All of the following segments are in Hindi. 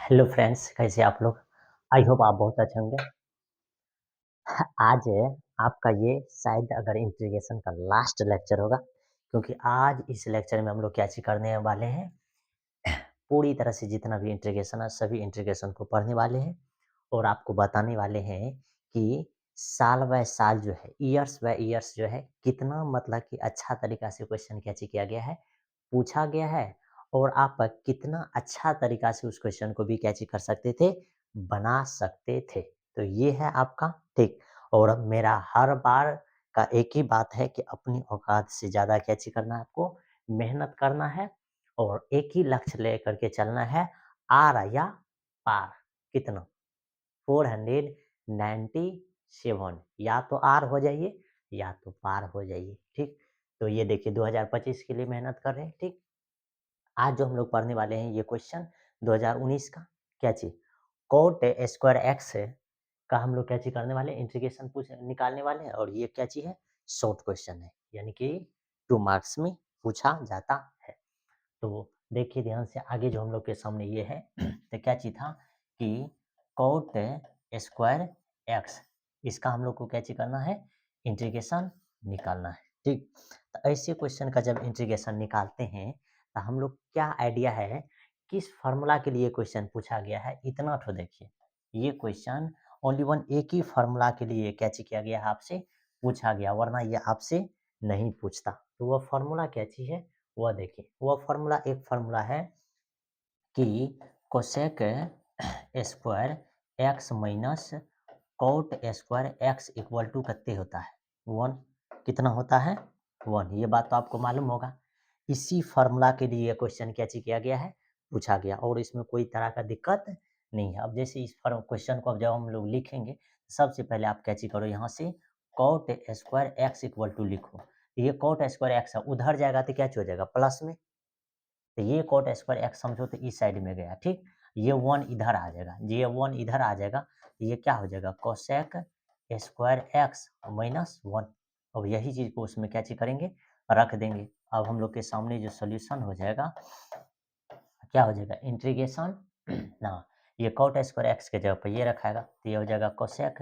हेलो फ्रेंड्स, कैसे आप लोग? आई होप आप बहुत अच्छे होंगे। आज आपका ये शायद अगर इंटीग्रेशन का लास्ट लेक्चर होगा, क्योंकि आज इस लेक्चर में हम लोग क्या चीज़ करने वाले हैं, पूरी तरह से जितना भी इंटीग्रेशन है, सभी इंटीग्रेशन को पढ़ने वाले हैं और आपको बताने वाले हैं कि साल बाय साल जो है, ईयर्स बाय ईयर्स जो है, कितना मतलब कि अच्छा तरीका से क्वेश्चन क्या चीज़ किया गया है, पूछा गया है और आप कितना अच्छा तरीका से उस क्वेश्चन को भी क्या चीज़ कर सकते थे, बना सकते थे। तो ये है आपका ठीक। और मेरा हर बार का एक ही बात है कि अपनी औकात से ज़्यादा क्या चीज़ करना है आपको, मेहनत करना है और एक ही लक्ष्य लेकर के चलना है, आर या पार। कितना? 497 या तो आर हो जाइए या तो पार हो जाइए, ठीक? तो ये देखिए 2025 के लिए मेहनत कर रहे हैं, ठीक? आज जो हम लोग पढ़ने वाले हैं ये क्वेश्चन 2019 का क्या चीज़ कोट स्क्वायर एक्स का हम लोग क्या चीज़ करने वाले हैं इंटीग्रेशन पूछ निकालने वाले हैं और ये क्या चीज़ है शॉर्ट क्वेश्चन है यानी कि 2 मार्क्स में पूछा जाता है। तो देखिए ध्यान से आगे जो हम लोग के सामने ये है तो क्या चीज़ था कि कोट स्क्वायर एक्स इसका हम लोग को क्या चीज़ करना है इंटीग्रेशन निकालना है, ठीक। तो ऐसे क्वेश्चन का जब इंटीग्रेशन निकालते हैं तो हम लोग क्या आइडिया है किस फार्मूला के लिए क्वेश्चन पूछा गया है इतना तो देखिए ये क्वेश्चन ओनली वन एक ही फार्मूला के लिए क्या चीज किया गया है आपसे पूछा गया वरना ये आपसे नहीं पूछता। तो वह फार्मूला क्या चीज है वह देखिए वह फार्मूला एक फार्मूला है कि cosec square x minus cot square x equal to कितने होता है 1 कितना होता है 1 ये बात तो आपको मालूम होगा। इसी फार्मूला के लिए क्वेश्चन क्या चीज किया गया है पूछा गया और इसमें कोई तरह का दिक्कत नहीं है। अब जैसे इस क्वेश्चन को अब जब हम लोग लिखेंगे सबसे पहले आप क्या चीज करो यहाँ से cot square x equal to लिखो। ये कॉट स्क्वायर एक्स उधर जाएगा तो क्या चीज हो जाएगा प्लस में, तो ये कॉट स्क्वायर एक्स समझो तो इस साइड में गया, ठीक। ये 1 इधर आ जाएगा, ये 1 इधर आ जाएगा, ये क्या हो जाएगा कोसेक स्क्वायर एक्स माइनस 1। अब यही चीज को उसमें क्या चीज करेंगे रख देंगे। अब हम लोग के सामने जो सोल्यूशन हो जाएगा क्या हो जाएगा इंटीग्रेशन ना ये कॉट स्क्वायर एक्स के जगह पर ये रखाएगा तो ये हो जाएगा कोसेक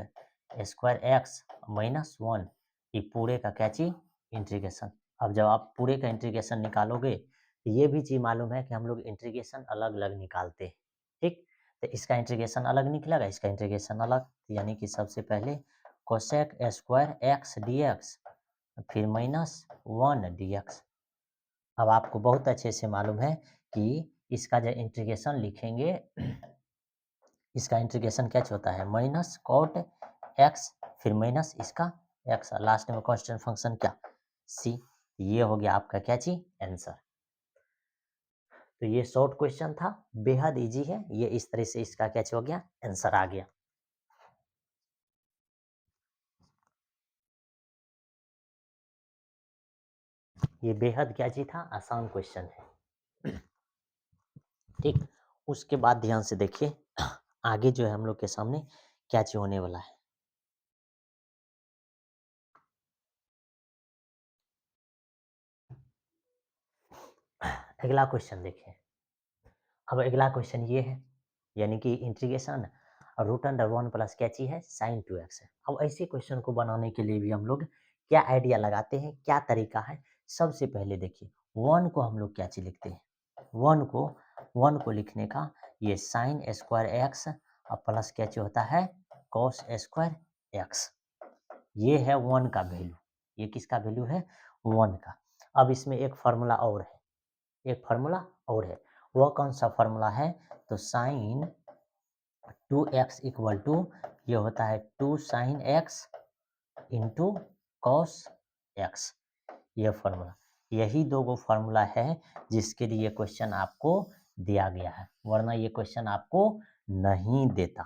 स्क्वायर एक्स माइनस 1 ये पूरे का क्या चीज इंटीग्रेशन। अब जब आप पूरे का इंटीग्रेशन निकालोगे तो ये भी चीज मालूम है कि हम लोग इंटीग्रेशन अलग अलग निकालते हैं, ठीक। तो इसका इंटीग्रेशन अलग निकलेगा इसका इंटीग्रेशन अलग, यानी कि सबसे पहले cosec square x d x फिर माइनस 1 डी एक्स। अब आपको बहुत अच्छे से मालूम है कि इसका जो इंटीग्रेशन लिखेंगे इसका इंटीग्रेशन क्या होता है माइनस कॉट एक्स फिर माइनस इसका एक्स लास्ट में कांस्टेंट फंक्शन क्या सी। ये हो गया आपका क्या चीज आंसर। तो ये शॉर्ट क्वेश्चन था बेहद इजी है, ये इस तरह से इसका क्या हो गया आंसर आ गया। ये बेहद क्या चीज था आसान क्वेश्चन है, ठीक। उसके बाद ध्यान से देखिए आगे जो है हम लोग के सामने क्या चीज होने वाला है। अगला क्वेश्चन देखिए। अब अगला क्वेश्चन ये है यानी कि इंटीग्रेशन रूट अंडर 1 प्लस क्या चीज है साइन 2x है। अब ऐसे क्वेश्चन को बनाने के लिए भी हम लोग क्या आइडिया लगाते हैं क्या तरीका है। सबसे पहले देखिए 1 को हम लोग क्या चीज लिखते हैं 1 को लिखने का ये साइन स्क्वायर एक्स और प्लस क्या चीज होता है कॉस स्क्वायर एक्स। ये है 1 का वैल्यू, ये किसका वैल्यू है 1 का। अब इसमें एक फार्मूला और है, एक फार्मूला और है वह कौन सा फार्मूला है तो साइन 2x इक्वल टू ये होता है 2 sine x into cos x. ये फार्मूला यही दो गो फार्मूला है जिसके लिए क्वेश्चन आपको दिया गया है वरना ये क्वेश्चन आपको नहीं देता,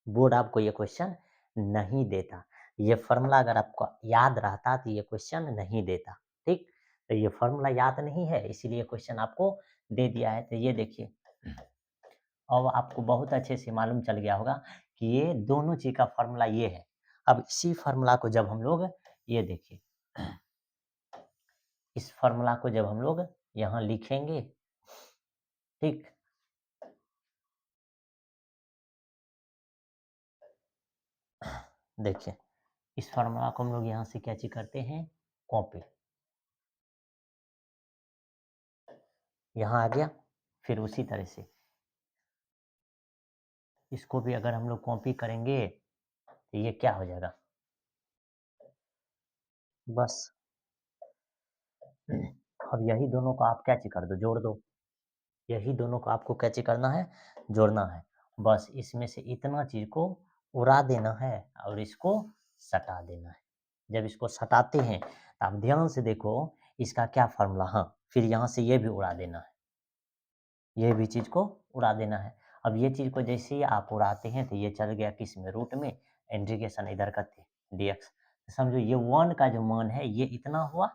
बोर्ड आपको ये क्वेश्चन नहीं देता। ये फार्मूला अगर आपको याद रहता तो ये क्वेश्चन नहीं देता, ठीक। तो ये फार्मूला याद नहीं है इसीलिए क्वेश्चन आपको दे दिया है। तो ये देखिए अब आपको बहुत अच्छे से मालूम चल गया होगा कि ये दोनों चीज का फार्मूला ये है। अब इसी फार्मूला को जब हम लोग ये देखिए इस फार्मूला को जब हम लोग यहाँ लिखेंगे, ठीक। देखिए, इस फ़ॉर्मूला को हम लोग यहाँ से कैची करते हैं, कॉपी। यहाँ आ गया, फिर उसी तरह से इसको भी अगर हम लोग कॉपी करेंगे, तो ये क्या हो जाएगा? बस अब यही दोनों को आप कैची कर दो, जोड़ दो। यही दोनों को आपको कैची करना है, जोड़ना है। बस इसमें से इतना चीज़ को उड़ा देना है और इसको सटा देना है। जब इसको सटाते हैं, तो आप ध्यान से देखो, इसका क्या फ़ॉर्मूला, हाँ, फिर यहाँ से ये भी उड़ा देना है। ये भी चीज़ को उड़ा देना है। अब ये चीज़ को जैसे ही आप उड़ाते हैं, तो ये चल गया किस में, रूट में, इंटीग्रेशन इधर करते dx। समझो ये 1 का जो मान है, ये इतना हुआ,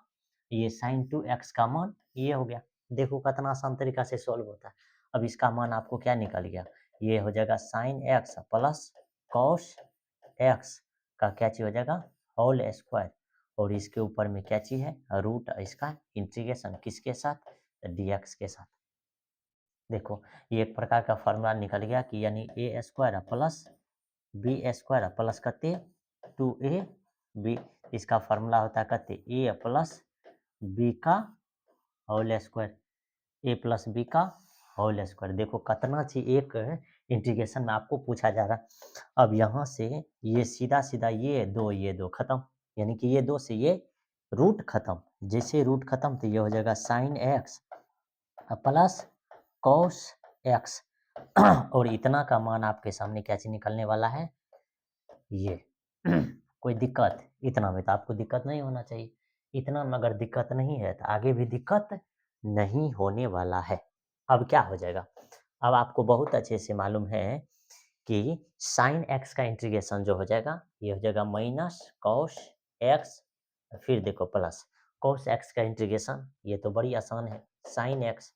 ये sin 2x का मान ये हो गया। देखो कितना आसान तरीका से सॉल्व होता है। अब इसका मान आपको क्या निकल गया? ये हो जाएगा sin x plus cos x का क्या चीज़ हो जाएगा, होल स्क्वायर, और इसके ऊपर में क्या चीज़ है, रूट इसका इंटीग्रेशन किसके साथ, dx के साथ। देखो, ये एक प्रकार का फ़ॉर्मूला निकल गया कि यानी A square plus B square plus कते 2 बी, इसका फ़ॉर्मूला होता है कते ए प्लस बी का whole square, A plus B का होल स्क्वायर। देखो कितना चीज एक इंटीग्रेशन में आपको पूछा जा रहा है। अब यहाँ से ये सीधा सीधा ये दो खत्म, यानी कि ये दो से ये रूट खत्म। जैसे रूट खत्म, तो ये हो जाएगा sine x plus cos x और इतना का मान आपके सामने क्या चीज निकलने वाला है, ये कोई दिक्कत, इतना में तो आपको दिक्कत नहीं होना चाहिए। इतना में अगर दिक्कत नहीं है, तो आगे भी दिक्कत नहीं होने वाला है। अब क्या हो जाएगा, अब आपको बहुत अच्छे से मालूम है कि साइन एक्स का इंटीग्रेशन जो हो जाएगा, ये हो जाएगा माइनस कॉस एक्स, फिर देखो प्लस कॉस एक्स का इंटीग्रेशन, ये तो बड़ी आसान है, साइन एक्स,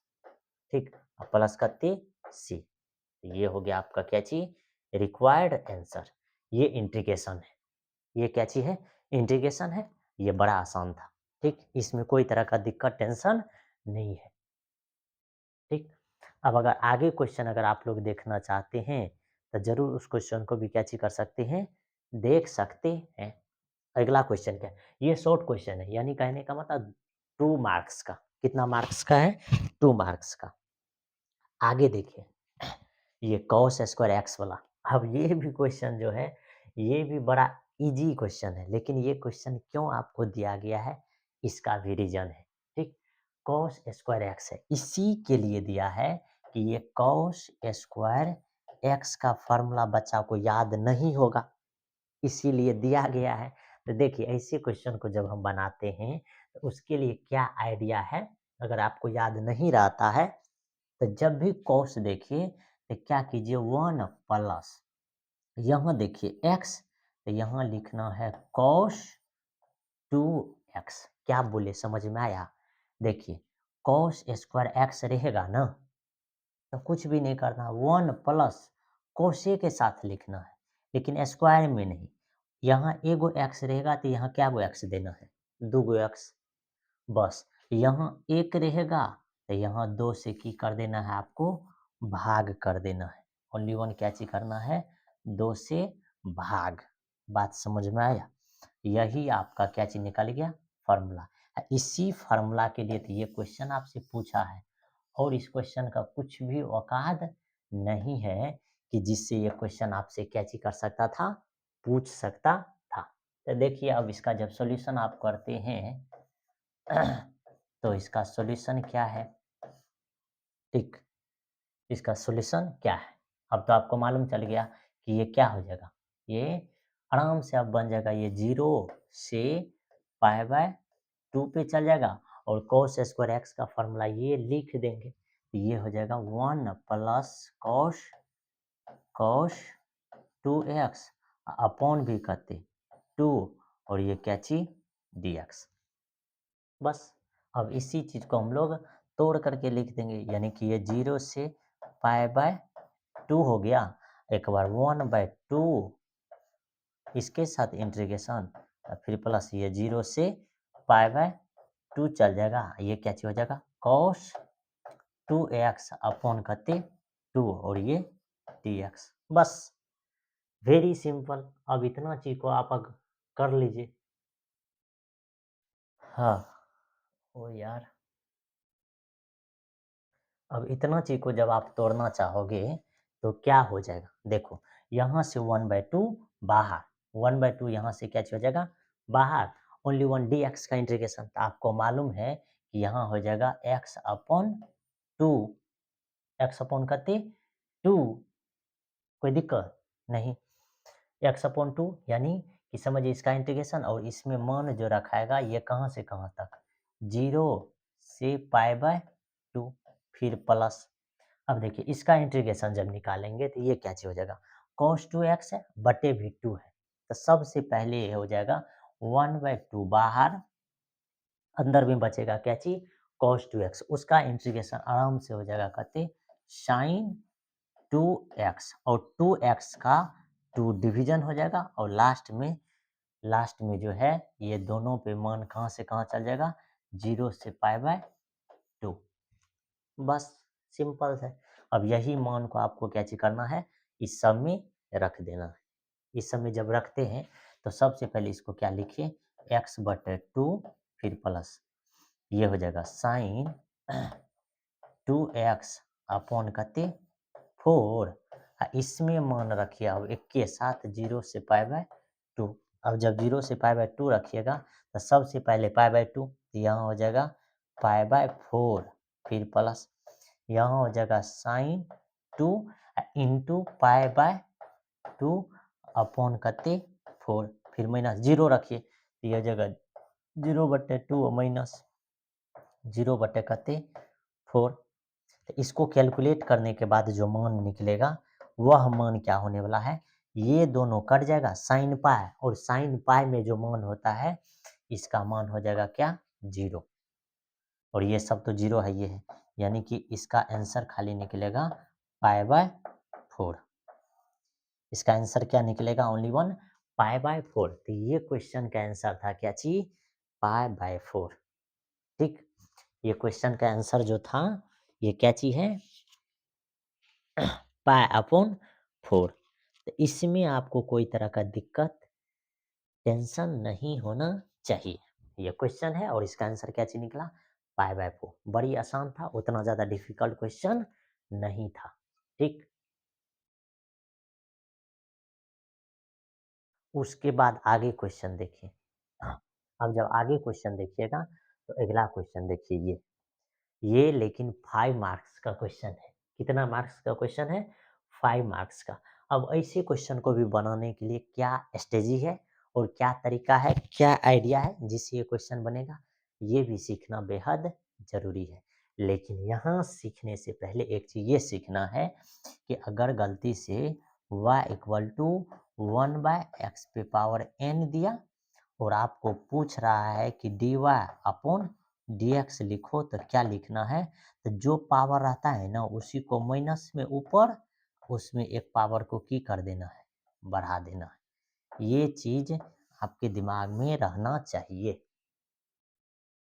ठीक, और प्लस करते सी। ये हो गया आपका क्या चीज, रिक्वायर्ड आंसर। ये इंटीग्रेशन है, ये क्या चीज है, इंटीग्रेशन है। ये बड़ा आसान था, ठीक, इसमें कोई तरह का दिक्कत टेंशन नहीं है, ठीक। अब अगर आगे क्वेश्चन अगर आप लोग देखना चाहते हैं, तो जरूर उस क्वेश्चन को भी क्या चीज कर सकते हैं, देख सकते हैं। अगला क्वेश्चन क्या है, ये शॉर्ट क्वेश्चन है, यानी कहने का मतलब 2 मार्क्स का, कितना मार्क्स का है, 2 मार्क्स का। आगे देखिए, ये कॉस स्क्वायर एक्स वाला, अब ये भी क्वेश्चन जो है, ये भी बड़ा इजी क्वेश्चन है, लेकिन ये क्वेश्चन क्यों आपको दिया गया है, इसका भी रीजन है, ठीक। कॉस स्क्वायर एक्स है, इसी के लिए दिया है कि ये कॉस स्क्वायर एक्स का फॉर्मूला बच्चा को याद नहीं होगा, इसीलिए दिया गया है। तो देखिए, ऐसे क्वेश्चन को जब हम बनाते हैं, तो उसके लिए क्या आइडिया है, अगर आपको याद नहीं रहता है, तो जब भी कॉस देखिए, तो क्या कीजिए, 1 प्लस, यहाँ देखिए एक्स, तो यहाँ लिखना है कॉस 2x। क्या बोले, समझ में आया? देखिए, कॉस स्क्वायर एक्स रहेगा ना, तो कुछ भी नहीं करना, 1 प्लस कोसे के साथ लिखना है, लेकिन स्क्वायर में नहीं। यहाँ एगो एक्स रहेगा, तो यहाँ क्या गो एक्स देना है, 2 एक्स। बस यहाँ एक रहेगा, तो यहाँ 2 से की कर देना है, आपको भाग कर देना है। ओनली वन क्या चीज करना है, 2 से भाग। बात समझ में आया? यही आपका क्या चीज निकल गया, फॉर्मूला। इसी फॉर्मूला के लिए तो ये क्वेश्चन आपसे पूछा है, और इस क्वेश्चन का कुछ भी औकात नहीं है कि जिससे ये क्वेश्चन आपसे क्या चीज कर सकता था, पूछ सकता था। तो देखिए, अब इसका जब सॉल्यूशन आप करते हैं, तो इसका सॉल्यूशन क्या है, ठीक, इसका सॉल्यूशन क्या है, अब तो आपको मालूम चल गया कि ये क्या हो जाएगा, ये आराम से अब बन जाएगा, ये 0 से पाई/2 पे चल जाएगा, और कॉस स्क्वायर एक्स का फॉर्मूला ये लिख देंगे, तो ये हो जाएगा 1 प्लस कॉस 2x अपॉन भी करते 2, और ये क्या चीज, dx। बस अब इसी चीज को हम लोग तोड़ करके लिख देंगे, यानी कि ये 0 से पाई/2 हो गया, एक बार 1/2 इसके साथ इंटीग्रेशन, फिर प्लस ये 0 से पाई/2 चल जाएगा, ये क्या चीज हो जाएगा, cos 2x अपॉन करते 2, और ये dx। बस वेरी सिंपल। अब इतना चीज़ को आप कर लीजिए। हाँ, ओ यार! अब इतना चीज़ को जब आप तोड़ना चाहोगे, तो क्या हो जाएगा? देखो, यहाँ से 1/2 बाहर, 1/2 यहाँ से क्या हो जाएगा? बाहर। ओनली 1 dx का इंटीग्रेशन। तो आपको मालूम है कि यहाँ हो जाएगा x अपॉन 2, x अपॉन कितने? 2। कोई दिक्कत? नहीं। x अपॉन 2 यानी कि समझिए इसका इंटीग्रेशन और इसमें मान जो रखाएगा ये कहाँ से कहाँ तक? 0 से π/2 फिर प्लस। अब देखिए इसका इंटीग्रेशन जब निकालेंगे तो ये क्या चीज़ हो जाएगा? cos 2x है बटे भी 2 है। तो सबसे पहले ये हो जाएगा 1/2 बाहर, अंदर में बचेगा क्या चीज़? cos 2x। उसका इंटीग्रेशन आराम से हो जाएगा कहते sin 2x और 2x का 2 डिवीजन हो जाएगा और लास्ट में जो है ये दोनों पे मान कहाँ से कहाँ चल जाएगा? 0 से π/2। बस सिंपल है। अब यही मान को आपको क्या चीज़ करना है? इस सब में रख देना है। इस सब में जब रखते हैं तो सबसे पहले इसको क्या लिखिए? x बटे 2 फिर प्लस ये हो जाएगा sin 2x अपॉन कितने? 4। इसमें मान रखिए अब एक के साथ 0 से π/2। अब जब 0 से π/2 रखिएगा तो सबसे पहले π/2 तो यहाँ हो जाएगा π/4 फिर प्लस यहाँ हो जाएगा sin 2 इंटू π/2 अपॉन कितने? 4 फिर माइनस 0 रखिए तो यह जगह 0/2 माइनस 0 बटे कितने? 4। तो इसको कैलकुलेट करने के बाद जो मान निकलेगा वह मान क्या होने वाला है? ये दोनों कट जाएगा साइन पाई और साइन पाई में जो मान होता है इसका मान हो जाएगा क्या? 0। और ये सब तो 0 है ये है, यानी कि इसका आंसर खाली निकलेगा π/4। इसका आंसर क्या निकलेगा? Only one π/4। तो ये क्वेश्चन का आंसर था क्या चीज? π/4। ठीक, ये क्वेश्चन का आंसर जो था ये क्या चीज है? π/4। तो इसमें आपको कोई तरह का दिक्कत, टेंशन नहीं होना चाहिए। ये क्वेश्चन है और इसका आंसर क्या चीज निकला? π/4। बड़ी आसान था, उतना ज्यादा डिफिकल्ट क्वेश्चन नहीं था। ठीक, उसके बाद आगे क्वेश्चन देखिए। अब जब आगे क्वेश्चन देखिएगा तो अगला क्वेश्चन देखिए ये लेकिन 5 मार्क्स का क्वेश्चन है। कितना मार्क्स का क्वेश्चन है? 5 मार्क्स का। अब ऐसे क्वेश्चन को भी बनाने के लिए क्या स्ट्रेटजी है और क्या तरीका है, क्या आइडिया है जिससे ये क्वेश्चन बनेगा, ये भी सीखना बेहद ज़रूरी है। लेकिन यहाँ सीखने से पहले एक चीज़ ये सीखना है कि अगर गलती से y इक्वल टू 1/x पे पावर n दिया और आपको पूछ रहा है कि dy अपॉन dx लिखो तो क्या लिखना है? तो जो पावर रहता है ना उसी को माइनस में ऊपर, उसमें एक पावर को की कर देना है, बढ़ा देना है। ये चीज आपके दिमाग में रहना चाहिए।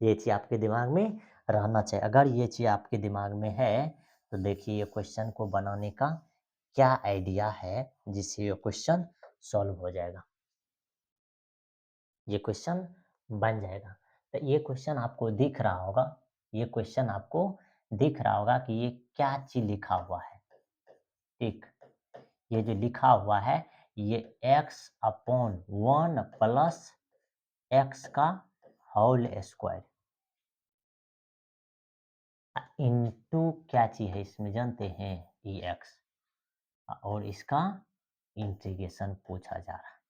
ये चीज आपके दिमाग में रहना चाहिए। अगर ये चीज आपके दिमाग में है तो देखिए ये क्वेश्चन को बनाने का क्या आइडिया है जिससे ये क्वेश्चन सॉल्व हो जाएगा। ये क्वेश्चन बन जाएगा। तो ये क्वेश्चन आपको दिख रहा होगा, ये क्वेश्चन आपको दिख रहा होगा कि ये क्या चीज लिखा हुआ है। ठीक, ये जो लिखा हुआ है ये x अपॉन 1 प्लस एक्स का होल स्क्वायर इंटू क्या चीज है इसमें जानते हैं? ई एक्स। और इसका इंटीग्रेशन पूछा जा रहा है।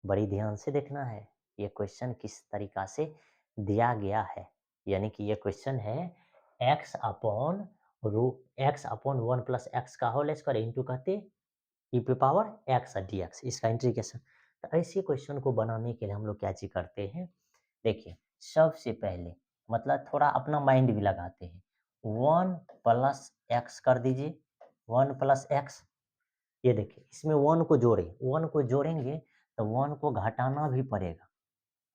बड़ी ध्यान से देखना है ये क्वेश्चन किस तरीका से दिया गया है। यानी कि ये क्वेश्चन है x अपॉन रू x अपॉन 1 प्लस एक्स का होल स्क्वायर इंटू कहते ई पे पावर एक्स डी एक्स, इसका इंटीग्रेशन। तो ऐसे क्वेश्चन को बनाने के लिए हम लोग क्या चीज करते हैं? देखिए सबसे पहले मतलब थोड़ा अपना माइंड भी लगाते हैं। 1 प्लस एक्स कर दीजिए, 1 प्लस एक्स। ये देखिए इसमें 1 को जोड़े, 1 को जोड़ेंगे तो 1 को घटाना भी पड़ेगा।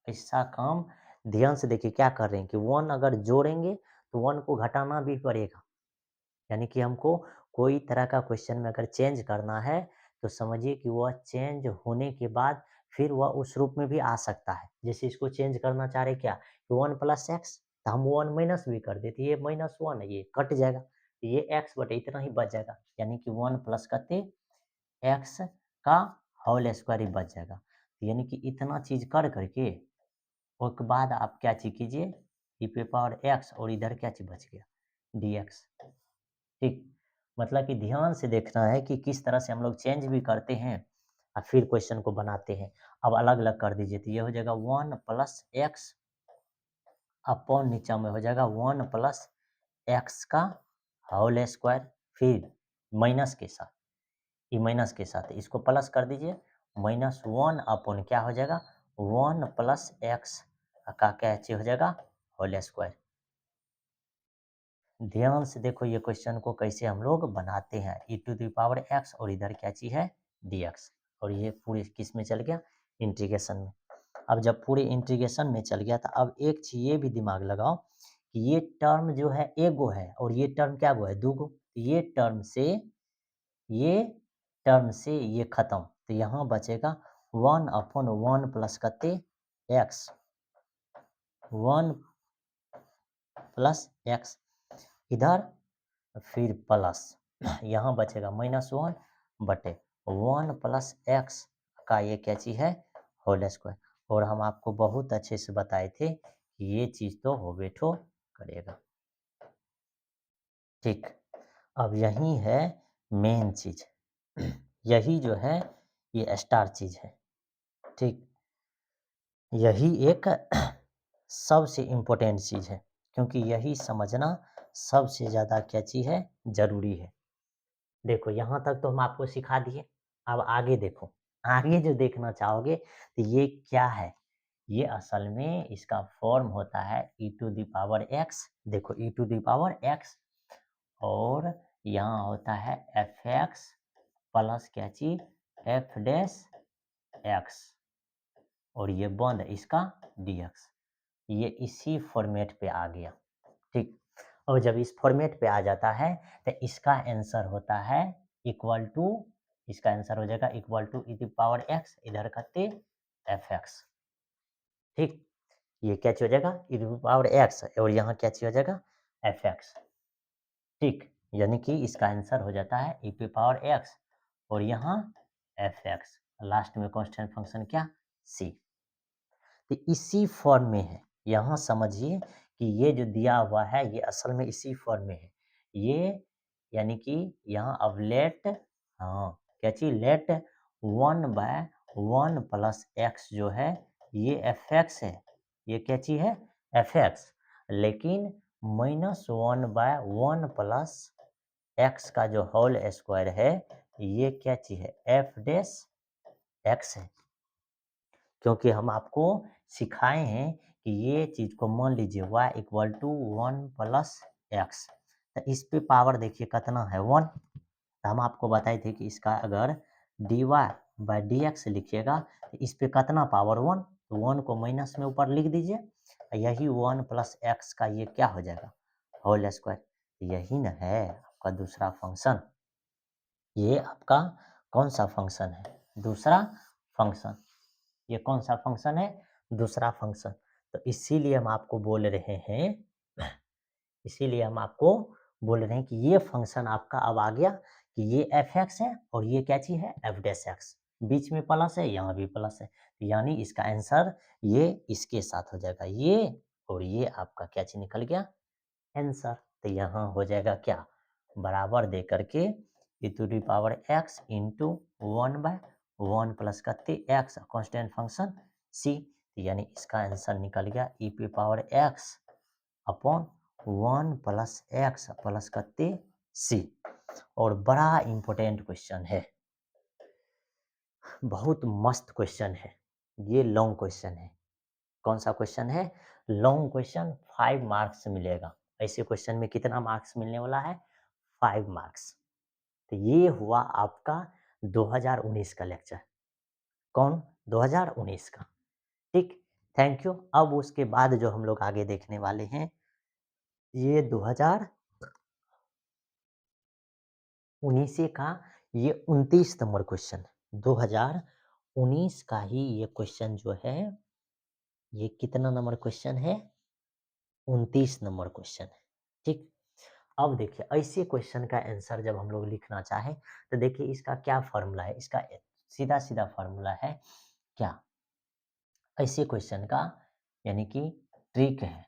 ऐसा काम ध्यान से देखिए क्या कर रहे हैं कि 1 अगर जोड़ेंगे तो 1 को घटाना भी पड़ेगा। यानी कि हमको कोई तरह का क्वेश्चन में अगर चेंज करना है तो समझिए कि वह चेंज होने के बाद फिर वह उस रूप में भी आ सकता है। जैसे इसको चेंज करना चाह रहे क्या, कि 1 प्लस एक्स, तो हम 1 माइनस भी कर देते, ये माइनस 1 है, ये कट जाएगा, तो ये एक्स बटे इतना ही बच जाएगा, यानी कि 1 प्लस कते एक्स का होल स्क्वायर ही बच जाएगा। तो यानी कि इतना चीज़ कर करके उसके बाद आप क्या चीज़ कीजिए, ई पे पावर एक्स और इधर क्या चीज़ बच गया, डी एक्स। ठीक, मतलब कि ध्यान से देखना है कि किस तरह से हम लोग चेंज भी करते हैं और फिर क्वेश्चन को बनाते हैं। अब अलग-अलग कर दीजिए, तो ये हो जाएगा 1 प्लस एक्स अपॉन नीचे में हो जाएगा 1 प्लस एक्स का होल स्क्वायर, फिर माइनस के साथ, ये माइनस के साथ इसको प्लस कर दीजिए, माइनस 1 अपॉन क्या हो जाएगा 1 प्लस एक्स का क्या चीज हो जाएगा होल स्क्वायर। ध्यान से देखो ये क्वेश्चन को कैसे हम लोग बनाते हैं, ई टू द पावर एक्स और इधर क्या चीज है डी एक्स, और ये पूरे किस में चल गया इंटीग्रेशन में। अब जब पूरे इंटीग्रेशन में चल गया, तो अब एक चीज ये भी दिमाग लगाओ कि ये टर्म जो है एक गो है और ये टर्म क्या गो है दो गो, ये टर्म से ये ये खत्म, तो यहाँ बचेगा 1 अपॉन 1 प्लस कते एक्स, 1 प्लस एक्स इधर, फिर प्लस यहाँ बचेगा -1 बटे 1 प्लस एक्स का ये क्या चीज है होल स्क्वायर। और हम आपको बहुत अच्छे से बताए थे कि ये चीज तो हो बैठो करेगा। ठीक, अब यही है मेन चीज, यही जो है ये स्टार चीज है। ठीक, यही एक सबसे इम्पोर्टेंट चीज है, क्योंकि यही समझना सबसे ज़्यादा क्या चीज है जरूरी है। देखो यहाँ तक तो हम आपको सिखा दिए, अब आगे देखो, आगे जो देखना चाहोगे तो ये क्या है, ये असल में इसका फॉर्म होता है ई टू द पावर एक्स। देखो ई टू द पावर एक्स, और यहाँ होता है एफ एक्स प्लस क्या चीज एफ डैश एक्स, और ये बंद इसका डी एक्स, ये इसी फॉर्मेट पे आ गया। ठीक, और जब इस फॉर्मेट पे आ जाता है तो इसका आंसर होता है इक्वल टू, इसका आंसर हो जाएगा equal to e to power x इधर करते एफ एक्स। ठीक, ये क्या चीज हो जाएगा ई टू पावर एक्स और यहाँ क्या चीज हो जाएगा एफ एक्स। ठीक, यानी कि इसका आंसर हो जाता है ई टू पावर एक्स और यहाँ एफ एक्स, लास्ट में कांस्टेंट फंक्शन क्या सी। तो इसी फॉर्म में है, यहाँ समझिए कि ये जो दिया हुआ है ये असल में इसी फॉर्म में है। ये यानी कि यहाँ अब लेट, हाँ क्या चीज लेट 1/1 प्लस एक्स जो है ये एफ एक्स है, ये क्या चीज है एफ एक्स, लेकिन -1/1 प्लस एक्स का जो होल स्क्वायर है ये क्या चीज है एफ डैश एक्स है। क्योंकि हम आपको सिखाए हैं कि ये चीज़ को मान लीजिए y equal to 1 plus x, तो इस पे पावर देखिए कितना है 1, तो हम आपको बताए थे कि इसका अगर dy बाई डी एक्स लिखिएगा तो इस पे कितना पावर 1, तो 1 को माइनस में ऊपर लिख दीजिए, यही 1 प्लस एक्स का ये क्या हो जाएगा होल स्क्वायर, यही ना है आपका दूसरा फंक्शन। ये आपका कौन सा फंक्शन है दूसरा फंक्शन, ये कौन सा फंक्शन है दूसरा फंक्शन। तो इसीलिए हम आपको बोल रहे हैं, इसीलिए हम आपको बोल रहे हैं कि ये फंक्शन आपका अब आ गया कि ये एफ एक्स है और ये क्या चीज है एफ डैश एक्स, बीच में प्लस है यहाँ भी प्लस है, यानी इसका आंसर ये इसके साथ हो जाएगा ये, और ये आपका क्या चीज निकल गया आंसर। तो यहाँ हो जाएगा क्या बराबर दे करके e to the power x into 1/1 plus कते एक्स कांस्टेंट फंक्शन सी, यानी इसका आंसर निकल गया ई पे power x upon 1 plus x plus कते सी। और बड़ा इंपॉर्टेंट क्वेश्चन है, बहुत मस्त क्वेश्चन है, ये लॉन्ग क्वेश्चन है। कौन सा क्वेश्चन है लॉन्ग क्वेश्चन, 5 मार्क्स मिलेगा। ऐसे क्वेश्चन में कितना मार्क्स मिलने वाला है 5 मार्क्स। तो ये हुआ आपका 2019 का लेक्चर, कौन 2019 का। ठीक, थैंक यू। अब उसके बाद जो हम लोग आगे देखने वाले हैं ये 2019 का ये 29 नंबर क्वेश्चन 2019 का ही ये क्वेश्चन जो है, ये कितना नंबर क्वेश्चन है? 29 नंबर क्वेश्चन है, ठीक। अब देखिए ऐसे क्वेश्चन का आंसर जब हम लोग लिखना चाहें तो देखिए इसका क्या फॉर्मूला है, इसका सीधा सीधा फॉर्मूला है क्या, ऐसे क्वेश्चन का, यानी कि ट्रिक है,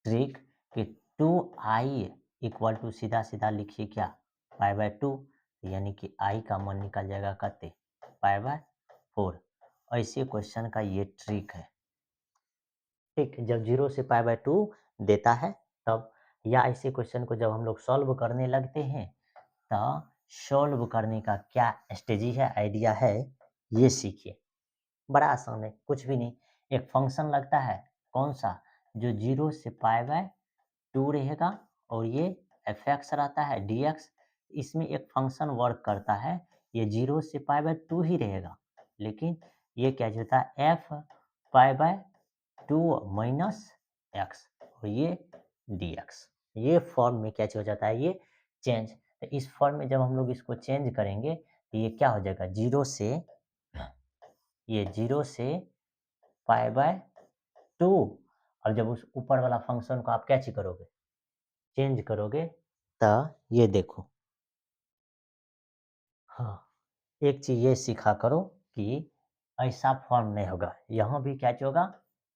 ट्रिक कि 2i इक्वल टू सीधा सीधा लिखिए क्या, पाई बाय 2, यानी कि i का मान निकल जाएगा कते, पाई बाय 4। ऐसे क्वेश्चन का ये ट्रिक है, ठीक। जब 0 से पाई बाय 2 देता है तब, या ऐसे क्वेश्चन को जब हम लोग सॉल्व करने लगते हैं तो सॉल्व करने का क्या स्ट्रेटजी है, आइडिया है, ये सीखिए। बड़ा आसान है, कुछ भी नहीं। एक फंक्शन लगता है, कौन सा, जो 0 से पाई बाय 2 रहेगा, और ये एफ एक्स रहता है डी एक्स। इसमें एक फंक्शन वर्क करता है, ये 0 से पाई बाय 2 ही रहेगा, लेकिन ये क्या होता है, F pi by 2 minus x, और ये डी एक्स। ये फॉर्म में क्या हो जाता है, ये चेंज। तो इस फॉर्म में जब हम लोग इसको चेंज करेंगे तो ये क्या हो जाएगा, 0 से, ये 0 से पाई बाय 2, और जब उस ऊपर वाला फंक्शन को आप क्या करोगे, चेंज करोगे, तो ये देखो, हाँ, एक चीज़ ये सीखा करो कि ऐसा फॉर्म नहीं होगा, यहाँ भी क्या होगा,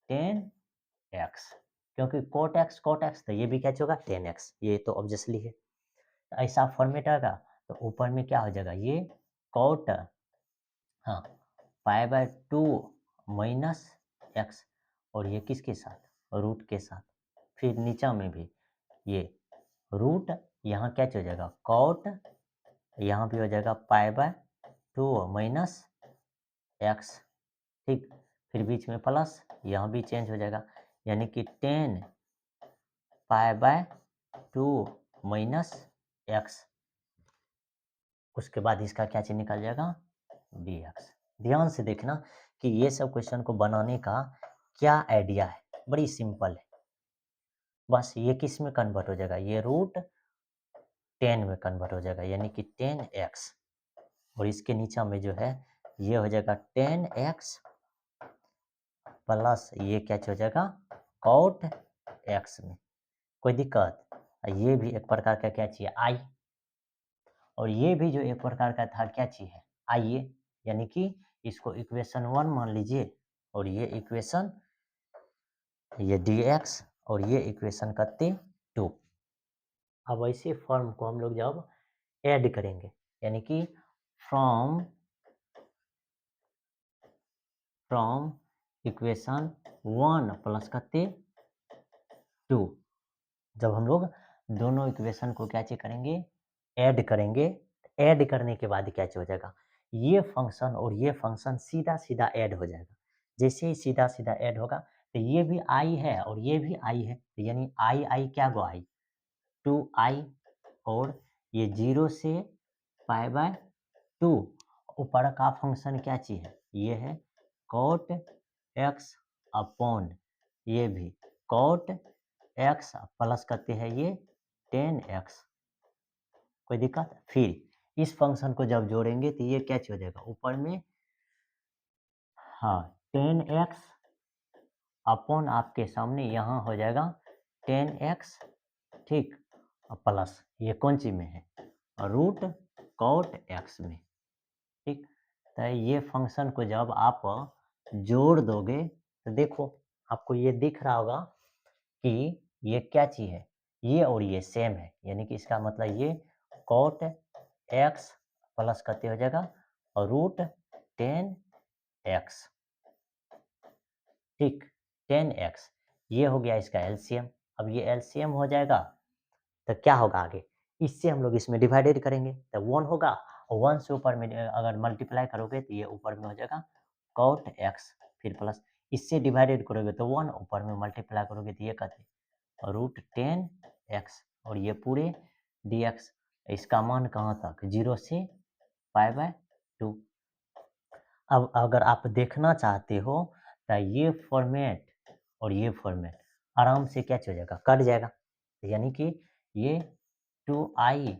10x, क्योंकि कोट एक्स तो ये भी क्या होगा, 10x, ये तो ऑब्वियसली है। तो ऐसा फॉर्मेट आएगा तो ऊपर में क्या हो जाएगा, ये कोट, हाँ, पाई बाय 2 माइनस एक्स, और ये किसके साथ, रूट के साथ। फिर नीचा में भी ये रूट, यहाँ क्या हो जाएगा, कॉट, यहाँ भी हो जाएगा पाई बाय 2 माइनस एक्स, ठीक। फिर बीच में प्लस, यहाँ भी चेंज हो जाएगा, यानी कि 10 पाई बाय 2 माइनस एक्स। उसके बाद इसका क्या चीज निकल जाएगा, डी एक्स। ध्यान से देखना कि ये सब क्वेश्चन को बनाने का क्या आइडिया है, बड़ी सिंपल है। बस ये किस में कन्वर्ट हो जाएगा, ये रूट 10 में कन्वर्ट हो जाएगा, यानी कि 10x, और इसके नीचे में जो है ये हो जाएगा 10x प्लस ये क्या हो जाएगा, कॉट x में। कोई दिक्कत, ये भी एक प्रकार का क्या चाहिए, आई, और ये भी जो एक प्रकार का था क्या चीज है, आइए, यानी कि इसको इक्वेशन 1 मान लीजिए, और ये इक्वेशन, ये dx, और ये इक्वेशन करते 2। अब ऐसे फॉर्म को हम लोग जब ऐड करेंगे, यानी कि फ्रॉम फ्रॉम इक्वेशन 1 प्लस करते 2, जब हम लोग दोनों इक्वेशन को क्या चीज करेंगे, ऐड करेंगे, ऐड करने के बाद क्या चीज हो जाएगा, ये फंक्शन और ये फंक्शन सीधा सीधा ऐड हो जाएगा। जैसे ही सीधा सीधा ऐड होगा तो ये भी आई है और ये भी आई है, तो यानी आई आई क्या गो आई, 2i, और ये 0 से पाई बाय 2, ऊपर का फंक्शन क्या चीज है, ये है कॉट x अपॉन, ये भी कॉट x प्लस करते हैं ये 10x। कोई दिक्कत, फिर इस फंक्शन को जब जोड़ेंगे तो ये क्या हो जाएगा, ऊपर में, हाँ, 10x अपॉन आपके सामने यहाँ हो जाएगा 10x, ठीक, और प्लस ये कौन सी में है, रूट कॉट x में, ठीक। तो ये फंक्शन को जब आप जोड़ दोगे तो देखो आपको ये दिख रहा होगा कि ये क्या चीज है, ये और ये सेम है, यानी कि इसका मतलब ये कॉट x प्लस करते हो जाएगा और रूट 10x, ठीक, 10x, ये हो गया इसका एलसीएम। अब ये एलसीएम हो जाएगा तो क्या होगा आगे, इससे हम लोग इसमें डिवाइडेड करेंगे तो 1 होगा, और 1 से ऊपर में अगर मल्टीप्लाई करोगे तो ये ऊपर में हो जाएगा कॉट x, फिर प्लस, इससे डिवाइडेड करोगे तो 1, ऊपर में मल्टीप्लाई करोगे तो ये कहते रूट 10x, और ये पूरे dx, इसका मान कहाँ तक, 0 से पाई बाय 2। अब अगर आप देखना चाहते हो तो ये फॉर्मेट और ये फॉर्मेट आराम से क्या हो जाएगा, कट जाएगा, यानी कि ये 2i,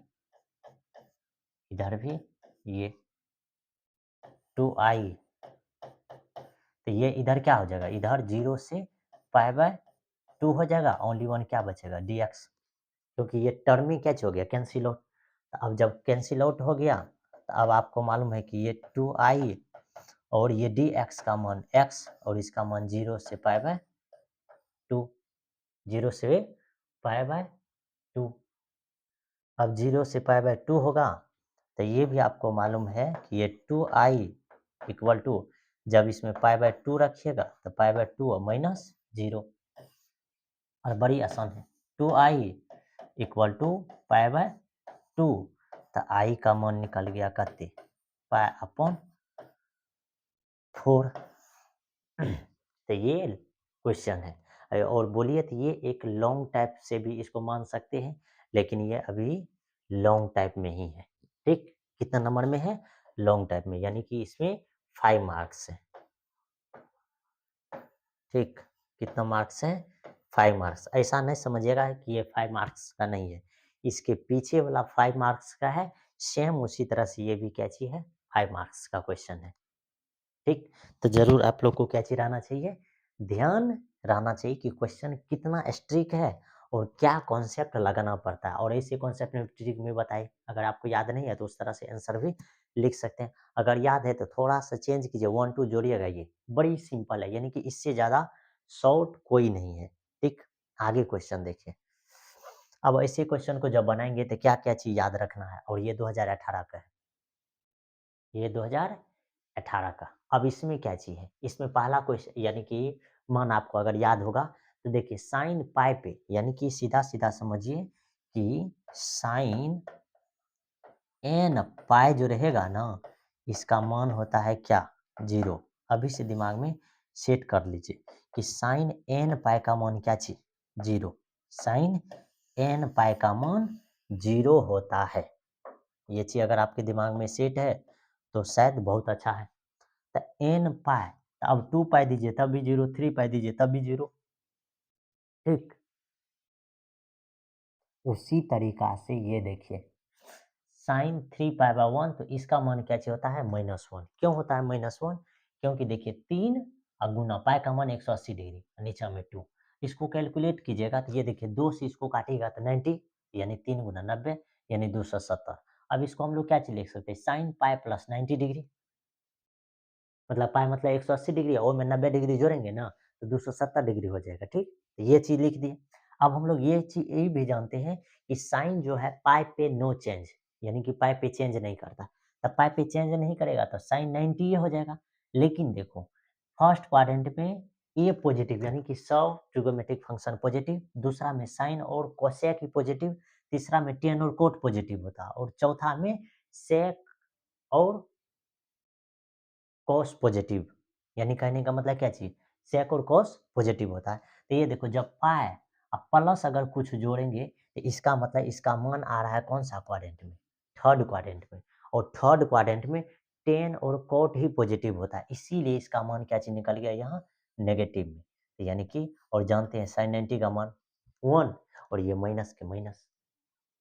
इधर भी ये 2i, तो ये इधर क्या हो जाएगा, इधर 0 से पाई बाय 2 हो जाएगा, ओनली वन क्या बचेगा, dx, क्योंकि ये टर्म ही कैच हो गया, कैंसिल आउट। तो अब जब कैंसिल आउट हो गया, तो अब आपको मालूम है कि ये 2i और ये dx का मान x और इसका मान 0 से पाई बाय 2, 0 से पाई बाय 2। अब 0 से पाई बाय 2 होगा, तो ये भी आपको मालूम है कि ये 2i इक्वल टू, जब इसमें पाई बाय 2 रखिएगा तो पाई बाय 2 और माइनस 0, और बड़ी आसान है, 2i equal to pi by 2, तो i का मान निकल गया कते, पाई अपॉन 4। तो ये क्वेश्चन है, और बोलिए तो ये एक लॉन्ग टाइप से भी इसको मान सकते हैं, लेकिन ये अभी लॉन्ग टाइप में ही है, ठीक। कितना नंबर में है, लॉन्ग टाइप में, यानी कि इसमें 5 मार्क्स है, ठीक। कितना मार्क्स है, 5 मार्क्स। ऐसा नहीं समझिएगा कि ये 5 मार्क्स का नहीं है, इसके पीछे वाला 5 मार्क्स का है, सेम उसी तरह से ये भी क्या चीज है, 5 मार्क्स का क्वेश्चन है, ठीक। तो जरूर आप लोग को क्या चीज रहना चाहिए, ध्यान रहना चाहिए कि क्वेश्चन कितना स्ट्रिक है और क्या कॉन्सेप्ट लगाना पड़ता है, और ऐसे कॉन्सेप्ट में ट्रिक में बताए, अगर आपको याद नहीं है तो उस तरह से आंसर भी लिख सकते हैं, अगर याद है तो थोड़ा सा चेंज कीजिए, 1 2 जोड़िएगा, ये बड़ी सिंपल है, यानी कि इससे ज़्यादा शॉर्ट कोई नहीं है, ठीक। आगे क्वेश्चन देखिए। अब ऐसे क्वेश्चन को जब बनाएंगे तो क्या क्या चीज़ याद रखना है, और ये 2018 का है, ये 2018 का। अब इसमें क्या चीज़ है, इसमें पहला क्वेश्चन, यानी कि मान आपको अगर याद होगा तो देखिए, साइन पाई पे, यानी कि सीधा सीधा समझिए कि साइन एन पाई जो रहेगा ना, इसका मान होता है क्या, 0। अभी से दिमाग में सेट कर लीजिए कि साइन एन पाई का मान क्या चीज, 0। साइन एन पाई का मान 0 होता है, ये चीज अगर आपके दिमाग में सेट है तो शायद बहुत अच्छा है। तो एन पाई, अब 2 पाई दीजिए तब भी 0, 3 पाई दीजिए तब भी 0, ठीक। उसी तरीका से ये देखिए, साइन 3 पाई बाय 1, तो इसका मान क्या चाहिए होता है, -1। क्यों होता है -1, क्योंकि देखिए 3 गुना पाई का मान 180 डिग्री, नीचे में 2, इसको कैलकुलेट कीजिएगा तो ये देखिए 2 से इसको काटिएगा तो 90, यानी 3 गुना 90, यानी 270। अब इसको हम लोग क्या चीज लिख सकते हैं, साइन पाई प्लस 90 डिग्री, मतलब पाई मतलब 180 डिग्री और में 90 डिग्री जोड़ेंगे ना तो 270 डिग्री हो जाएगा, ठीक। ये चीज लिख दिए। अब हम लोग ये चीज ये भी जानते हैं कि साइन जो है पाई पे नो चेंज, यानी कि पाई पे चेंज नहीं करता, तब पाई पे चेंज नहीं करेगा तो साइन 90 ये हो जाएगा। लेकिन देखो, फर्स्ट क्वाड्रेंट में ए पॉजिटिव, यानी कि सब ट्रिगोमेट्रिक फंक्शन पॉजिटिव, दूसरा में साइन और कोसेक ही पॉजिटिव, तीसरा में टेन और कोट पॉजिटिव होता है, और चौथा में सेक और कॉस पॉजिटिव, यानी कहने का मतलब क्या चीज, सेक और कॉस पॉजिटिव होता है। तो ये देखो, जब पाए अब प्लस अगर कुछ जोड़ेंगे तो इसका मतलब इसका मान आ रहा है कौन सा क्वाड्रेंट में, थर्ड क्वाड्रेंट में, और थर्ड क्वाड्रेंट में टेन और कोट ही पॉजिटिव होता है, इसीलिए इसका मान क्या चीज निकल गया यहाँ, नेगेटिव में। तो यानी कि, और जानते हैं साइन 90 का मान 1, और ये माइनस के माइनस।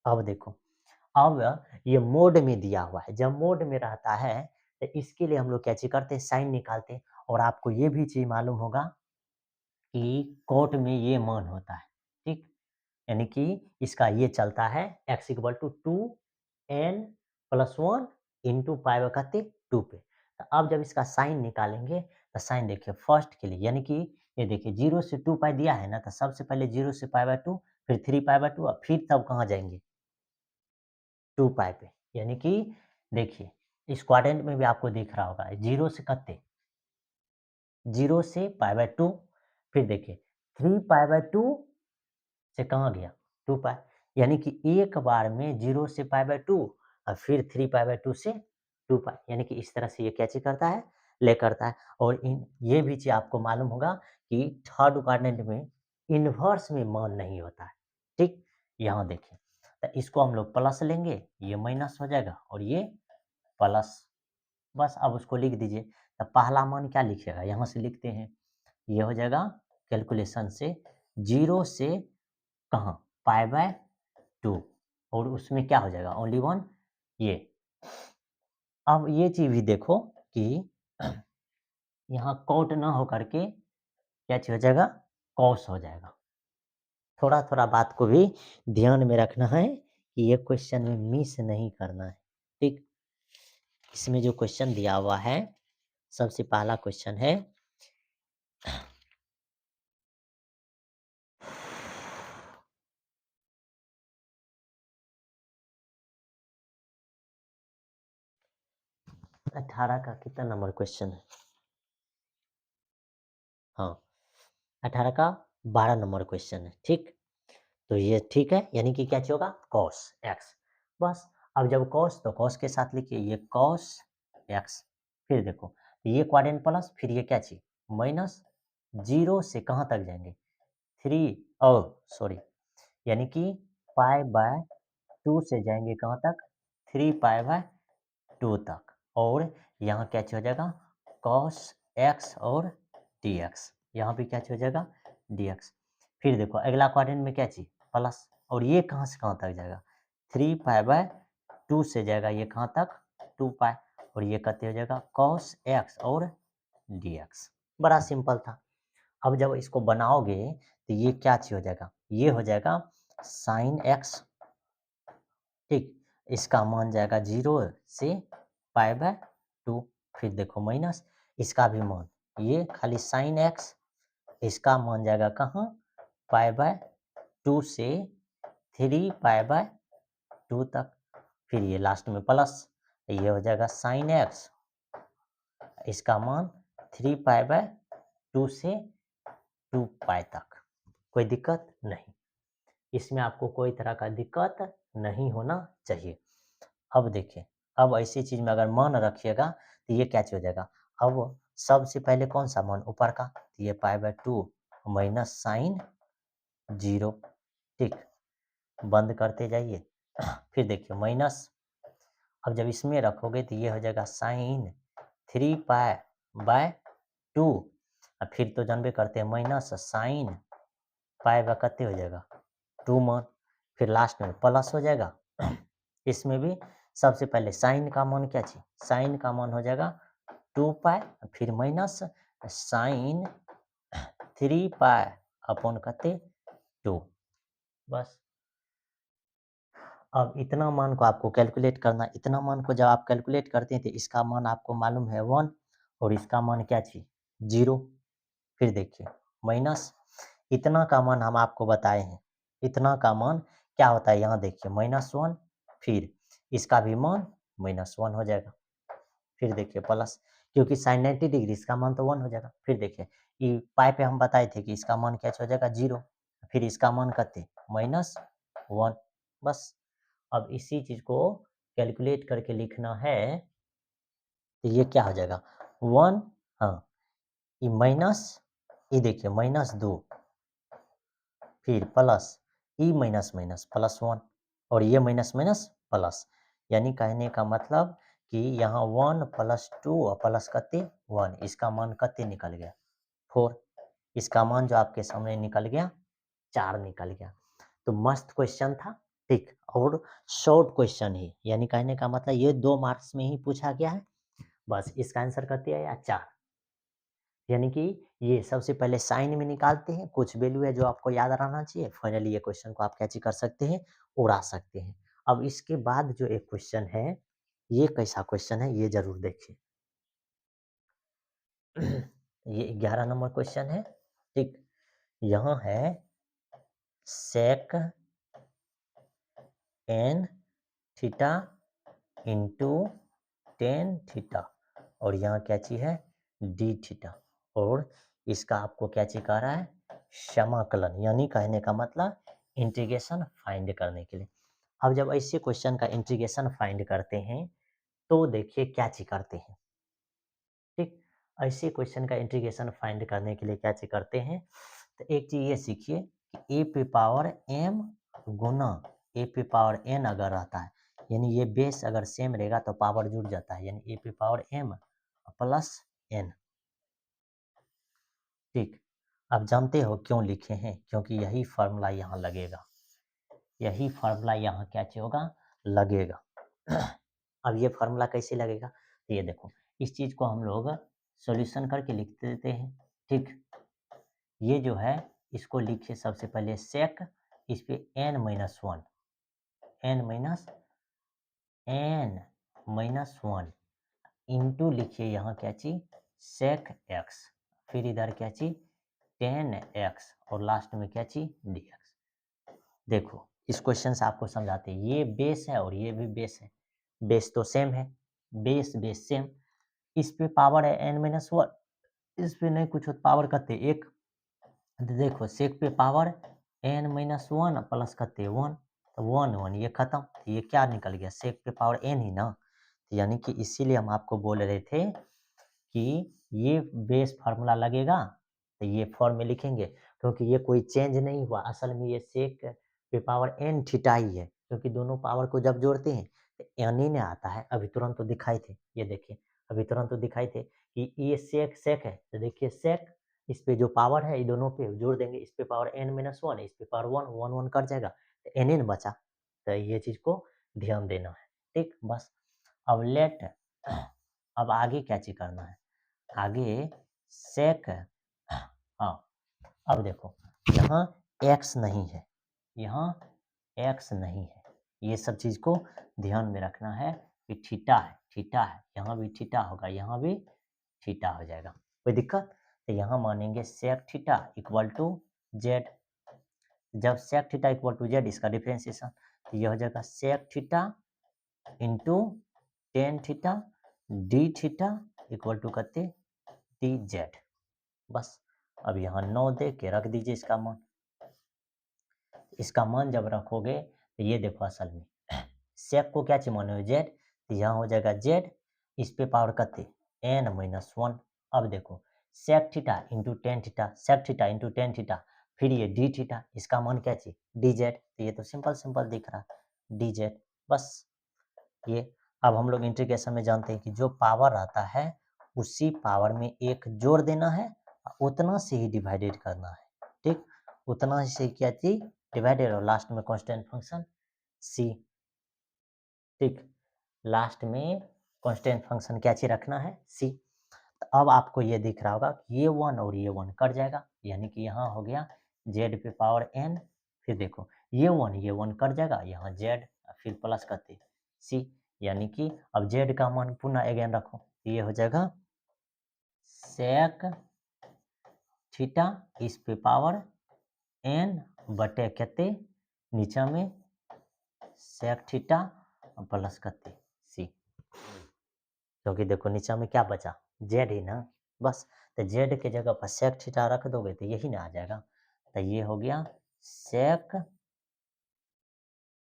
अब देखो, अब ये मोड में दिया हुआ है, जब मोड में रहता है तो इसके लिए हम लोग क्या चीज करते हैं, साइन निकालते हैं, और आपको ये भी चीज मालूम होगा कि कोट में ये मान होता है, ठीक। यानी कि इसका ये चलता है x equal to 2n plus 1 into pi by कते 2 पे। तो अब जब इसका साइन निकालेंगे तो साइन देखिए फर्स्ट के लिए, यानी कि ये देखिए 0 से 2 पाई दिया है ना, तो सबसे पहले 0 से पाई बाय 2, फिर 3 पाई बाय 2, और फिर तब कहाँ जाएंगे, 2 पाई पे। यानी कि देखिए, इस क्वाड्रेंट में भी आपको दिख रहा होगा 0 से कते, 0 से पाई बाय 2, फिर देखिए 3 पाई बाय 2 से कहाँ गया, 2 पाई, यानी कि एक बार में 0 से पाई बाय 2 और फिर 3 पाई बाय 2 से 2 पाई, यानी कि इस तरह से ये क्या चीज करता है, ले करता है। और इन ये भी चीज आपको मालूम होगा कि थर्ड क्वाड्रेंट में इन्वर्स में मान नहीं होता है, ठीक। यहाँ देखिए, तो इसको हम लोग प्लस लेंगे, ये माइनस हो जाएगा, और ये प्लस, बस अब उसको लिख दीजिए। तो पहला मान क्या लिखिएगा, यहाँ से लिखते हैं, ये हो जाएगा कैलकुलेशन से 0 से कहाँ, पाई बाय 2 और उसमें क्या हो जाएगा ओनली 1 ये। अब ये चीज़ भी देखो कि यहाँ कॉट ना हो करके क्या चीज़ हो जाएगा कॉस हो जाएगा। थोड़ा-थोड़ा बात को भी ध्यान में रखना है कि ये क्वेश्चन में मिस नहीं करना है, ठीक? इसमें जो क्वेश्चन दिया हुआ है, सबसे पहला क्वेश्चन है 18 का कितना नंबर क्वेश्चन है? हाँ, 18 का 12 नंबर क्वेश्चन है, ठीक? तो ये ठीक है, यानी कि क्या चाहिए होगा कॉस एक्स। बस अब जब कॉस तो कॉस के साथ लिखिए ये कॉस एक्स। फिर देखो ये क्वाड्रेंट प्लस फिर ये क्या चाहिए माइनस 0 से कहाँ तक जाएंगे 3 ओह सॉरी यानी कि पाई बाय 2 से जाएंगे कहाँ तक 3 पाई बाय 2 तक और यहाँ क्या चीज हो जाएगा कॉस एक्स और डी एक्स यहाँ भी क्या चीज हो जाएगा डी एक्स। फिर देखो अगला क्वाड्रेंट में क्या चाहिए प्लस और ये कहाँ से कहाँ तक जाएगा 3 पाई बाय 2 से जाएगा ये कहाँ तक 2 पाई और ये कहते हो जाएगा कॉस एक्स और डी एक्स। बड़ा सिंपल था। अब जब इसको बनाओगे तो ये क्या चीज हो जाएगा ये हो जाएगा साइन एक्स, ठीक? इसका मान जाएगा 0 से पाई बाय 2। फिर देखो माइनस इसका भी मान ये खाली साइन एक्स इसका मान जाएगा कहाँ पाई बाय 2 से 3 पाई बाय 2 तक। फिर ये लास्ट में प्लस ये हो जाएगा साइन एक्स इसका मान 3 पाई बाय 2 से 2 पाई तक। कोई दिक्कत नहीं, इसमें आपको कोई तरह का दिक्कत नहीं होना चाहिए। अब देखिए अब ऐसी चीज में अगर मान रखिएगा तो ये क्या चीज हो जाएगा अब सबसे पहले कौन सा मान ऊपर का तो ये पाई बाय 2 माइनस साइन 0, ठीक? बंद करते जाइए फिर देखिए माइनस अब जब इसमें रखोगे तो ये हो जाएगा साइन 3 पाई बाय 2 और फिर तो जानबे करते हैं माइनस साइन पाई बाय कितने हो जाएगा 2 मान फिर लास्ट में प्लस हो जाएगा इसमें भी सबसे पहले साइन का मान क्या चाहिए साइन का मान हो जाएगा 2 पाई फिर माइनस साइन 3 पाई अपॉन कते 2। बस अब इतना मान को आपको कैलकुलेट करना इतना मान को जब आप कैलकुलेट करते हैं तो इसका मान आपको मालूम है 1 और इसका मान क्या चाहिए 0। फिर देखिए माइनस इतना का मान हम आपको बताए हैं इतना का मान क्या होता है यहाँ देखिए -1 फिर इसका भी मान -1 हो जाएगा। फिर देखिए प्लस क्योंकि साइन 90 डिग्री इसका मान तो 1 हो जाएगा। फिर देखिए ये पाई पे हम बताए थे कि इसका मान क्या हो जाएगा 0 फिर इसका मान कितने -1। बस अब इसी चीज को कैलकुलेट करके लिखना है तो ये क्या हो जाएगा 1 हाँ ये माइनस ये देखिए -2 फिर plus E minus minus plus 1 और ये माइनस माइनस प्लस यानी कहने का मतलब कि यहाँ 1 प्लस 2 और प्लस कते 1 इसका मान कते निकल गया 4 इसका मान जो आपके सामने निकल गया 4 निकल गया। तो मस्त क्वेश्चन था, ठीक? और शॉर्ट क्वेश्चन ही यानी कहने का मतलब ये 2 मार्क्स में ही पूछा गया है। बस इसका आंसर कते आया 4 यानी कि ये सबसे पहले साइन में निकालते हैं कुछ वैल्यू है जो आपको याद रहना चाहिए फाइनली ये क्वेश्चन को आप कैसे कर सकते हैं उड़ा सकते हैं। अब इसके बाद जो एक क्वेश्चन है ये कैसा क्वेश्चन है ये जरूर देखिए ये 11 नंबर क्वेश्चन है, ठीक? यहाँ है sec n theta into tan theta और यहाँ क्या चीज है डी थीटा और इसका आपको क्या चीज कह रहा है समाकलन यानी कहने का मतलब इंटीग्रेशन फाइंड करने के लिए। अब जब ऐसे क्वेश्चन का इंटीग्रेशन फाइंड करते हैं तो देखिए क्या चीज करते हैं, ठीक? ऐसे क्वेश्चन का इंटीग्रेशन फाइंड करने के लिए क्या चीज करते हैं तो एक चीज ये सीखिए कि ए पे पावर एम गुना ए पे पावर एन अगर रहता है यानी ये बेस अगर सेम रहेगा तो पावर जुड़ जाता है यानी ए पे पावर एम प्लस एन, ठीक? आप जानते हो क्यों लिखे हैं क्योंकि यही फॉर्मूला यहाँ लगेगा यही फार्मूला यहाँ क्या होगा, लगेगा। अब ये फार्मूला कैसे लगेगा, तो ये देखो, इस चीज़ को हम लोग सॉल्यूशन करके लिख देते हैं, ठीक। ये जो है इसको लिखिए सबसे पहले सेक, इस पे n minus one, n-1 into लिखिए यहाँ क्या चीज, सेक x, फिर इधर क्या चीज 10x, और लास्ट में क्या चीज dx। देखो इस क्वेश्चन से आपको समझाते हैं, ये बेस है और ये भी बेस है, बेस तो सेम है, बेस बेस सेम, इस पे पावर है n-1, इस पे नहीं कुछ पावर करते एक, देखो सेक पे पावर n-1 प्लस करते 1, तो 1 ये खत्म, तो ये क्या निकल गया, सेक पे पावर n ही ना, तो यानी कि इसीलिए हम आपको बोल रहे थे कि ये बेस फार्मूला लगेगा, तो ये फॉर्म में लिखेंगे, क्योंकि ये कोई चेंज नहीं हुआ, असल में ये सेक पे पावर n थीटा ही है, क्योंकि दोनों पावर को जब जोड़ते हैं तो n ही ने आता है। अभी तुरंत तो दिखाई थे, ये देखिए अभी तुरंत तो दिखाई थे कि ये सेक सेक है, तो देखिए सेक, इस पे जो पावर है ये दोनों पे जोड़ देंगे, इस पे पावर n-1, इस पे पावर 1 कट जाएगा, तो n बचा, तो ये चीज को ध्यान देना है, ठीक। बस अब लेट, अब आगे क्या चीज करना है, आगे सेक, हाँ अब देखो यहाँ x नहीं है, यहाँ x नहीं है, ये सब चीज को ध्यान में रखना है कि थीटा है, थीटा है, यहाँ भी थीटा होगा, यहाँ भी थीटा हो जाएगा, कोई दिक्कत, तो यहाँ मानेंगे sec theta equal to Z, जब sec theta equal to Z इसका डिफरेंशिएशन, तो यह हो जाएगा sec theta into tan theta d theta equal to करते डी जेड, बस। अब यहाँ 9 दे के रख दीजिए इसका मान, इसका मान जब रखोगे तो ये देखो असल में सेक को क्या चाहिए मानो जेड, तो यहाँ हो जाएगा जेड, इस पे पावर करते n-1, अब देखो sec theta into tan theta, sec theta into tan theta, फिर ये डी थीटा, इसका मान क्या चाहिए डी जेड, तो ये तो सिंपल सिंपल दिख रहा है डी जेड, बस ये। अब हम लोग इंटीग्रेशन में जानते हैं कि जो पावर आता है उसी पावर में एक जोड़ देना है, उतना से ही डिवाइडेड करना है, ठीक, उतना से क्या चीज डिवाइडेड, और लास्ट में कांस्टेंट फंक्शन सी, ठीक, लास्ट में कांस्टेंट फंक्शन क्या चीज रखना है सी। तो अब आपको ये दिख रहा होगा कि ये 1 और ये 1 कट जाएगा, यानी कि यहाँ हो गया z पे पावर n, फिर देखो ये 1 कट जाएगा, यहाँ z, फिर प्लस करते c, यानी कि अब z का मान पुनः अगेन रखो, तो ये हो जाएगा सेक थीटा इस पे पावर n बटे कितने, नीचे में सेक थीटा प्लस करते c, क्योंकि देखो नीचे में क्या बचा जेड ही ना, बस, तो जेड के जगह पर सेक थीटा रख दोगे तो यही ना आ जाएगा, तो ये हो गया सेक,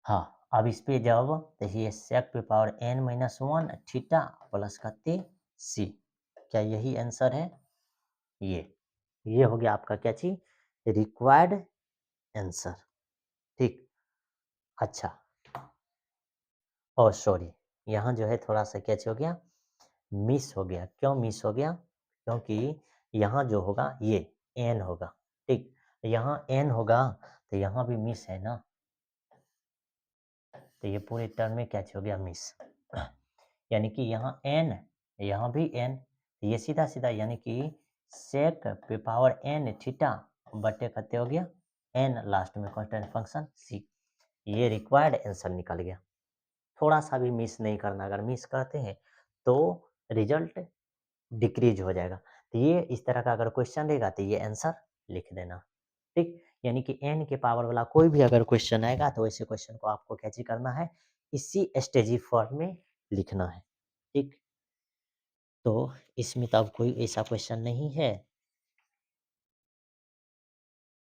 हाँ अब इस पे जब, तो ये सेक पे पावर n-1 थीटा प्लस करते सी, क्या यही आंसर है, ये हो गया आपका क्या चीज रिक्वायर्ड आंसर, ठीक। अच्छा, और सॉरी यहाँ जो है थोड़ा सा क्या हो गया, मिस हो गया, क्यों मिस हो गया, क्योंकि यहाँ जो होगा ये n होगा, ठीक, यहाँ n होगा तो यहाँ भी मिस है ना, तो ये पूरे टर्म में क्या हो गया मिस, यानी कि यहाँ n, यहाँ भी n, ये सीधा सीधा यानी कि सेक पे पावर n थीटा बटे करते हो गया n, लास्ट में कांस्टेंट फंक्शन c, ये रिक्वायर्ड आंसर निकल गया, थोड़ा सा भी मिस नहीं करना, अगर मिस करते हैं तो रिजल्ट डिक्रीज हो जाएगा, तो ये इस तरह का अगर क्वेश्चन रहेगा तो ये आंसर लिख देना, ठीक, यानी कि n के पावर वाला कोई भी अगर क्वेश्चन आएगा तो ऐसे क्वेश्चन को आपको कैसे करना है, इसी स्टेजी फॉर्म में लिखना है, ठीक। तो इसमें तो अब कोई ऐसा क्वेश्चन नहीं है,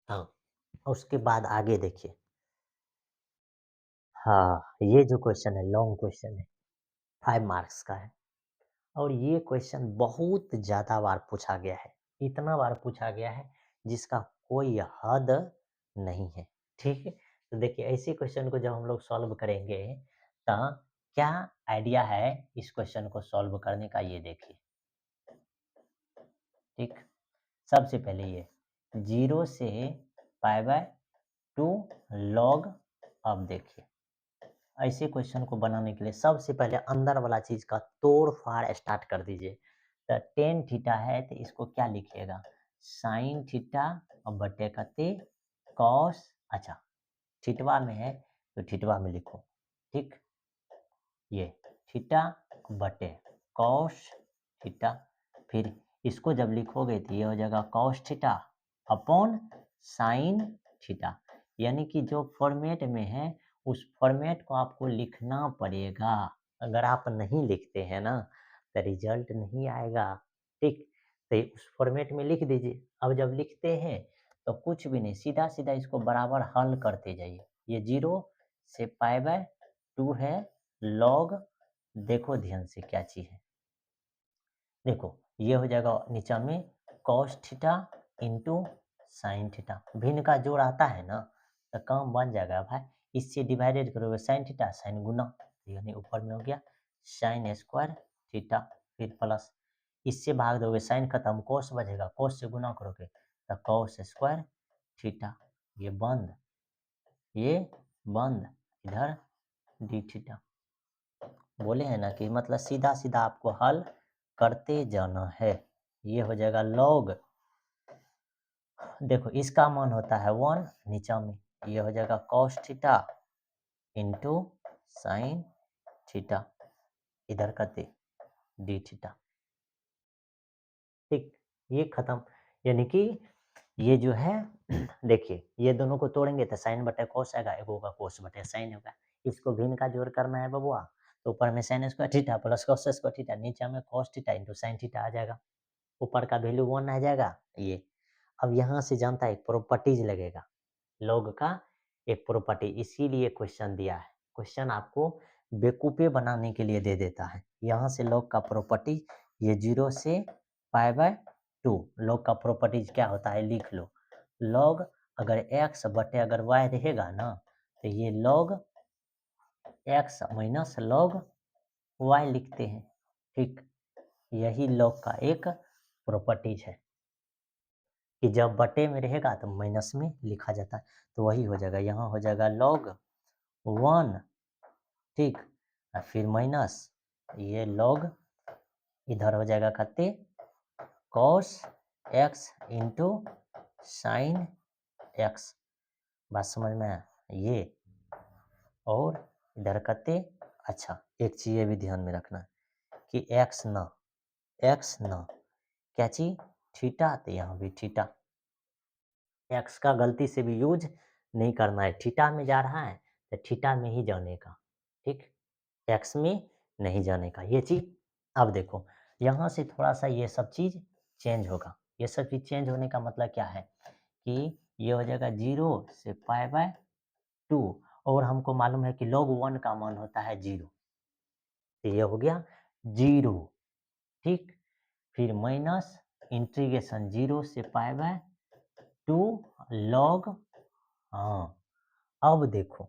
हाँ, उसके बाद आगे देखिए, हाँ ये जो क्वेश्चन है लॉन्ग क्वेश्चन है, 5 मार्क्स का है, और ये क्वेश्चन बहुत ज़्यादा बार पूछा गया है, इतना बार पूछा गया है जिसका कोई हद नहीं है, ठीक है। तो देखिए ऐसे क्वेश्चन को जब हम लोग सॉल्व करेंगे तो क्या आइडिया है इस क्वेश्चन को सॉल्व करने का, ये देखिए, ठीक, सबसे पहले ये 0 से पाई बाय 2 लॉग अब देखिए, ऐसे क्वेश्चन को बनाने के लिए सबसे पहले अंदर वाला चीज़ का तोड़-फाड़ स्टार्ट कर दीजिए। तो टेन थीटा है तो इसको क्या लिखिएगा? साइन थीटा और बटे कते कॉस, अच्छा थीटवा में है तो थीटवा में लिखो, ठीक? ये थीटा बटे कॉस थीटा, फिर इसको जब लिखोगे तो ये हो जाएगा cos theta upon sine theta, यानी कि जो फॉर्मेट में है उस फॉर्मेट को आपको लिखना पड़ेगा। अगर आप नहीं लिखते हैं ना तो रिजल्ट नहीं आएगा, ठीक? तो ये उस फॉर्मेट में लिख दीजिए। अब जब लिखते हैं तो कुछ भी नहीं, सीधा सीधा इसको बराबर हल करते जाइए। ये 0 से पाई बाय 2 है लॉग, देखो ध्यान से क्या चीज़ है, देखो ये हो जाएगा नीचा में cos theta into sine theta, भिन्न का जोड़ आता है ना तो काम बन जाएगा भाई। इससे डिवाइडेड करोगे साइन थीटा साइन गुना, यानी ऊपर में हो गया साइन स्क्वायर थीटा, फिर प्लस इससे भाग दोगे साइन खत्म कोस बचेगा, कोस से गुना करोगे तो कॉस स्क्वायर थीटा, ये बंद ये बंद, इधर डी थीटा। बोले हैं ना कि मतलब सीधा सीधा आपको हल करते जाना है। ये हो जाएगा लॉग, देखो इसका मान होता है 1 नीचा में, ये हो जाएगा cos theta into sine theta, इधर करते डी थीटा, ठीक? ये खत्म, यानी कि ये जो है देखिए ये दोनों को तोड़ेंगे तो साइन बटे कोस आएगा, एक होगा कोस बटे साइन होगा। इसको भिन्न का जोड़ करना है बबुआ, तो ऊपर में sine square theta plus cos square theta, नीचे में cos theta into sine theta आ जाएगा, ऊपर का वैल्यू 1 आ जाएगा ये। अब यहाँ से जानता है एक प्रॉपर्टीज लगेगा, लॉग का एक प्रॉपर्टी, इसीलिए क्वेश्चन दिया है। क्वेश्चन आपको बेवकूफ़ी बनाने के लिए दे देता है। यहाँ से लॉग का प्रॉपर्टी, ये 0 से पाई बाय 2, लॉग का प्रॉपर्टीज क्या होता है लिख लो। लॉग अगर x बटे अगर y रहेगा ना तो ये log x minus log y लिखते हैं, ठीक? यही लॉग का एक प्रॉपर्टीज है कि जब बटे में रहेगा तो माइनस में लिखा जाता है, तो वही हो जाएगा, यहाँ हो जाएगा लॉग 1, ठीक? और फिर माइनस ये लॉग, इधर हो जाएगा खाते cos x into sine x, बात समझ में आया? ये और इधर करते, अच्छा एक चीज़ ये भी ध्यान में रखना कि x ना क्या चीज थीटा, तो यहाँ भी थीटा, x का गलती से भी यूज नहीं करना है, थीटा में जा रहा है तो थीटा में ही जाने का, ठीक? x में नहीं जाने का, ये चीज। अब देखो यहाँ से थोड़ा सा ये सब चीज चेंज होगा, ये सब चीज चेंज होने का मतलब क्या है कि ये हो जाएगा 0 से पाई बाय 2, और हमको मालूम है कि log 1 का मान होता है 0, तो ये हो गया 0, ठीक? फिर माइनस इंटीग्रेशन 0 से पाई बाय 2 लॉग, हाँ अब देखो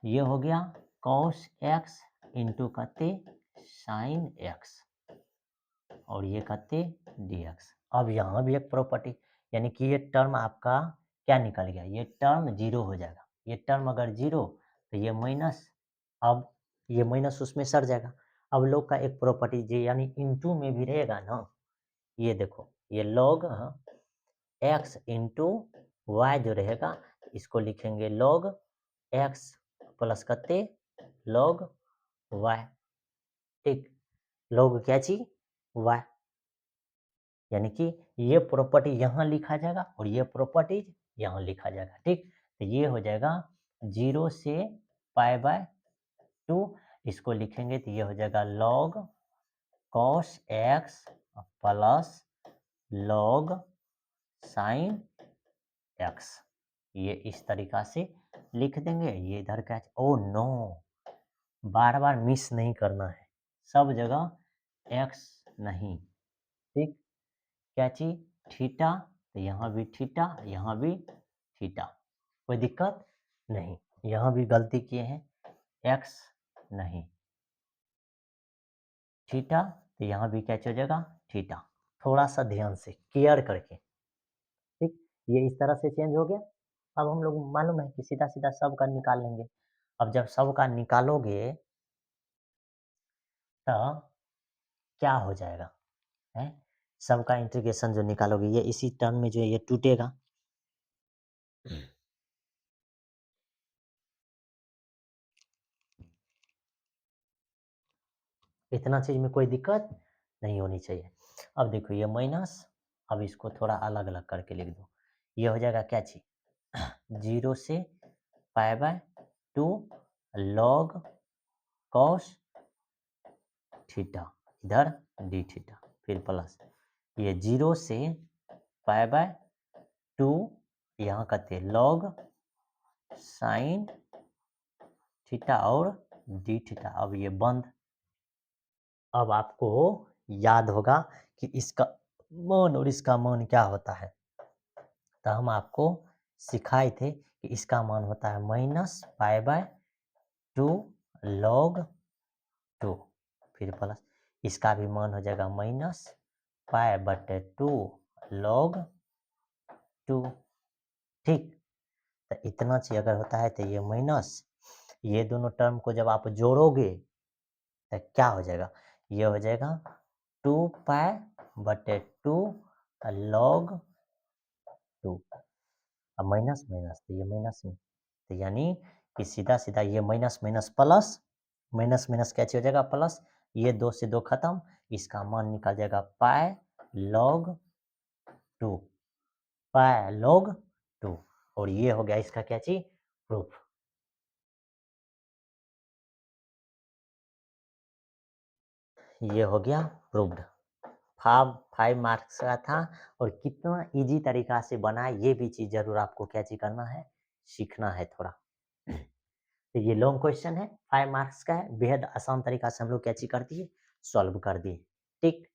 ये हो गया cos x इंटू कहते साइन x, और ये कहते dx। अब यहाँ भी एक प्रॉपर्टी, यानी कि ये टर्म आपका क्या निकल गया, ये टर्म 0 हो जाएगा, ये टर्म अगर 0 तो ये माइनस, अब ये माइनस उसमें सर जाएगा। अब लोग का एक प्रॉपर्टी जी यानी इंटू में भी रहेगा ना, ये देखो ये लॉग x इंटू वाई जो रहेगा इसको लिखेंगे लॉग x प्लस कते लॉग y, ठीक? लॉग क्या चीज y, यानी कि ये प्रॉपर्टी यहाँ लिखा जाएगा और ये प्रॉपर्टी यहाँ लिखा जाएगा, ठीक? तो ये हो जाएगा 0 से पाई बाय 2, इसको लिखेंगे तो ये हो जाएगा log cos x plus log sign x, ये इस तरीका से लिख देंगे। ये इधर का ओ नो, बार बार मिस नहीं करना है, सब जगह x नहीं, ठीक? क्या चीज थीटा, तो यहाँ भी थीटा यहाँ भी थीटा, कोई दिक्कत नहीं। यहाँ भी गलती किए हैं, x नहीं थीटा, तो यहाँ भी क्या हो जाएगा थीटा, थोड़ा सा ध्यान से केयर करके, ठीक? ये इस तरह से चेंज हो गया। अब हम लोग मालूम है कि सीधा-सीधा सब का निकाल लेंगे। अब जब सब का निकालोगे तो क्या हो जाएगा? हैं? सब का इंटीग्रेशन जो निकालोगे ये इसी टर्म में जो है ये टूटेगा। इतना चीज़ में कोई दिक्कत नहीं होनी चाहिए। अब देखो ये माइनस, अब इसको थोड़ा अलग-अलग करके लिख दो। ये हो जाएगा क्या चीज़ 0 से pi by 2 log cos theta इधर डी थीटा फिर प्लस ये 0 से पाई बाय 2 यहाँ करते लॉग साइन थीटा और डी थीटा। अब ये बंद। अब आपको याद होगा कि इसका मान और इसका मान क्या होता है। तो हम आपको सिखाए थे कि इसका मान होता है माइनस पाई बाय 2 लॉग 2 फिर प्लस इसका भी मान हो जाएगा माइनस पाई बटे 2 लॉग 2। ठीक, तो इतना चीज अगर होता है तो ये माइनस ये दोनों टर्म को जब आप जोड़ोगे तो क्या हो जाएगा, ये हो जाएगा 2 पाई बटे 2 लॉग 2। अब माइनस माइनस तो ये माइनस में, तो यानी कि सीधा सीधा ये minus minus plus, minus minus क्या चीज हो जाएगा प्लस, ये 2 से 2 खत्म, इसका मान निकल जाएगा पाई लॉग 2, पाई लॉग 2। और ये हो गया इसका क्या चीज प्रूफ। ये हो गया प्रूव्ड। 5 मार्क्स का था और कितना इजी तरीका से बना ये भी चीज जरूर आपको क्या चीज करना है, सीखना है थोड़ा। तो ये लॉन्ग क्वेश्चन है 5 मार्क्स का है, बेहद आसान तरीका से हम लोग क्या चीज कर दिए, सॉल्व कर दिए। ठीक,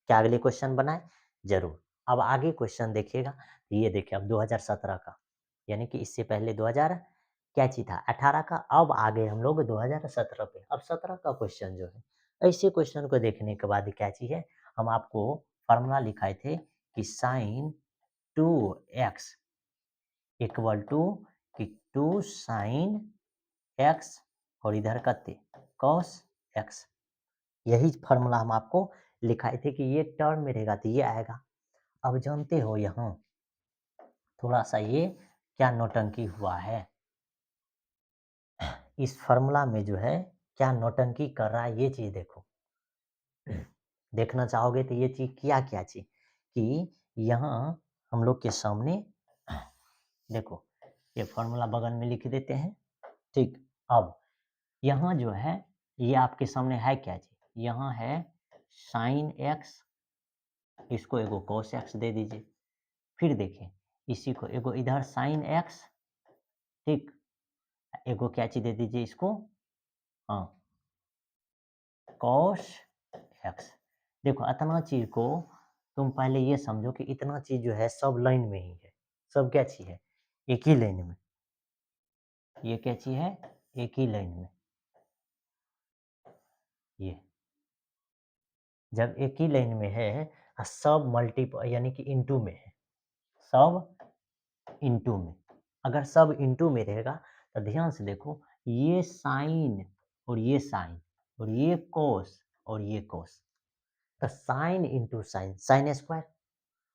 क्या अगले क्वेश्चन बनाए जरूर। अब आगे क्वेश्चन देखिएगा, ये देखिए अब 2017 का, यानी कि इससे पहले 2000 क्या चीज था 18 का, अब आ गए हम लोग 2017 पे। अब 17 का क्वेश्चन जो है, ऐसे क्वेश्चन को देखने के बाद क्या चीज है, हम आपको फॉर्मूला लिखाए थे कि साइन 2x इक्वल टू कि 2 साइन x और इधर कते cos x। यही फॉर्मूला हम आपको लिखाए थे कि ये टर्म में रहेगा तो ये आएगा। अब जानते हो यहाँ थोड़ा सा ये क्या नौटंकी हुआ है, इस फॉर्मूला में जो है क्या नौटंकी कर रहा है ये चीज देखो। देखना चाहोगे तो ये चीज किया क्या चीज कि यहाँ हम लोग के सामने देखो ये फॉर्मूला बगल में लिख देते हैं। ठीक, अब यहाँ जो है ये आपके सामने है क्या चीज, यहाँ है साइन एक्स, इसको एगो cos एक्स दे दीजिए। फिर देखें इसी को एगो इधर साइन एक्स, ठीक, एगो क्या चीज दे दीजिए इसको, हाँ cos एक्स। देखो इतना चीज को तुम पहले ये समझो कि इतना चीज जो है सब लाइन में ही है, सब क्या चीज है एक ही लाइन में, ये क्या चीज है एक ही लाइन में। ये जब एक ही लाइन में है और सब मल्टीपल यानी कि इनटू में है, सब इनटू में, अगर सब इनटू में रहेगा तो ध्यान से देखो ये साइन और ये साइन और ये कोस और ये कोस, तो sine into sine sine square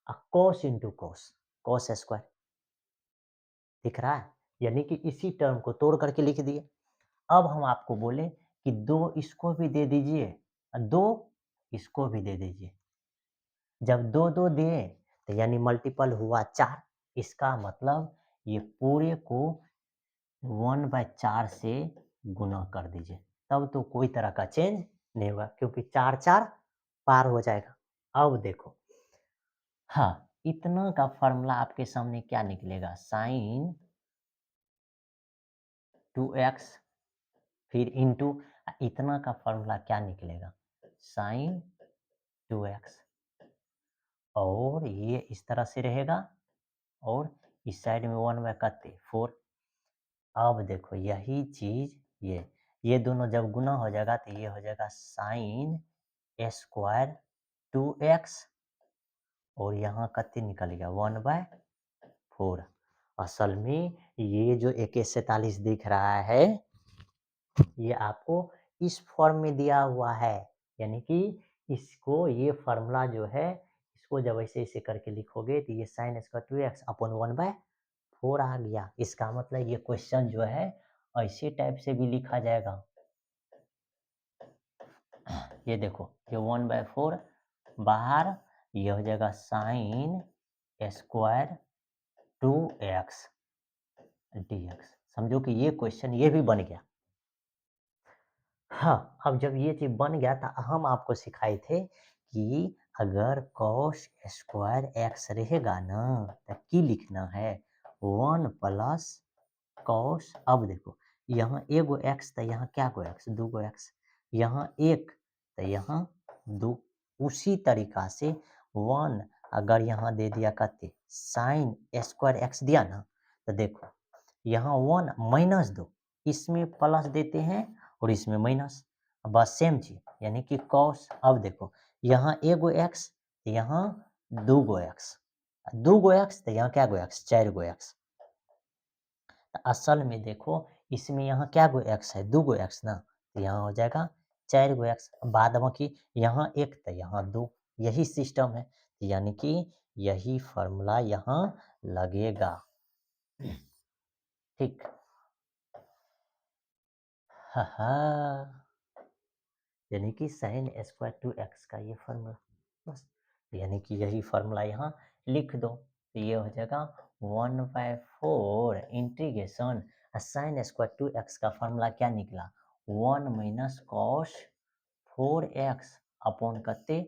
और कोस इंटू कोस कोस स्क्वायर, दिख रहा है, यानी कि इसी टर्म को तोड़ करके लिख दिए। अब हम आपको बोले कि 2 इसको भी दे दीजिए और 2 इसको भी दे दीजिए। जब 2 2 दिए तो यानी मल्टीपल हुआ 4, इसका मतलब ये पूरे को 1/4 से गुना कर दीजिए, तब तो कोई तरह का चेंज नहीं होगा क्योंकि 4 4 पार हो जाएगा। अब देखो हाँ, इतना का फॉर्मूला आपके सामने क्या निकलेगा, साइन 2x फिर इंटू इतना का फॉर्मूला क्या निकलेगा, साइन 2x, और ये इस तरह से रहेगा और इस साइड में 1/4। अब देखो यही चीज ये दोनों जब गुना हो जाएगा तो ये हो जाएगा साइन स्क्वायर 2x और यहाँ कते निकल गया 1/4। असल में ये जो AK-47 दिख रहा है, ये आपको इस फॉर्म में दिया हुआ है, यानी कि इसको ये फ़ॉर्मूला जो है, इसको जब ऐसे-ऐसे करके लिखोगे तो ये sin स्क्वायर 2x अपॉन 1/4 आ गया। इसका मतलब ये क्वेश्चन जो है ऐसे टाइप से भी लिखा जाएगा। ये देखो, ये 1/4 बाहर, ये हो जाएगा sin स्क्वायर 2x dx। समझो कि ये क्वेश्चन ये भी बन गया। हाँ, अब जब ये चीज़ बन गया तो हम आपको सिखाए थे कि अगर cos स्क्वायर x रहेगा ना, तो की लिखना है 1 प्लस cos। अब देखो, यहाँ एगो x तो यहाँ क्या गो x, दूगो x, यहाँ एक तो यहाँ दो। उसी तरीका से 1 अगर यहाँ दे दिया कते साइन स्क्वायर x दिया ना, तो देखो यहाँ 1 माइनस दो, इसमें प्लस देते हैं और इसमें माइनस, बस सेम चीज, यानी कि cos। अब देखो, यहाँ एगो x, यहाँ दूगो x, दूगो x तो यहाँ क्या गो x, चार गो x। असल में देखो, इसमें यहाँ क्या गो x है, दूगो x ना, तो यहाँ हो जाएगा 4 गो x। बाद बाकी यहाँ एक तो यहाँ दो, यही सिस्टम है, यानी कि यही फॉर्मूला यहाँ लगेगा। ठीक। हाँ, यानी कि sin स्क्वायर 2x का ये फॉर्मूला, बस, यानी कि यही फॉर्मूला यहाँ लिख दो, तो ये हो जाएगा 1/4 इंटीग्रेशन sin स्क्वायर 2x का फॉर्मूला क्या निकला, 1 माइनस कॉस 4x अपॉन कते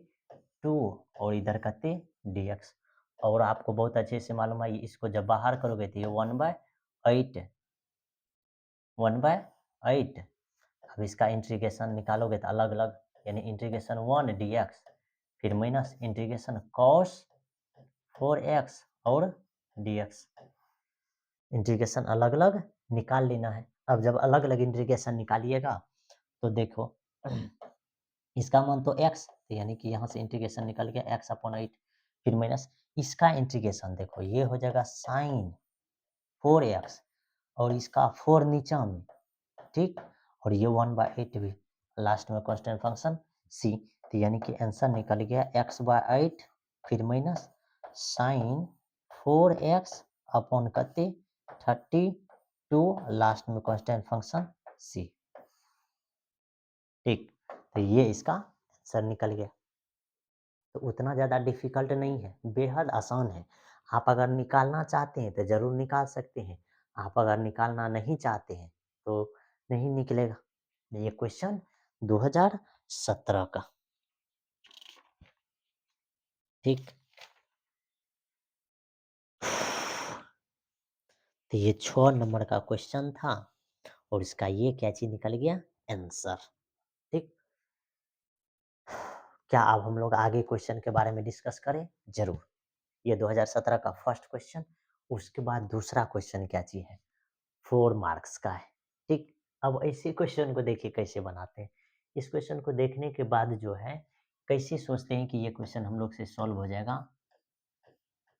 2, और इधर कते dx। और आपको बहुत अच्छे से मालूम है, इसको जब बाहर करोगे तो ये 1/8, 1/8। अब इसका इंटीग्रेशन निकालोगे तो अलग अलग, यानी इंटीग्रेशन 1 dx, फिर माइनस इंटीग्रेशन cos 4x और dx। इंटीग्रेशन अलग अलग निकाल लेना है। अब जब अलग अलग इंटीग्रेशन निकालिएगा तो देखो, इसका मान तो x, तो यानी कि यहाँ से इंटीग्रेशन निकल गया x अपॉन 8, फिर माइनस इसका इंटीग्रेशन देखो, ये हो जाएगा साइन 4x और इसका 4 नीचा में, ठीक, और ये 1/8 भी, लास्ट में कांस्टेंट फंक्शन c, तो यानी कि आंसर निकल गया x/8 फिर माइनस साइन 4x अपॉन कते 32, लास्ट में कांस्टेंट फंक्शन c। ठीक, तो ये इसका आंसर निकल गया। तो उतना ज़्यादा डिफिकल्ट नहीं है, बेहद आसान है। आप अगर निकालना चाहते हैं तो ज़रूर निकाल सकते हैं, आप अगर निकालना नहीं चाहते हैं तो नहीं निकलेगा। ये क्वेश्चन 2017 का। ठीक, तो ये 6 नंबर का क्वेश्चन था और इसका ये क्या चीज निकल गया, आंसर। ठीक, क्या अब हम लोग आगे क्वेश्चन के बारे में डिस्कस करें, जरूर। ये 2017 का फर्स्ट क्वेश्चन, उसके बाद दूसरा क्वेश्चन क्या चीज है, 4 मार्क्स का है। ठीक, अब ऐसे क्वेश्चन को देखिए कैसे बनाते हैं। इस क्वेश्चन को देखने के बाद जो है, कैसे सोचते हैं कि ये क्वेश्चन हम लोग से सॉल्व हो जाएगा।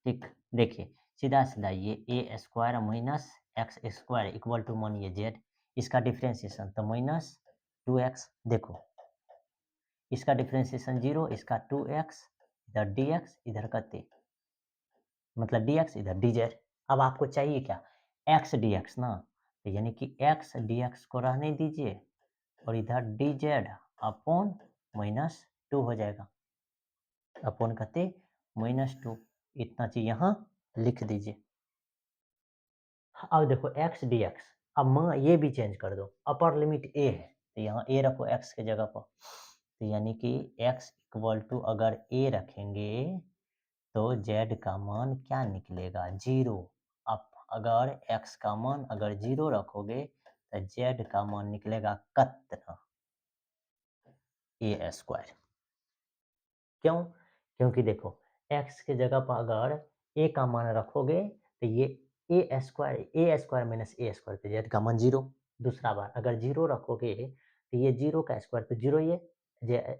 ठीक, देखिए सीधा सीधा ये A square minus x square equal to मानिए जेड, इसका डिफ्रेंसिएशन तो माइनस 2x। देखो इसका डिफ्रेंसिएशन 0, इसका 2x, इधर dx, इधर का t, मतलब dx इधर dz। अब आपको चाहिए क्या, x dx ना, तो यानी कि x dx को रहने दीजिए और इधर dz अपॉन -2 हो जाएगा, अपॉन कहते -2, इतना चीज यहाँ लिख दीजिए। अब देखो x dx, अब माँ ये भी चेंज कर दो, अपर लिमिट a है तो यहाँ a रखो x के जगह पर, तो यानी कि x इक्वल टू अगर a रखेंगे तो z का मान क्या निकलेगा, 0। अब अगर x का मान अगर 0 रखोगे तो z का मान निकलेगा कितना, a स्क्वायर। क्यों, क्योंकि देखो x के जगह पर अगर a का मान रखोगे तो ये a square minus a square, तो z का मान 0। दूसरा बार अगर 0 रखोगे तो ये 0 का स्क्वायर तो 0 ही है,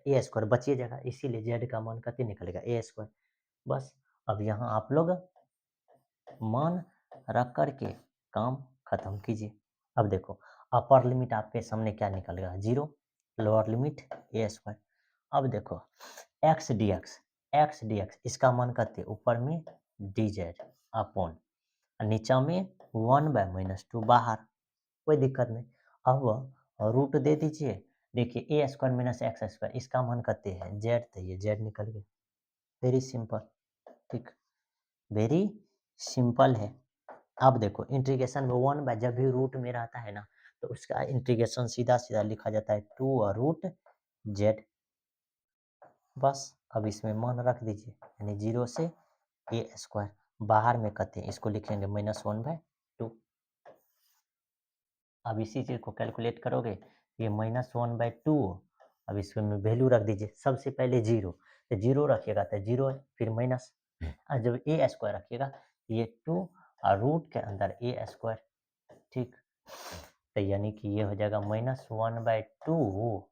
a स्क्वायर बचिए जगह, इसीलिए z का मान कितना निकलेगा, a स्क्वायर। बस, अब यहाँ आप लोग मान रख करके काम खत्म कीजिए। अब देखो अपर लिमिट आपके सामने क्या निकल गया 0, लोअर लिमिट ए स्क्वायर। अब देखो एक्स डी एक्स इसका मान करते ऊपर में डी जेड अपॉन नीचा में 1/-2 बाहर, कोई दिक्कत नहीं। अब रूट दे दीजिए, देखिए ए स्क्वायर माइनस एक्स स्क्वायर इसका मान करते हैं जेड, तो ये जेड निकल गया। वेरी सिंपल, ठीक, वेरी सिंपल है। अब देखो इंटीग्रेशन में 1 जब भी रूट में रहता है ना तो उसका इंटीग्रेशन सीधा सीधा लिखा जाता है 2 और रूट जेड, बस। अब इसमें मान रख दीजिए यानी 0 से ए स्क्वायर, बाहर में करते हैं इसको लिखेंगे -1/2। अब इसी चीज़ को कैलकुलेट करोगे ये -1/2, अब इसको में वैल्यू रख दीजिए, सबसे पहले 0, तो 0 रखिएगा तो 0 फिर माइनस, और जब ए स्क्वायर रखिएगा ये 2 और रूट के अंदर ए स्क्वायर, ठीक, तो यानी कि ये हो जाएगा -1/2।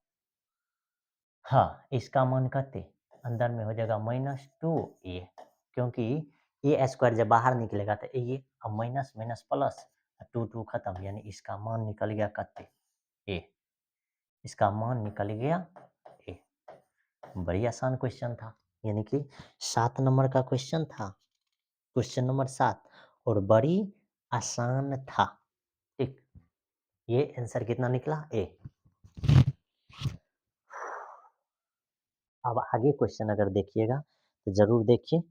हाँ, इसका मान करते अंदर में हो जाएगा -2a, क्योंकि ए स्क्वायर जब बाहर निकलेगा तो ये अब माइनस माइनस प्लस 2 खत्म, यानी इसका मान निकल गया करते ए, इसका मान निकल गया ए। बड़ी आसान क्वेश्चन था, यानी कि 7 नंबर का क्वेश्चन था, क्वेश्चन नंबर 7, और बड़ी आसान था, ठीक। ये आंसर कितना निकला ए। अब आगे क्वेश्चन अगर देखिएगा तो जरूर देखिए।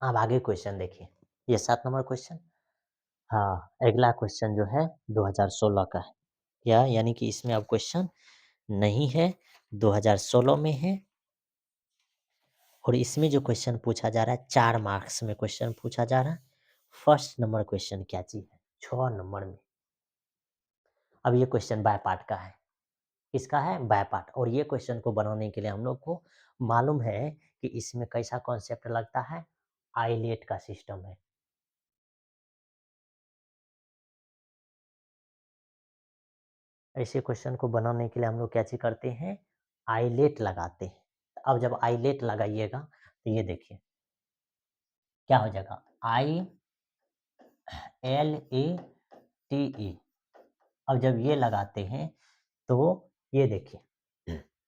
अब आगे क्वेश्चन देखिए, ये 7 नंबर क्वेश्चन। हाँ, अगला क्वेश्चन जो है 2016 का है, या यानी कि इसमें अब क्वेश्चन नहीं है, 2016 में है। और इसमें जो क्वेश्चन पूछा जा रहा है 4 मार्क्स में क्वेश्चन पूछा जा रहा है। फर्स्ट नंबर क्वेश्चन क्या चीज है 6 नंबर में। अब ये क्वेश्चन बाय पार्ट का है, किसका है बाय पार्ट, और ये क्वेश्चन को बनाने के लिए हम लोग को मालूम है कि इसमें कैसा कॉन्सेप्ट लगता है, आइलेट का सिस्टम है। ऐसे क्वेश्चन को बनाने के लिए हम लोग क्या चीज करते हैं, आइलेट लगाते हैं। अब जब आइलेट लगाइएगा तो ये देखिए क्या हो जाएगा, ILATE। अब जब ये लगाते हैं तो ये देखिए,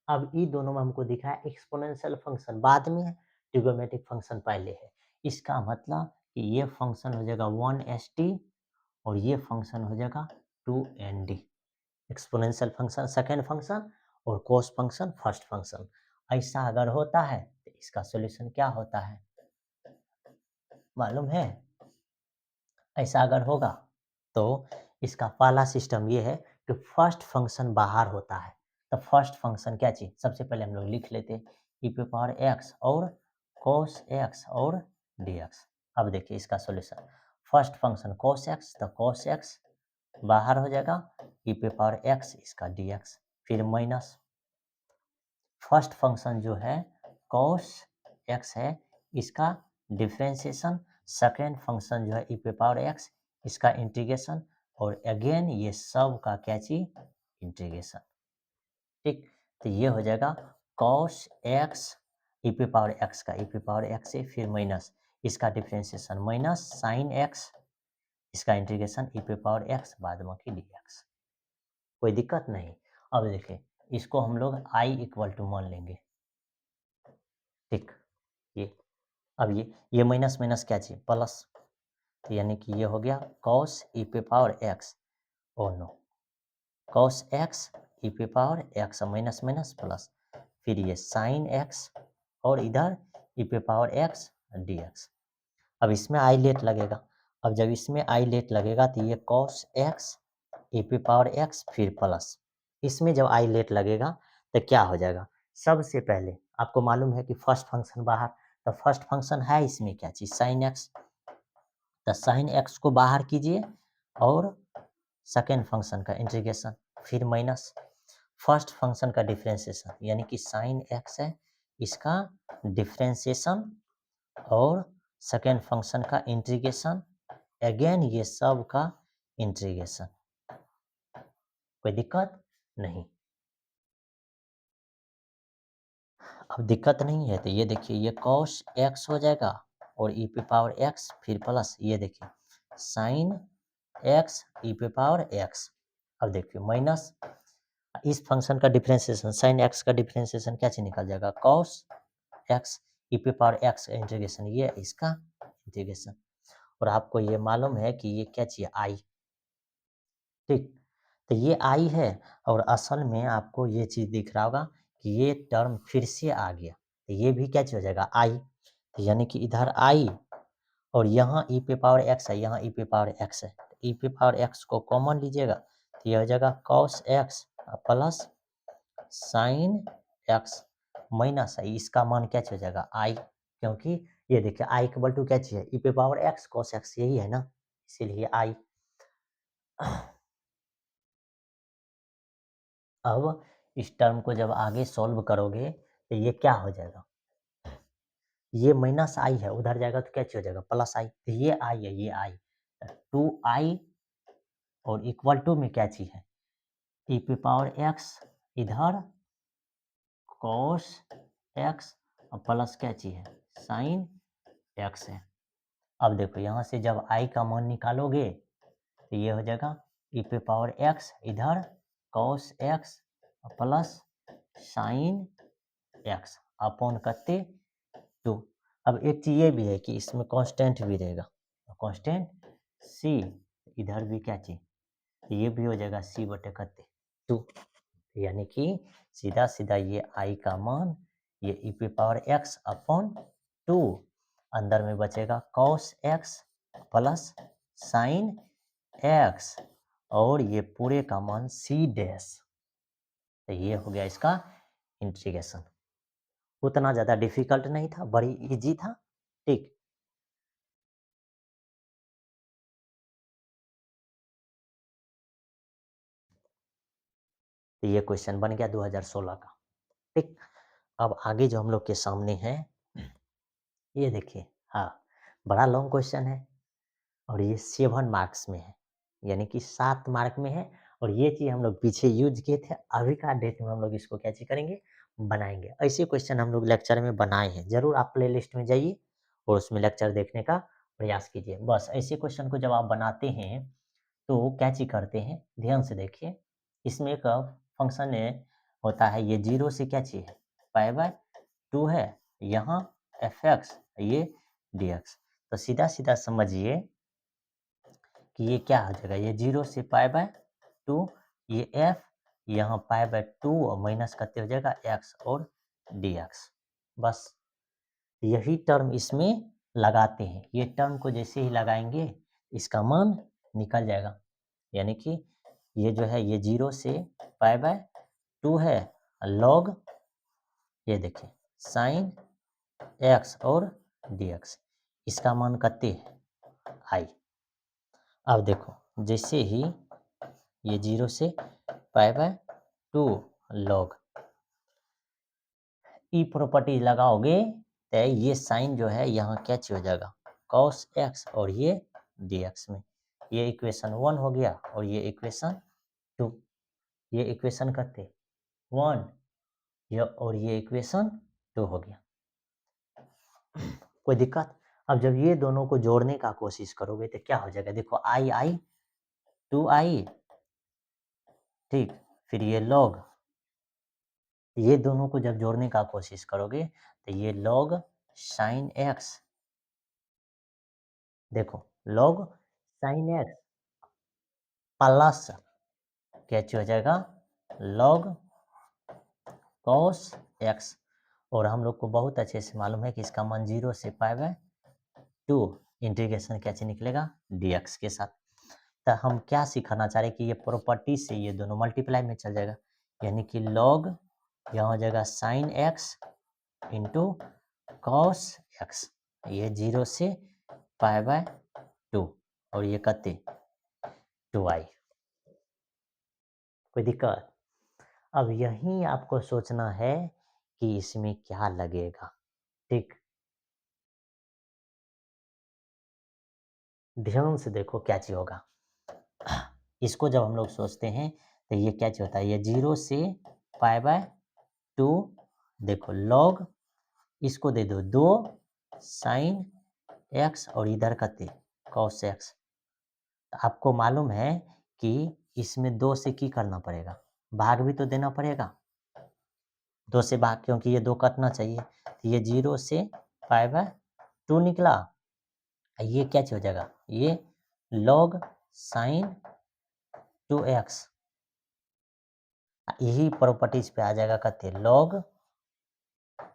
अब ये दोनों में हमको दिखा है एक्सपोनेंशियल फंक्शन बाद में है, ट्रिग्नोमेट्रिक फंक्शन पहले है। इसका मतलब कि ये फंक्शन हो जाएगा 1ST और ये फंक्शन हो जाएगा 2ND। Exponential function second function और कोस फंक्शन फर्स्ट फंक्शन। ऐसा अगर होता है तो इसका सॉल्यूशन क्या होता है मालूम है। ऐसा अगर होगा तो इसका पहला सिस्टम ये है कि फर्स्ट फंक्शन बाहर होता है, तो फर्स्ट फंक्शन क्या चीज सबसे पहले हम लोग लिख लेते ई पे पावर एक्स और cos x और dx। अब देखिए इसका solution, first function cos x तो cos x बाहर हो जाएगा, ई पे पावर x इसका dx, फिर माइनस फर्स्ट फंक्शन जो है cos x है इसका डिफ्रेंशिएशन, सेकेंड फंक्शन जो है ई पे पावर x इसका इंटीग्रेशन, और अगेन ये सब का क्या चीज इंटीग्रेशन, ठीक। तो ये हो जाएगा cos x ई पे पावर x का ई पे पावर x से फिर माइनस इसका डिफ्रेंशिएशन माइनस साइन x इसका इंटीग्रेशन ई पे पावर x बाद बाकी dx, कोई दिक्कत नहीं। अब देखिए इसको हम लोग i इक्वल टू मान लेंगे, ठीक। ये अब ये माइनस माइनस क्या चाहिए प्लस, तो यानी कि ये हो गया cos ई पे power x, oh no cos x e पे power x minus minus plus, फिर ये साइन x और इधर ई पे पावर x dx। अब इसमें आई लेट लगेगा, अब जब इसमें आई लेट लगेगा तो ये cos x ई पे पावर x फिर प्लस, इसमें जब आई लेट लगेगा तो क्या हो जाएगा, सबसे पहले आपको मालूम है कि फर्स्ट फंक्शन बाहर, तो फर्स्ट फंक्शन है इसमें क्या चीज साइन एक्स, तो साइन एक्स को बाहर कीजिए और सेकेंड फंक्शन का इंटीग्रेशन, फिर माइनस फर्स्ट फंक्शन का डिफरेंशिएशन यानी कि साइन एक्स है, इसका डिफरेंशिएशन और सेकेंड फंक्शन का इंटीग्रेशन, अगेन ये सब का इंटीग्रेशन। कोई दिक्कत नहीं। अब दिक्कत नहीं है तो ये देखिए ये कॉस एक्स हो जाएगा और ई पे पावर एक्स फिर प्लस ये देखिए साइन एक्स ई पे पावर एक्स। अब देखिए माइनस इस फंक्शन का डिफरेंशिएशन साइन एक्स का डिफरेंशिएशन क्या चीज निकल जाएगा कॉस एक्स ई पे पावर एक्स का इंटीग्रेशन, ये इसका इंटीग्रेशन। और आपको ये मालूम है कि ये क्या चाहिए आई, ठीक। तो ये आई है और असल में आपको ये चीज़ दिख रहा होगा कि ये टर्म फिर से आ गया, तो ये भी क्या चीज़ हो जाएगा आई, तो यानी कि इधर आई और यहाँ ई पे पावर एक्स है, यहाँ ई पे पावर एक्स है, ई पे पावर एक्स को कॉमन लीजिएगा तो ये हो जाएगा cos x plus sine x minus है, इसका मान क्या हो जाएगा आई, क्योंकि ये देखिए आई इक्वल टू क्या चाहिए ई पे पावर एक्स कॉस एक्स, यही है ना, इसीलिए आई। अब इस टर्म को जब आगे सॉल्व करोगे तो ये क्या हो जाएगा, ये माइनस आई है उधर जाएगा तो क्या हो जाएगा प्लस आई, तो ये आई है ये आई, टू आई और इक्वल टू में क्या चीज है ई पे पावर एक्स इधर कॉस एक्स और प्लस क्या चीज है साइन एक्स है। अब देखो यहाँ से जब आई का मान निकालोगे तो ये हो जाएगा ई पे पावर एक्स इधर cos x plus sine x upon करते टू। अब एक चीज ये भी है कि इसमें कांस्टेंट भी रहेगा, कांस्टेंट सी, इधर भी क्या चीज ये भी हो जाएगा सी बटे कते टू, यानी कि सीधा सीधा ये आई का मान ये ई पे पावर एक्स अपॉन टू, अंदर में बचेगा cos x plus sine x और ये पूरे का मान सी डैश, तो ये हो गया इसका इंटीग्रेशन। उतना ज़्यादा डिफिकल्ट नहीं था, बड़ी इजी था, ठीक। तो ये क्वेश्चन बन गया 2016 का, ठीक। अब आगे जो हम लोग के सामने है ये देखिए, हाँ बड़ा लॉन्ग क्वेश्चन है और ये 7 मार्क्स में है, यानी कि 7 मार्क में है। और ये चीज़ हम लोग पीछे यूज किए थे, अभी का डेट में हम लोग इसको क्या चीज करेंगे बनाएंगे। ऐसे क्वेश्चन हम लोग लेक्चर में बनाए हैं, जरूर आप प्ले लिस्ट में जाइए और उसमें लेक्चर देखने का प्रयास कीजिए। बस ऐसे क्वेश्चन को जब आप बनाते हैं तो क्या चीज करते हैं ध्यान से देखिए, इसमें एक फंक्शन होता है, ये जीरो से क्या चीज है पाई बाय टू है, यहाँ एफ एक्स ये डी एक्स, तो सीधा सीधा समझिए कि ये क्या हो जाएगा, ये जीरो से पाई बाय टू, ये एफ यहाँ पाई बाय टू और माइनस करते हो जाएगा एक्स और डी एक्स। बस यही टर्म इसमें लगाते हैं, ये टर्म को जैसे ही लगाएंगे इसका मान निकल जाएगा, यानी कि ये जो है ये जीरो से पाई बाय टू है, लॉग ये देखिए साइन एक्स और डी एक्स, इसका मान करते हैं आई। अब देखो जैसे ही ये जीरो से pi by two log E property लगाओगे तो ये साइन जो है यहाँ कैच हो जाएगा कॉस एक्स और ये डी एक्स में, ये इक्वेशन 1 हो गया और ये इक्वेशन 2, ये इक्वेशन करते 1 ये और ये इक्वेशन 2 हो गया। कोई दिक्कत? अब जब ये दोनों को जोड़ने का कोशिश करोगे तो क्या हो जाएगा, देखो आई आई टू आई, ठीक, फिर ये लॉग, ये दोनों को जब जोड़ने का कोशिश करोगे तो ये लॉग साइन एक्स, देखो लॉग साइन एक्स प्लस क्या हो जाएगा लॉग कॉस एक्स, और हम लोग को बहुत अच्छे से मालूम है कि इसका मान जीरो से पाई बाय टू इंटीग्रेशन क्या निकलेगा dx के साथ। तो हम क्या सिखाना चाह रहे हैं कि ये प्रॉपर्टी से ये दोनों मल्टीप्लाई में चल जाएगा, यानी कि लॉग यहाँ हो जाएगा sine x into cos x, ये जीरो से पाई बाय टू और ये कते टू आई। कोई दिक्कत? अब यहीं आपको सोचना है कि इसमें क्या लगेगा, ठीक? ध्यान से देखो क्या चीज़ होगा। इसको जब हम लोग सोचते हैं तो ये क्या चीज़ होता है, ये 0 से π/2 देखो log इसको दे दो 2 sin x और इधर का 3 cos x। आपको मालूम है कि इसमें 2 से की करना पड़ेगा, भाग भी तो देना पड़ेगा। 2 से भाग क्योंकि ये 2 कटना चाहिए। तो ये 0 से π/2 निकला। ये क्या चीज़ हो जाएगा? ये log sin 2x यही प्रॉपर्टीज पे आ जाएगा कहते log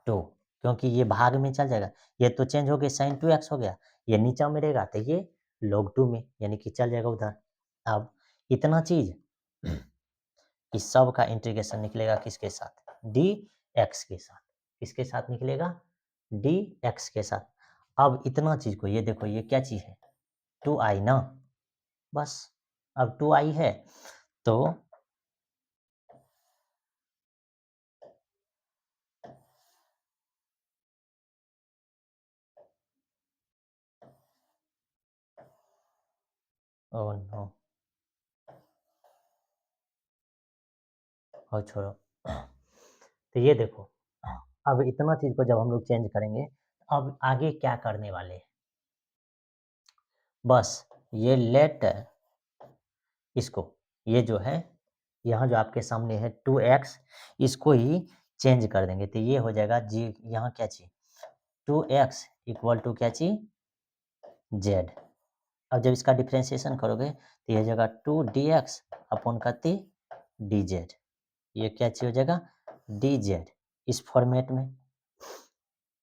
2 क्योंकि ये भाग में चल जाएगा। ये तो चेंज हो गया sin 2x हो गया। ये नीचा में रहेगा तो ये log 2 में यानी कि चल जाएगा उधर। अब इतना चीज़ इस सब का इंटीग्रेशन निकलेगा किसके साथ? dx के साथ। किसके साथ निकलेगा? dx के साथ। अब इतना चीज़ को ये देखो ये क्या चीज़ है? 2i ना, बस अब 2i है तो ओह नो, और छोड़ो। तो ये देखो अब इतना चीज़ को जब हम लोग चेंज करेंगे, अब आगे क्या करने वाले हैं? बस ये लेट इसको, ये जो है यहाँ जो आपके सामने है 2x इसको ही चेंज कर देंगे तो ये हो जाएगा जी यहाँ क्या चीज़ 2x इक्वल टू क्या चीज़ z। अब जब इसका डिफ्रेंशिएशन करोगे तो ये हो जाएगा 2 dx अपॉन कति dz। ये क्या चीज़ हो जाएगा dz इस फॉर्मेट में।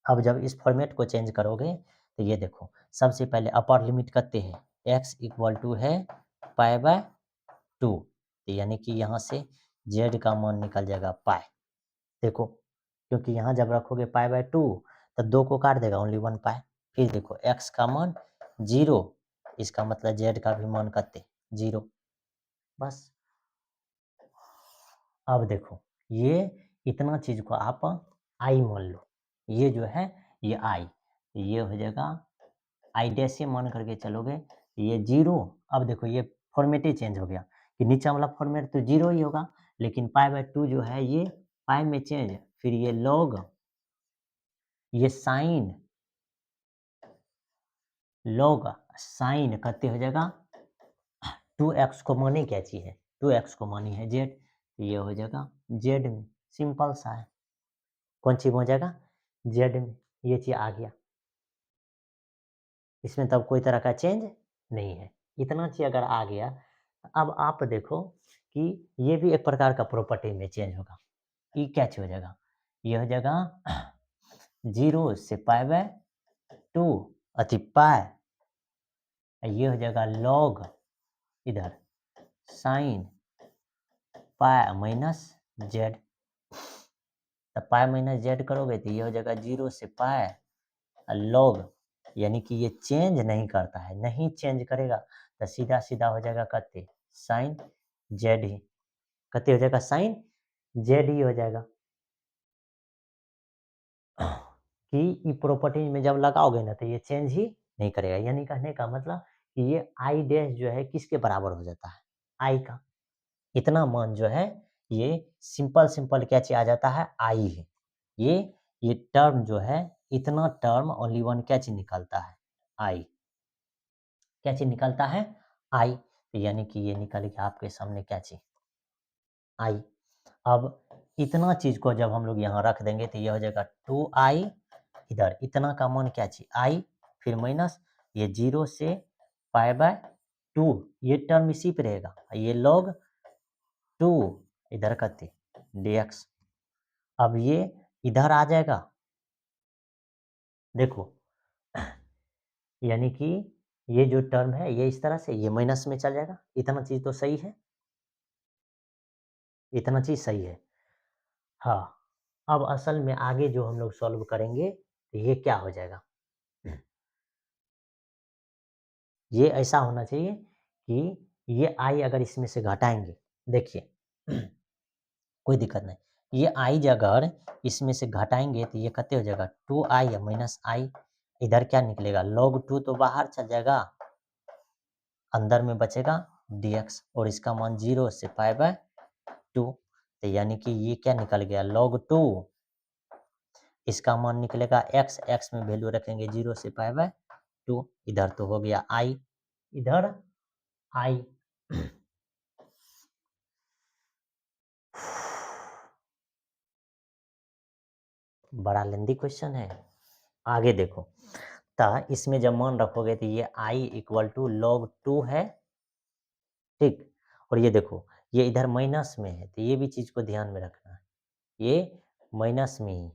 अब जब इस फॉर्मेट को चेंज करोगे तो ये देखो सबसे पहले अपर लिमिट करते हैं x इक्वल टू है π/2 तो यानी कि यहाँ से z का मान निकल जाएगा पाई। देखो क्योंकि यहाँ जब रखोगे π/2 तो 2 को काट देगा ओनली 1 पाई। फिर देखो x का मान 0 इसका मतलब z का भी मान करते 0 बस। अब देखो ये इतना चीज़ को आप आई मान लो, ये जो है ये आई, ये हो जाएगा आई डैश से मान करके चलोगे ये 0। अब देखो ये फॉर्मेट ही चेंज हो गया कि नीचा वाला फॉर्मेट तो 0 ही होगा लेकिन π/2 जो है ये पाई में चेंज, फिर ये log ये साइन कहते हो जाएगा 2x को मानी क्या चीज़ है 2x को मानी है z तो ये हो जाएगा z में, सिंपल सा है। कौन चीज़ में हो जाएगा z में, ये चीज़ आ गया। इसमें तब कोई तरह का चेंज नहीं है। इतना चीज़ अगर आ गया अब आप देखो कि ये भी एक प्रकार का प्रॉपर्टी में चेंज होगा। ये क्या चीज़ हो जाएगा? ये हो जाएगा 0 से π/2 अति पाई, ये हो जाएगा log इधर साइन पाई माइनस जेड। तो पाई माइनस जेड करोगे तो ये हो जाएगा 0 से पाई log यानी कि ये चेंज नहीं करता है, नहीं चेंज करेगा तो सीधा सीधा हो जाएगा कते साइन जेड ही, कते हो जाएगा साइन जेड ही हो जाएगा। कि ये प्रॉपर्टी में जब लगाओगे ना तो ये चेंज ही नहीं करेगा, यानी कहने का मतलब कि ये आई डैश जो है किसके बराबर हो जाता है आई का। इतना मान जो है ये सिंपल सिंपल क्या चीज आ जाता है आई है। ये टर्म जो है इतना टर्म ओनली वन क्या चीज निकलता है आई। क्या चीज निकलता है आई, तो यानी कि ये निकल गया आपके सामने क्या चीज आई। अब इतना चीज को जब हम लोग यहाँ रख देंगे तो ये हो जाएगा 2i इधर इतना का मान क्या चाहिए आई, फिर माइनस ये 0 से π/2 ये टर्म इसी पे रहेगा, ये log 2 इधर करते dx। अब ये इधर आ जाएगा देखो यानी कि ये जो टर्म है ये इस तरह से ये माइनस में चल जाएगा। इतना चीज तो सही है, इतना चीज सही है। हाँ अब असल में आगे जो हम लोग सॉल्व करेंगे तो ये क्या हो जाएगा, ये ऐसा होना चाहिए कि ये आई अगर इसमें से घटाएंगे देखिए कोई दिक्कत नहीं। ये आई अगर इसमें से घटाएंगे तो ये कितने हो जाएगा 2i माइनस आई, इधर क्या निकलेगा log 2 तो बाहर चल जाएगा, अंदर में बचेगा dx और इसका मान 0 से पाई बाय 2, तो यानी कि ये क्या निकल गया log 2, इसका मान निकलेगा x, x में वैल्यू रखेंगे 0 से पाई बाय 2, इधर तो हो गया i, इधर i। बड़ा लेंदी क्वेश्चन है, आगे देखो। तो इसमें जब मान रखोगे तो ये i इक्वल टू लॉग 2 है, ठीक। और ये देखो ये इधर माइनस में है तो ये भी चीज को ध्यान में रखना है, ये माइनस में ही।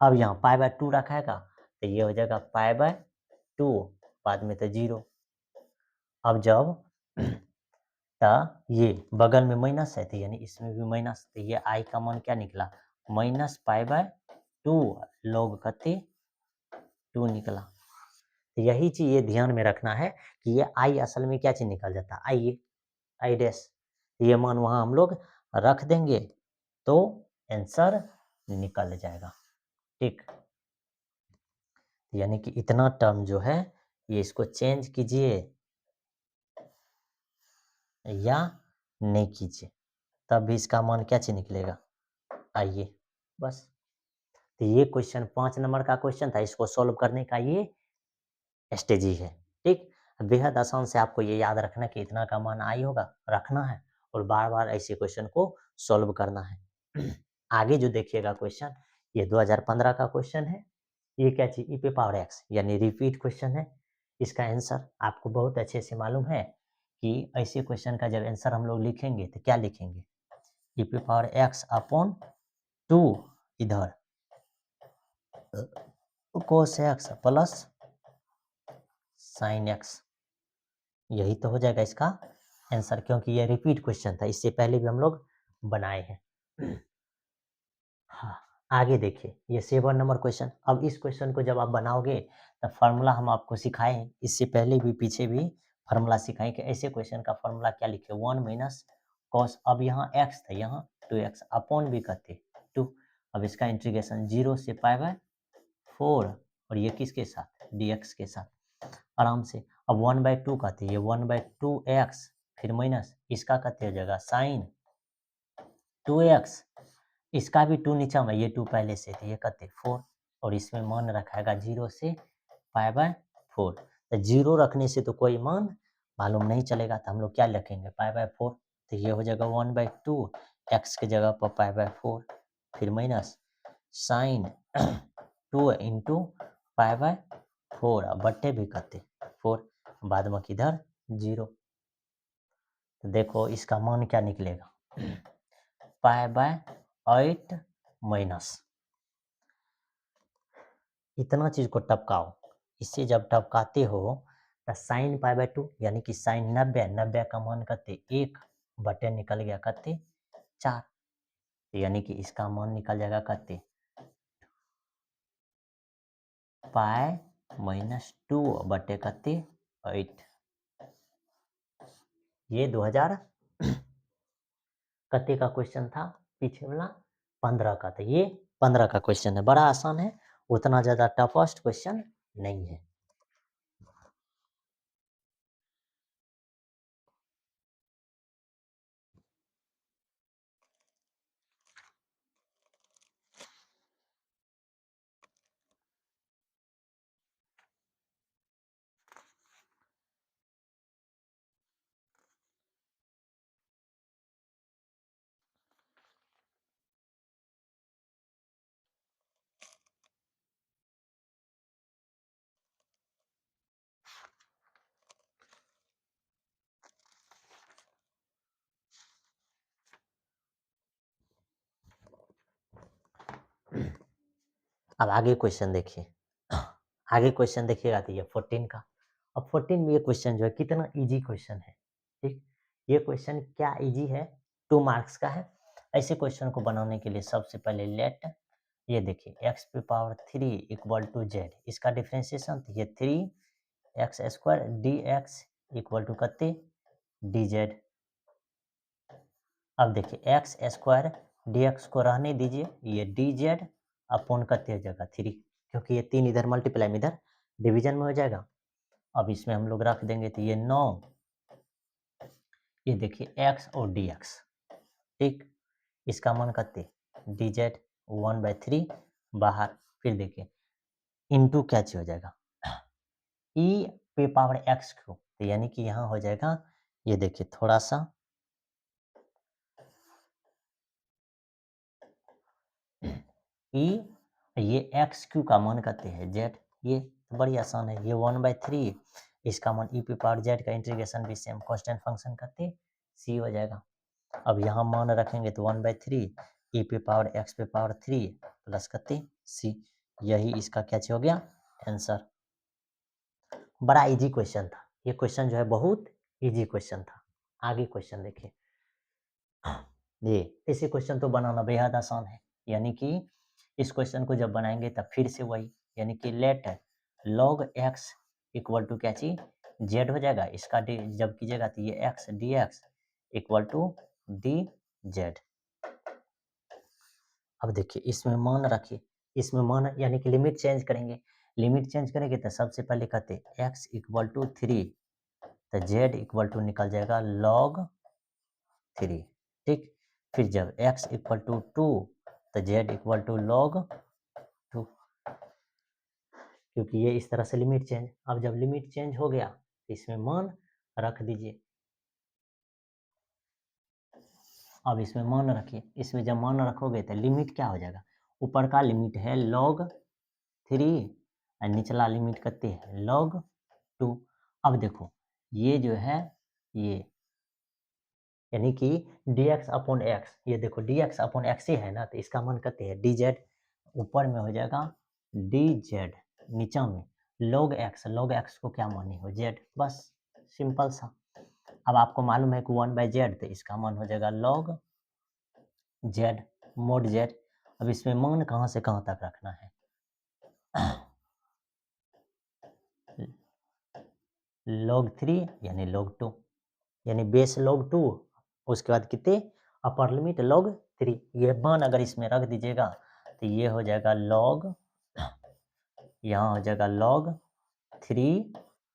अब यहाँ पाई बाय 2 रखेगा तो ये हो जाएगा पाई बाय 2, बाद में तो 0। अब जब ये बगल में माइनस है तो यानी इसमें भी माइनस, तो ये i का मान क्या निकला माइनस पाई बाय 2 लॉग कते 2 निकला। तो यही चीज ये ध्यान में रखना है कि ये i असल में क्या चीज निकल जाता है आई डैश, ये मान वहां हम लोग रख देंगे तो आंसर निकल जाएगा, ठीक। यानी कि इतना टर्म जो है ये इसको चेंज कीजिए या नहीं कीजिए, तब भी इसका मान क्या चीज निकलेगा आइए बस। तो ये क्वेश्चन 5 नंबर का क्वेश्चन था, इसको सॉल्व करने का ये स्ट्रेटेजी है, ठीक। बेहद आसान से आपको ये याद रखना कि इतना का मान आई होगा, रखना है और बार बार ऐसे क्वेश्चन को सॉल्व करना है। आगे जो देखिएगा क्वेश्चन ये 2015 का क्वेश्चन है, ये क्या चीज ई पे पावर एक्स यानी रिपीट क्वेश्चन है। इसका आंसर आपको बहुत अच्छे से मालूम है कि ऐसे क्वेश्चन का जब आंसर हम लोग लिखेंगे तो क्या लिखेंगे, ई पे पावर एक्स अपॉन 2 इधर cos x plus sine x, यही तो हो जाएगा इसका आंसर, क्योंकि ये रिपीट क्वेश्चन था, इससे पहले भी हम लोग बनाए हैं। हाँ, आगे देखिए ये 7 नंबर क्वेश्चन। अब इस क्वेश्चन को जब आप बनाओगे तो फार्मूला हम आपको सिखाएं, इससे पहले भी पीछे भी फार्मूला सिखाएं कि ऐसे क्वेश्चन का फार्मूला क्या लिखे 1 माइनस कॉस, अब यहाँ x था यहाँ 2x अपॉन भी करते 2, अब इसका इंटीग्रेशन 0 से पाई बाय 4 और ये किसके साथ dx के साथ आराम से। अब 1/2 कहते ये 1/2x फिर माइनस इसका कहते हो जाएगा साइन 2x, इसका भी 2 नीचा में, ये 2 पहले से थे, ये कहते 4 और इसमें मान रखाएगा 0 से पाई बाय 4, तो 0 रखने से तो कोई मान मालूम नहीं चलेगा, तो हम लोग क्या लिखेंगे पाई बाय 4, तो ये हो जाएगा 1/2 x के जगह पर पाई बाय 4 फिर minus sine 2 into pi by 4 बट्टे भी कहते 4, बाद में किधर 0, तो देखो इसका मान क्या निकलेगा पाई बाय 8 माइनस, इतना चीज को टपकाओ, इससे जब टपकाते हो तो साइन पाई बाय 2 यानी कि साइन 90, 90 का मान कहते 1 बटे निकल गया कहते 4, यानी कि इसका मान निकल जाएगा कहते पाई माइनस 2 बटे कहते 8। ये 2000 कते का क्वेश्चन था, पीछे वाला 15 का था, ये 15 का क्वेश्चन है, बड़ा आसान है, उतना ज्यादा टफेस्ट क्वेश्चन नहीं है। अब आगे क्वेश्चन देखिए, आगे क्वेश्चन देखिएगा तो ये 14 का। अब 14 में ये क्वेश्चन जो है कितना इजी क्वेश्चन है, ठीक। ये क्वेश्चन क्या इजी है, 2 मार्क्स का है। ऐसे क्वेश्चन को बनाने के लिए सबसे पहले लेट, ये देखिए x पे पावर 3 इक्वल टू जेड, इसका डिफ्रेंशिएशन तो ये 3x² dx इक्वल टू कते dz। अब देखिए एक्स स्क्वायर डी एक्स को रहने दीजिए, ये डी जेड अपॉन करते हो जाएगा 3, क्योंकि ये 3 इधर मल्टीप्लाई में इधर डिवीजन में हो जाएगा। अब इसमें हम लोग रख देंगे तो ये 9, ये देखिए एक्स और डी एक्स, ठीक, इसका मान करते डी जेड 1/3 बाहर, फिर देखिए इंटू क्या चीज हो जाएगा ई पे पावर एक्स क्यू, तो यानी कि यहाँ हो जाएगा, ये देखिए थोड़ा सा ई, ये एक्स क्यू का मान करते हैं जेड, ये तो बड़ी आसान है, ये 1/3, इसका मान ई पे पावर जेड का इंटीग्रेशन भी सेम कांस्टेंट फंक्शन करते सी हो जाएगा। अब यहाँ मान रखेंगे तो 1/3 ई पे पावर एक्स पे पावर 3 प्लस करते सी, यही इसका क्या हो गया आंसर। बड़ा इजी क्वेश्चन था ये, क्वेश्चन जो है बहुत इजी क्वेश्चन था। आगे क्वेश्चन देखिए, ये ऐसे क्वेश्चन तो बनाना बेहद आसान है, यानी कि इस क्वेश्चन को जब बनाएंगे तब फिर से वही, यानी कि late log x equal to क्या चीज जेड हो जाएगा, इसका डी जब कीजिएगा तो ये x d x equal to d z. अब देखिए इसमें मान रखिए, इसमें मान यानी कि लिमिट चेंज करेंगे, लिमिट चेंज करेंगे तो सबसे पहले कहते x इक्वल टू 3, तो z इक्वल टू निकल जाएगा log 3, ठीक, फिर जब x इक्वल टू 2 तो z इक्वल टू log 2, क्योंकि ये इस तरह से लिमिट चेंज, अब जब लिमिट चेंज हो गया तो इसमें मान रख दीजिए। अब इसमें मान रखिए, इसमें जब मान रखोगे तो लिमिट क्या हो जाएगा, ऊपर का लिमिट है log 3 और निचला लिमिट करते हैं log 2। अब देखो ये जो है ये यानी कि dx अपॉन एक्स, ये देखो dx अपॉन एक्स ही है ना, तो इसका मान करते हैं dz, ऊपर में हो जाएगा dz, नीचा में log x को क्या माने हो z, बस सिंपल सा। अब आपको मालूम है कि 1/z, तो इसका मान हो जाएगा log z mod z। अब इसमें मान कहाँ से कहाँ तक रखना है log 3 यानी log 2, यानी बेस log 2, उसके बाद कितने अपर लिमिट log 3, ये मान अगर इसमें रख दीजिएगा तो ये हो जाएगा log, यहाँ हो जाएगा log 3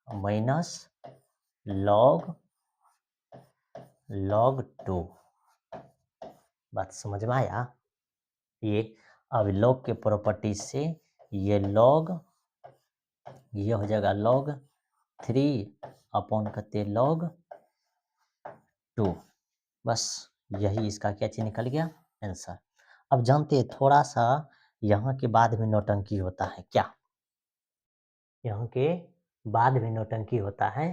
माइनस log 2, बात समझ में आया ये। अब log के प्रॉपर्टी से ये log, ये हो जाएगा log 3 अपॉन करते log 2, बस यही इसका क्या चीज निकल गया आंसर। अब जानते हैं थोड़ा सा यहाँ के बाद में नौटंकी होता है क्या, यहाँ के बाद में नौटंकी होता है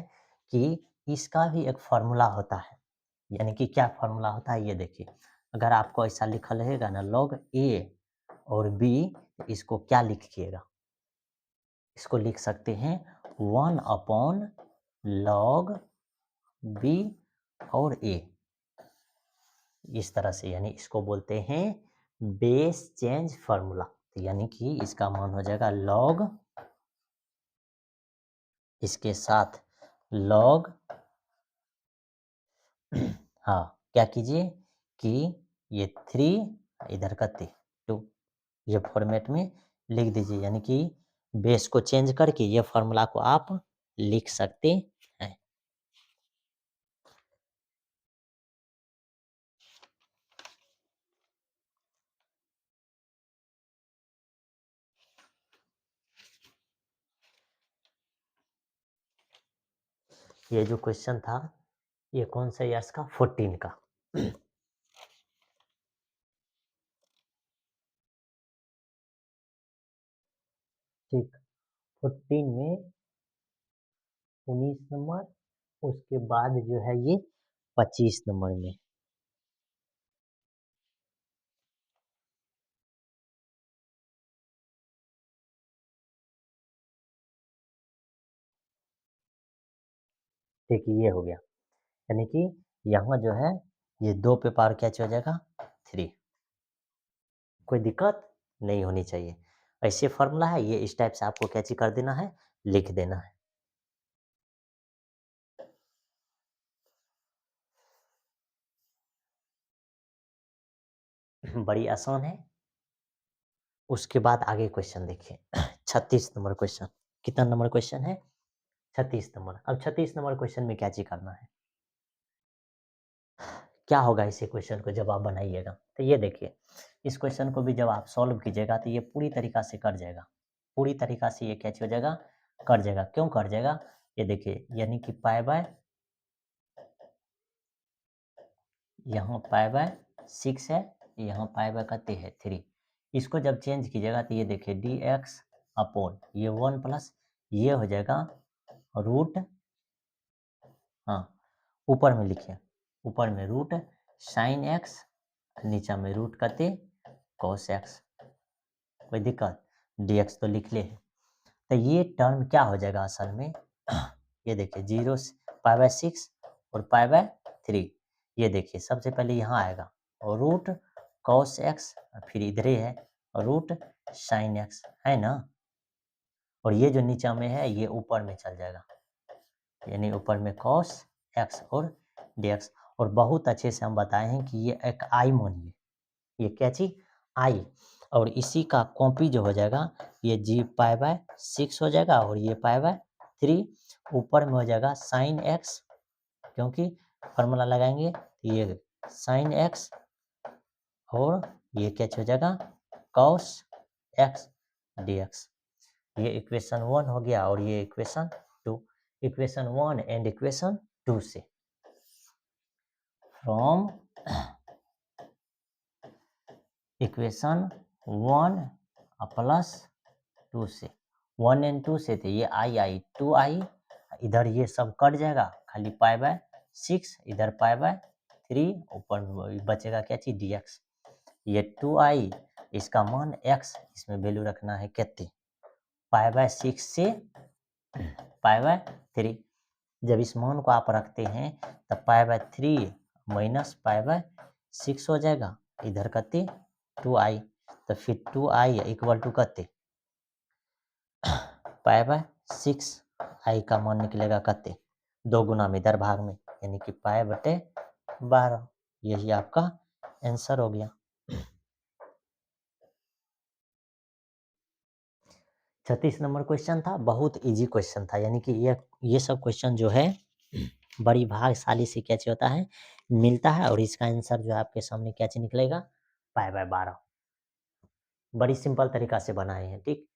कि इसका भी एक फॉर्मूला होता है, यानी कि क्या फॉर्मूला होता है ये देखिए, अगर आपको ऐसा लिखा रहेगा ना log a और b, इसको क्या लिखिएगा, इसको लिख सकते हैं 1 अपॉन log b और a, इस तरह से, यानी इसको बोलते हैं बेस चेंज फार्मूला, तो यानी कि इसका मान हो जाएगा log, इसके साथ log हाँ क्या कीजिए कि ये 3 इधर का 2, ये फॉर्मेट में लिख दीजिए, यानी कि बेस को चेंज करके ये फार्मूला को आप लिख सकते हैं। ये जो क्वेश्चन था ये कौन सा ईयर्स का, 14 का। ठीक, 14 में 19 नंबर, उसके बाद जो है ये 25 नंबर में। ठीक, ये हो गया, यानी कि यहाँ जो है ये 2 पे पावर क्या हो जाएगा 3, कोई दिक्कत नहीं होनी चाहिए। ऐसे फॉर्मूला है ये, इस टाइप से आपको क्या चीज कर देना है, लिख देना है। बड़ी आसान है। उसके बाद आगे क्वेश्चन देखिए 36 नंबर क्वेश्चन। कितना नंबर क्वेश्चन है? 36 नंबर। अब 36 नंबर क्वेश्चन में क्या चीज़ करना है? क्या होगा इसी क्वेश्चन को जब आप बनाइएगा? तो ये देखिए, इस क्वेश्चन को भी जब आप सॉल्व कीजिएगा तो ये पूरी तरीक़ा से कट जाएगा। पूरी तरीक़ा से ये क्या चीज़ हो जाएगा? कट जाएगा। क्यों कट जाएगा? ये देखिए, यानी कि पाई बाय यहाँ पाई बाय 6 है, यहाँ पाई बाय कितनी है 3। इसको जब चेंज कीजिएगा तो ये देखिए dx अपॉन ये 1 प्लस ये हो जाएगा रूट, हाँ, ऊपर में लिखिए, ऊपर में रूट साइन एक्स, नीचे में रूट कितने कॉस एक्स। कोई दिक्कत? dx तो लिख ले है। तो ये टर्म क्या हो जाएगा असल में? ये देखिए 0 पाई बाय 6 और पाई बाय 3। ये देखिए सबसे पहले यहाँ आएगा और रूट कॉस एक्स, फिर इधर ही है रूट साइन एक्स, है ना? और ये जो नीचे में है ये ऊपर में चल जाएगा, यानी ऊपर में कॉस एक्स और dx। और बहुत अच्छे से हम बताए हैं कि ये एक आई मानिए, ये क्या चीज? आई। और इसी का कॉपी जो हो जाएगा ये जी पाई बाय 6 हो जाएगा और ये पाई बाय 3 ऊपर में हो जाएगा साइन एक्स, क्योंकि फॉर्मूला लगाएंगे तो ये साइन एक्स और ये क्या हो जाएगा कॉस एक्स dx। ये इक्वेशन 1 हो गया और ये इक्वेशन 2। इक्वेशन 1 एंड इक्वेशन 2 से फ्रॉम इक्वेशन 1 प्लस 2 से 1 एंड 2 से थे ये आई 2 आई, इधर ये सब कट जाएगा, खाली पाई बाय 6, इधर पाई बाय 3, ऊपर में बचेगा क्या चीज dx। ये 2 आई, इसका मान x, इसमें वैल्यू रखना है कितने? पाई बाय 6 से पाई बाय 3। जब इस मान को आप रखते हैं तब pi by 3 minus pi by 6 हो जाएगा, इधर कितने 2 आई, तो फिर 2 आई इक्वल टू कितने पाई बाय 6। आई का मान निकलेगा कितने 2 गुना में इधर भाग में, यानी कि पाई बटे 12। यही आपका आंसर हो गया। 36 नंबर क्वेश्चन था, बहुत इजी क्वेश्चन था, यानी कि ये सब क्वेश्चन जो है बड़ी भाग्यशाली से क्या चीज होता है मिलता है। और इसका आंसर जो है आपके सामने क्या चीज निकलेगा पाई बाय 12। बड़ी सिंपल तरीका से बनाए हैं, ठीक।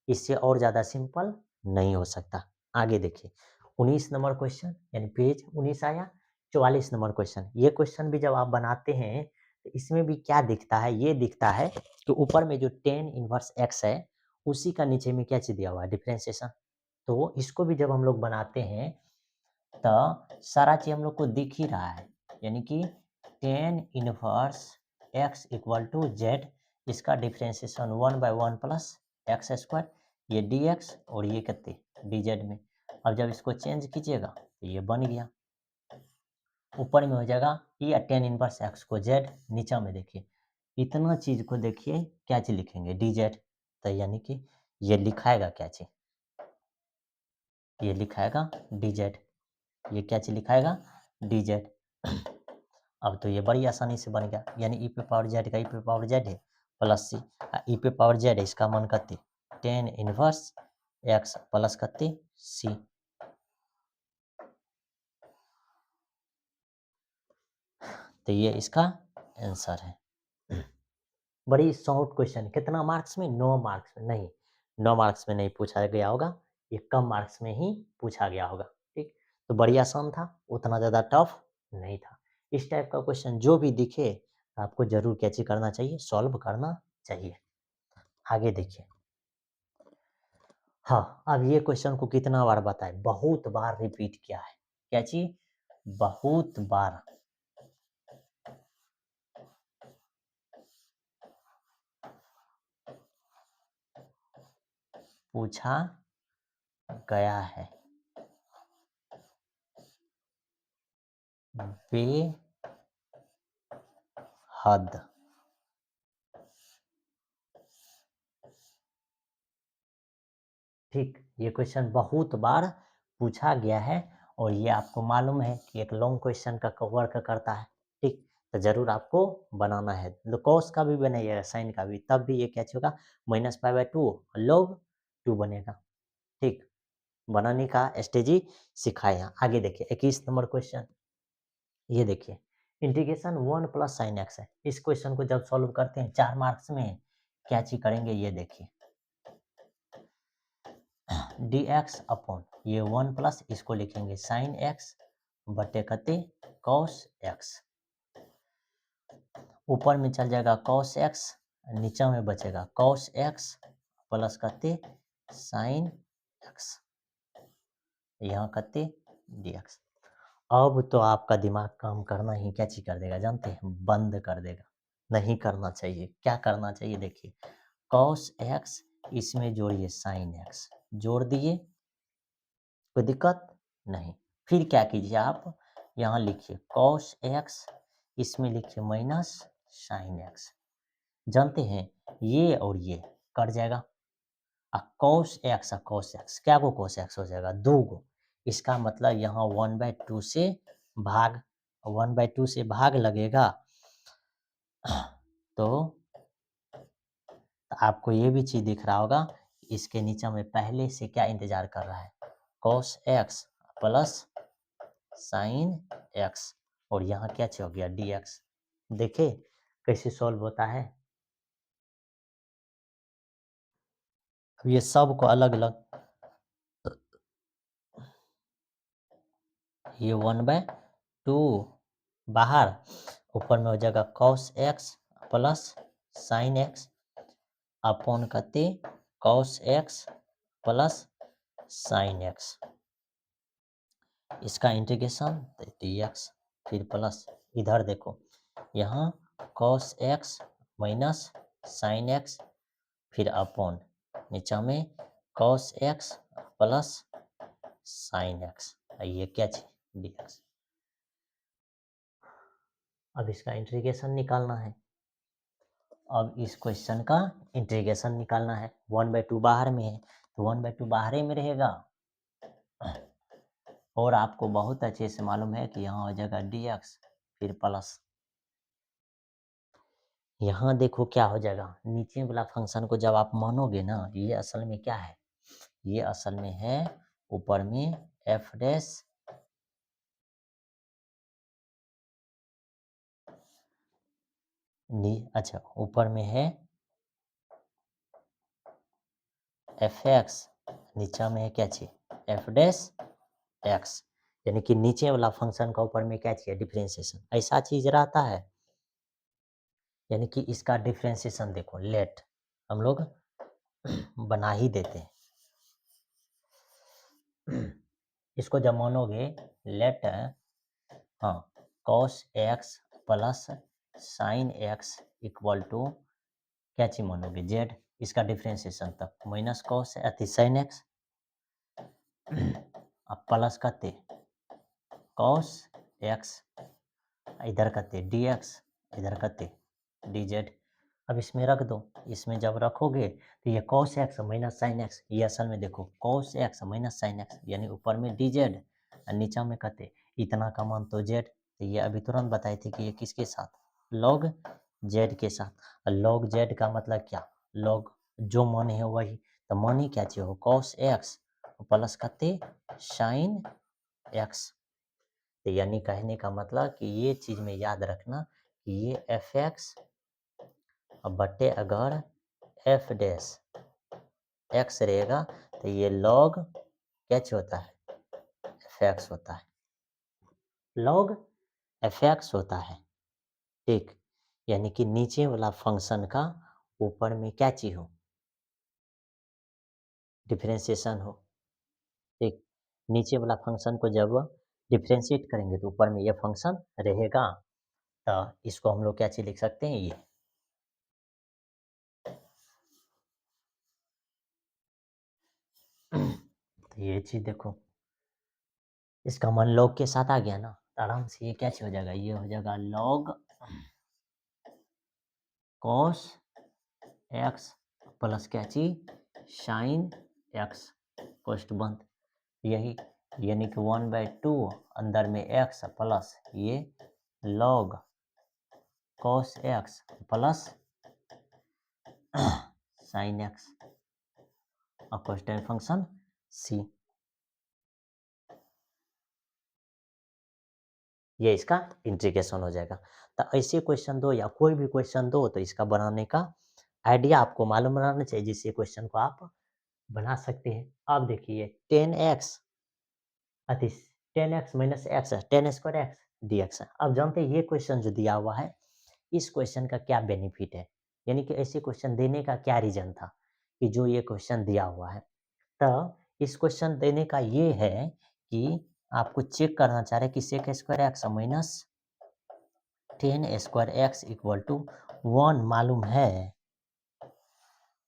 इससे और ज़्यादा सिंपल नहीं हो सकता। आगे देखिए 19 नंबर क्वेश्चन, यानी पेज 19 आया। 44 नंबर क्वेश्चन, ये क्वेश्चन भी जब आप बनाते हैं तो इसमें भी क्या दिखता है? ये दिखता है कि ऊपर में जो टेन इनवर्स एक्स है उसी का नीचे में क्या चीज दिया हुआ है डिफरेंशिएशन। तो इसको भी जब हम लोग बनाते हैं तो सारा चीज हम लोग को दिख ही रहा है, यानी कि tan inverse x equal to Z, इसका डिफरेंशिएशन 1/1 प्लस एक्स स्क्वायर, ये डी एक्स और ये कितने डी जेड में। अब जब इसको चेंज कीजिएगा तो ये बन गया, ऊपर में हो जाएगा ये टेन इनवर्स एक्स को जेड, नीचे में देखिए इतना चीज को देखिए क्या चीज लिखेंगे डी जेड। तो यानी कि ये लिखाएगा क्या चीज? ये लिखाएगा डी जेड, ये क्या चीज लिखाएगा डी जेड। अब तो ये बड़ी आसानी से बन गया, यानी ई पे पावर जेड का ई पे पावर जेड है प्लस सी, ई पे पावर जेड है इसका मान कितने टेन इनवर्स एक्स प्लस कितने सी। तो ये इसका आंसर है। बड़ी शॉर्ट क्वेश्चन, कितना मार्क्स में? 9 मार्क्स में नहीं, 9 मार्क्स में नहीं पूछा गया होगा, ये कम मार्क्स में ही पूछा गया होगा, ठीक। तो बड़ी आसान था, उतना ज़्यादा टफ नहीं था। इस टाइप का क्वेश्चन जो भी दिखे आपको जरूर कैची करना चाहिए, सॉल्व करना चाहिए। आगे देखिए, हाँ, अब ये क्वेश्चन को कितना बार बताए? बहुत बार रिपीट किया है। क्या चीज? बहुत बार पूछा गया है। बेहद, ठीक, ये क्वेश्चन बहुत बार पूछा गया है और ये आपको मालूम है कि एक लॉन्ग क्वेश्चन का वर्क करता है, ठीक। तो ज़रूर आपको बनाना है। तो कॉस का भी बनाइएगा, साइन का भी, तब भी ये क्या होगा, -π/2 log 2 बनेगा। ठीक, बनाने का स्ट्रेटजी सिखाया। आगे देखिए 21 नंबर क्वेश्चन, ये देखिए इंटीग्रेशन 1 प्लस साइन एक्स है। इस क्वेश्चन को जब सॉल्व करते हैं 4 मार्क्स में क्या चीज करेंगे, ये देखिए dx अपॉन ये 1 प्लस इसको लिखेंगे साइन एक्स बटे कते कॉस एक्स, ऊपर में चल जाएगा कॉस एक्स, नीचे में बचेगा कॉस एक्स प्लस कते साइन एक्स, यहाँ कते dx। अब तो आपका दिमाग काम करना ही क्या चीज कर देगा जानते हैं, बंद कर देगा। नहीं करना चाहिए, क्या करना चाहिए देखिए, कॉस एक्स इसमें जोड़िए साइन एक्स, जोड़ दिए, कोई दिक्कत नहीं। फिर क्या कीजिए आप, यहाँ लिखिए कॉस एक्स, इसमें लिखिए माइनस साइन एक्स। जानते हैं ये और ये कट जाएगा, कॉस एक्स क्या को कॉस एक्स हो जाएगा, दो गो। इसका मतलब यहाँ 1/2 से भाग, 1/2 से भाग लगेगा। तो आपको ये भी चीज दिख रहा होगा, इसके नीचे में पहले से क्या इंतजार कर रहा है, cos x plus sine x, और यहाँ क्या हो गया dx। देखे कैसे सॉल्व होता है। अब ये सब को अलग अलग, ये 1/2 बाहर, ऊपर में हो जाएगा cos x plus sine x upon कते cos x plus sine x, इसका इंटीग्रेशन dx, फिर प्लस इधर देखो यहाँ cos x minus sine x, फिर अपॉन नीचे में cos x plus sine x, ये क्या चीज dx। अब इसका इंटीग्रेशन निकालना है। अब इस क्वेश्चन का इंटीग्रेशन निकालना है, 1/2 बाहर में है तो 1/2 बाहर ही में रहेगा, और आपको बहुत अच्छे से मालूम है कि यहाँ हो जाएगा dx, फिर प्लस यहाँ देखो क्या हो जाएगा, नीचे वाला फंक्शन को जब आप मानोगे ना, ये असल में क्या है, ये असल में है ऊपर में एफ डैश अच्छा ऊपर में है एफ एक्स, नीचे में है क्या चीज एफ डैश एक्स, यानी कि नीचे वाला फंक्शन का ऊपर में क्या चाहिए डिफरेंशिएशन, ऐसा चीज रहता है। यानी कि इसका डिफरेंशिएशन देखो, लेट हम लोग बना ही देते हैं। इसको जब मानोगे लेट, हाँ, cos x plus sine x equal to क्या चीज मानोगे जेड, इसका डिफरेंशिएशन तक माइनस कॉस अति साइन एक्स अब प्लस करते कॉस एक्स, इधर करते डी एक्स, इधर करते डी जेड। अब इसमें रख दो, इसमें जब रखोगे तो ये cos x minus sine x, ये असल में देखो cos x minus sine x, यानी ऊपर में डी जेड और नीचा में कहते इतना का मान तो जेड, तो ये अभी तुरंत बताए थे कि ये किसके साथ log जेड के साथ, और log जेड का मतलब क्या, log जो मान है वही, तो मान ही क्या चाहिए हो cos x प्लस कहते साइन एक्स। तो यानी कहने का मतलब कि ये चीज में याद रखना कि ये एफ एक्स बटे अगर एफ डैश एक्स रहेगा तो ये लॉग क्या होता है एफ एक्स होता है, लॉग एफ एक्स होता है। ठीक, यानी कि नीचे वाला फंक्शन का ऊपर में क्या चीज हो डिफरेंशिएशन हो। ठीक, नीचे वाला फंक्शन को जब डिफरेंशिएट करेंगे तो ऊपर में ये फंक्शन रहेगा, तो इसको हम लोग क्या चीज लिख सकते हैं, ये तो ये चीज देखो, इसका मान लॉग के साथ आ गया ना, तो आराम से ये क्या चीज हो जाएगा, ये हो जाएगा लॉग कॉस एक्स प्लस क्या चीज साइन एक्स, कोष्ट बंद, यही यानी कि 1/2 अंदर में एक्स प्लस ये log cos x plus sin x और कांस्टेंट फंक्शन c, ये इसका इंटीग्रेशन हो जाएगा। तो ऐसे क्वेश्चन दो या कोई भी क्वेश्चन दो तो इसका बनाने का आइडिया आपको मालूम रहना चाहिए, जिससे क्वेश्चन को आप बना सकते हैं। अब देखिए 10x अति 10x माइनस एक्स है, 10 स्क्वायर एक्स डी एक्स है। अब जानते हैं ये क्वेश्चन जो दिया हुआ है इस क्वेश्चन का क्या बेनिफिट है, यानी कि ऐसे क्वेश्चन देने का क्या रीजन था कि जो ये क्वेश्चन दिया हुआ है। तो इस क्वेश्चन देने का ये है कि आपको चेक करना चाह रहे हैं कि sec square x minus 10 square x equal to 1 मालूम है।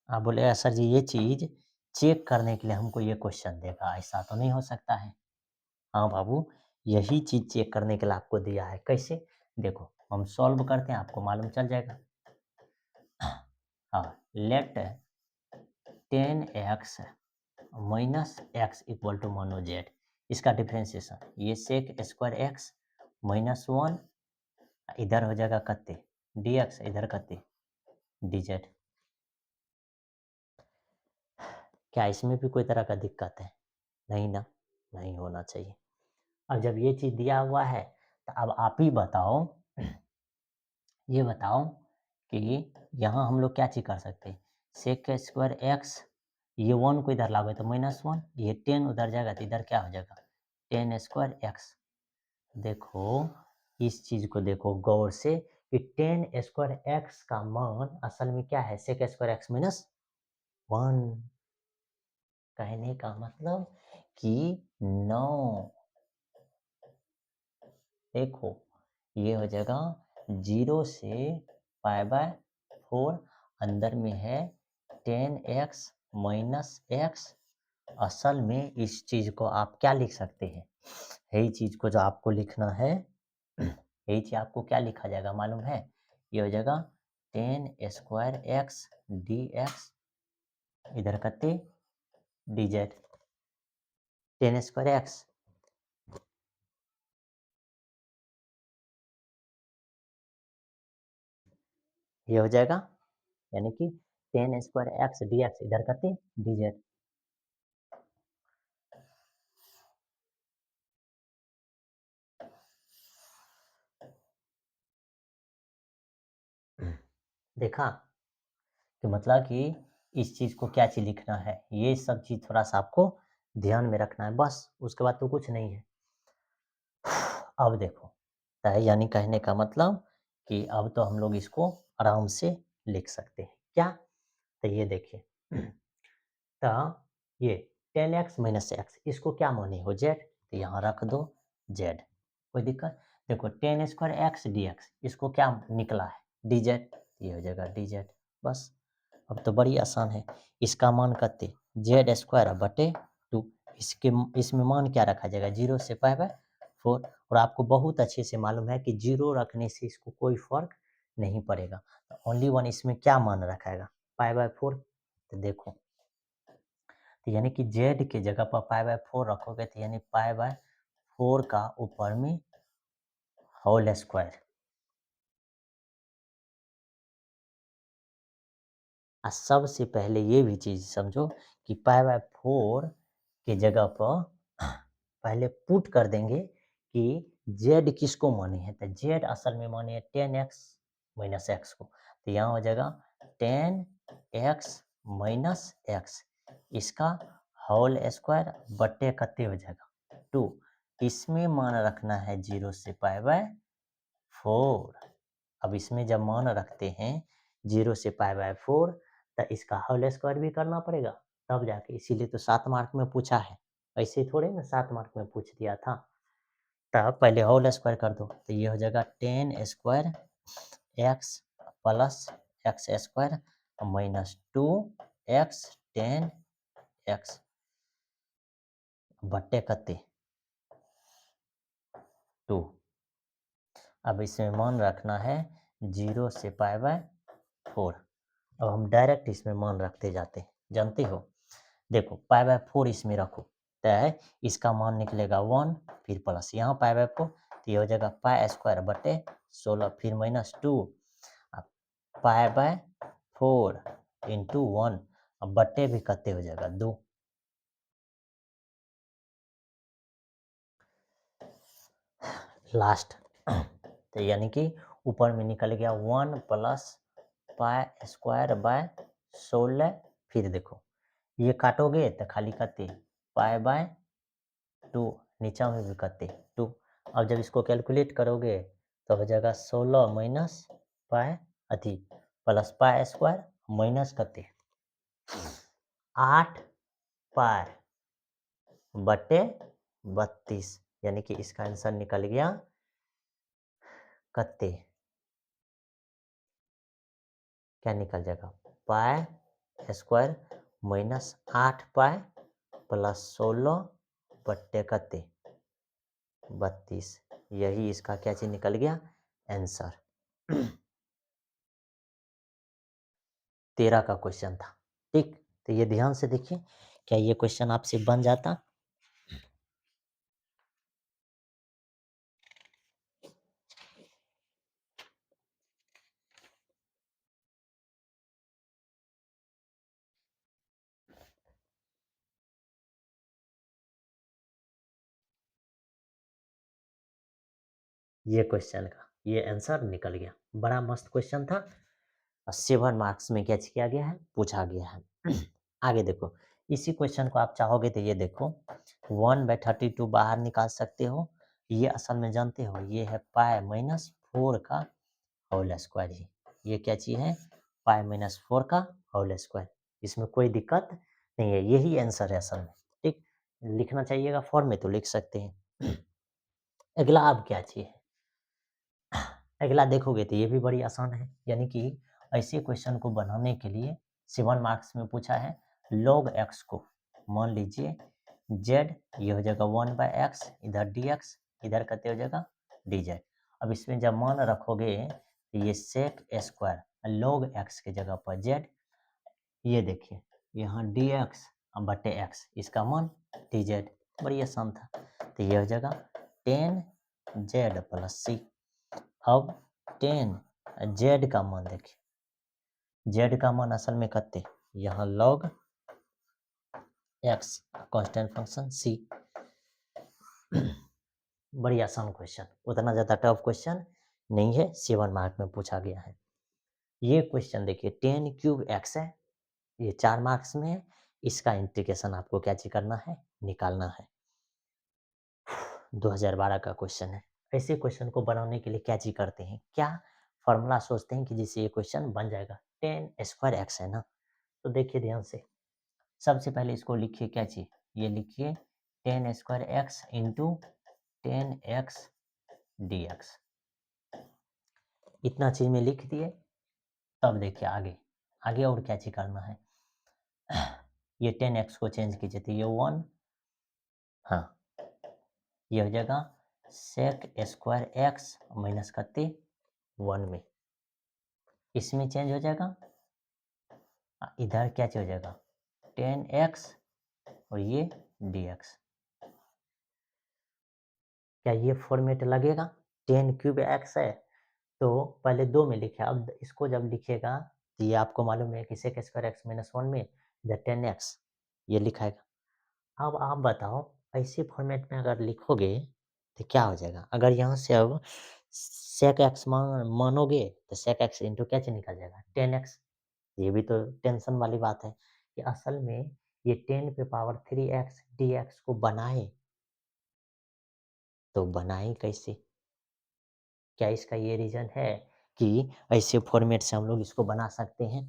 आप बोले सर जी ये चीज चेक करने के लिए हमको ये क्वेश्चन देगा, ऐसा तो नहीं हो सकता है। हाँ बाबू, यही चीज चेक करने के लिए आपको दिया है। कैसे, देखो हम सॉल्व करते हैं आपको मालूम चल जाएगा। हाँ, let 10x minus x equal to मानो जेड, इसका डिफ्रेंसिएशन ये सेक स्क्वायर एक्स माइनस 1 इधर हो जाएगा कत्ते डी एक्स, इधर कत्ते डी जेड। क्या इसमें भी कोई तरह का दिक्कत है? नहीं ना, नहीं होना चाहिए। अब जब ये चीज दिया हुआ है तो अब आप ही बताओ, ये बताओ कि यहाँ हम लोग क्या चीज कर सकते हैं, सेक स्क्वायर एक्स ये 1 को इधर लाओगे तो -1, ये 10 उधर जाएगा तो इधर क्या हो जाएगा 10 स्क्वायर एक्स। देखो इस चीज को देखो गौर से कि 10 स्क्वायर एक्स का मान असल में क्या है, सेक स्क्वायर एक्स माइनस 1। कहने का मतलब कि 9, देखो ये हो जाएगा 0 से π/4, अंदर में है 10x माइनस एक्स। असल में इस चीज को आप क्या लिख सकते हैं, यही चीज को जो आपको लिखना है, यही चीज आपको क्या लिखा जाएगा मालूम है, ये हो जाएगा 10 स्क्वायर एक्स डी एक्स, इधर करते डी जेड 10 स्क्वायर एक्स, ये हो जाएगा यानी कि 10 स्क्वायर एक्स डी एक्स, इधर करते डी जेड। देखा कि मतलब कि इस चीज को क्या चीज लिखना है, ये सब चीज थोड़ा सा आपको ध्यान में रखना है, बस उसके बाद तो कुछ नहीं है। अब देखो है, यानी कहने का मतलब कि अब तो हम लोग इसको आराम से लिख सकते हैं क्या। तो ये देखिए तो ये 10x माइनस एक्स इसको क्या माने हो जेड, तो यहाँ रख दो जेड, कोई दिक्कत। देखो 10 स्क्वायर एक्स डी एक्स इसको क्या निकला है डी जेड, ये हो जाएगा डी जेड बस। अब तो बड़ी आसान है, इसका मान करते जेड स्क्वायर बटे 2, इसके इसमें मान क्या रखा जाएगा 0 से π/4, और आपको बहुत अच्छे से मालूम है कि 0 रखने से इसको कोई फर्क नहीं पड़ेगा। ओनली वन इसमें क्या मान रखाएगा π/4, तो देखो तो यानी कि जेड के जगह पर π/4 रखोगे तो यानी π/4 का ऊपर में होल स्क्वायर, और सबसे पहले ये भी चीज समझो कि π/4 के जगह पर पहले पुट कर देंगे कि जेड किसको माने हैं, तो जेड असल में माने है 10x माइनस एक्स को, तो यहाँ हो जाएगा 10x माइनस एक्स, इसका होल स्क्वायर बट्टे कत्ते हो जाएगा 2, इसमें मान रखना है 0 से π/4। अब इसमें जब मान रखते हैं 0 से π/4 तो इसका होल स्क्वायर भी करना पड़ेगा तब जाके, इसीलिए तो 7 मार्क में पूछा है, ऐसे थोड़े ना 7 मार्क में पूछ दिया था। तब पहले होल स्क्वायर कर दो तो ये हो जाएगा 10 square x plus x square minus 2x 10x बट्टे कत्ते 2। अब इसमें मान रखना है 0 से π/4। अब हम डायरेक्ट इसमें मान रखते जाते हैं, जानते हो देखो π/4 इसमें रखो तो है इसका मान निकलेगा 1, फिर प्लस यहाँ π/4 तो ये हो जाएगा π² बटे 16, फिर -2 पाई बाय 4 इंटू 1, अब बट्टे भी कते हो जाएगा 2। लास्ट तो यानी कि ऊपर में निकल गया 1 प्लस पाई स्क्वायर बाय 16। फिर देखो ये काटोगे तो खाली कते पाई बाय 2, नीचा में भी कते 2। अब जब इसको कैलकुलेट करोगे तो हो जाएगा 16 माइनस पाई अथी प्लस पाई स्क्वायर माइनस कते 8 पाई बटे 32, यानी कि इसका आंसर निकल गया कते, क्या निकल जाएगा pi square minus 8 pi plus 16 बट्टे कते 32। यही इसका क्या चीज निकल गया आंसर। 13 का क्वेश्चन था। ठीक, तो ये ध्यान से देखिए, क्या ये क्वेश्चन आपसे बन जाता। ये क्वेश्चन का ये आंसर निकल गया, बड़ा मस्त क्वेश्चन था और 7 मार्क्स में क्या किया गया है, पूछा गया है। आगे देखो, इसी क्वेश्चन को आप चाहोगे तो ये देखो 1/32 बाहर निकाल सकते हो। ये असल में जानते हो ये है पाई माइनस 4 का होल स्क्वायर ही, ये क्या चीज है पाई माइनस 4 का होल स्क्वायर। इसमें कोई दिक्कत नहीं है, यही आंसर है असल में। ठीक, लिखना चाहिएगा फॉर्म में तो लिख सकते हैं। अगला अब क्या चाहिए, अगला देखोगे तो ये भी बड़ी आसान है, यानी कि ऐसे क्वेश्चन को बनाने के लिए 7 मार्क्स में पूछा है log x को मान लीजिए z, ये हो जाएगा 1/x, इधर dx, इधर कितने हो जाएगा dz। अब इसमें जब मान रखोगे तो ये sec स्क्वायर log x के जगह पर z, ये देखिए यहाँ dx अब बटे x, इसका मान dz, बड़ी आसान था। तो ये हो जाएगा 10z प्लस c। अब 10 जेड का मान देखिए, जेड का मान असल में कते यहाँ log x constant function c। बड़ी आसान क्वेश्चन, उतना ज़्यादा टफ क्वेश्चन नहीं है, 7 मार्क में पूछा गया है। ये क्वेश्चन देखिए 10 क्यूब x है, ये 4 मार्क्स में है, इसका इंटीग्रेशन आपको क्या चीज करना है, निकालना है। 2012 का क्वेश्चन है। ऐसे क्वेश्चन को बनाने के लिए क्या चीज करते हैं, क्या फॉर्मूला सोचते हैं कि जिससे ये क्वेश्चन बन जाएगा। 10 स्क्वायर एक्स है ना, तो देखिए ध्यान से, सबसे पहले इसको लिखिए क्या चीज, ये लिखिए 10 square x into 10x dx, इतना चीज में लिख दिए। तब देखिए आगे, आगे और क्या चीज करना है। ये 10x को चेंज कीजिए तो ये 1, हाँ ये हो जाएगा sec स्क्वायर एक्स माइनस कते 1 में, इसमें चेंज हो जाएगा, इधर क्या चेंज हो जाएगा 10x और ये dx। क्या ये फॉर्मेट लगेगा, 10 क्यूब एक्स है तो पहले 2 में लिखे, अब इसको जब लिखिएगा तो ये आपको मालूम है कि sec स्क्वायर एक्स माइनस 1 में इधर 10x ये लिखाएगा। अब आप बताओ ऐसे फॉर्मेट में अगर लिखोगे तो क्या हो जाएगा, अगर यहाँ से अब sec x मानोगे तो sec x इंटू क्या चीज निकल जाएगा 10x। ये भी तो टेंशन वाली बात है कि असल में ये 10 पे पावर 3x dx को बनाए तो बनाए कैसे, क्या इसका ये रीजन है कि ऐसे फॉर्मेट से हम लोग इसको बना सकते हैं।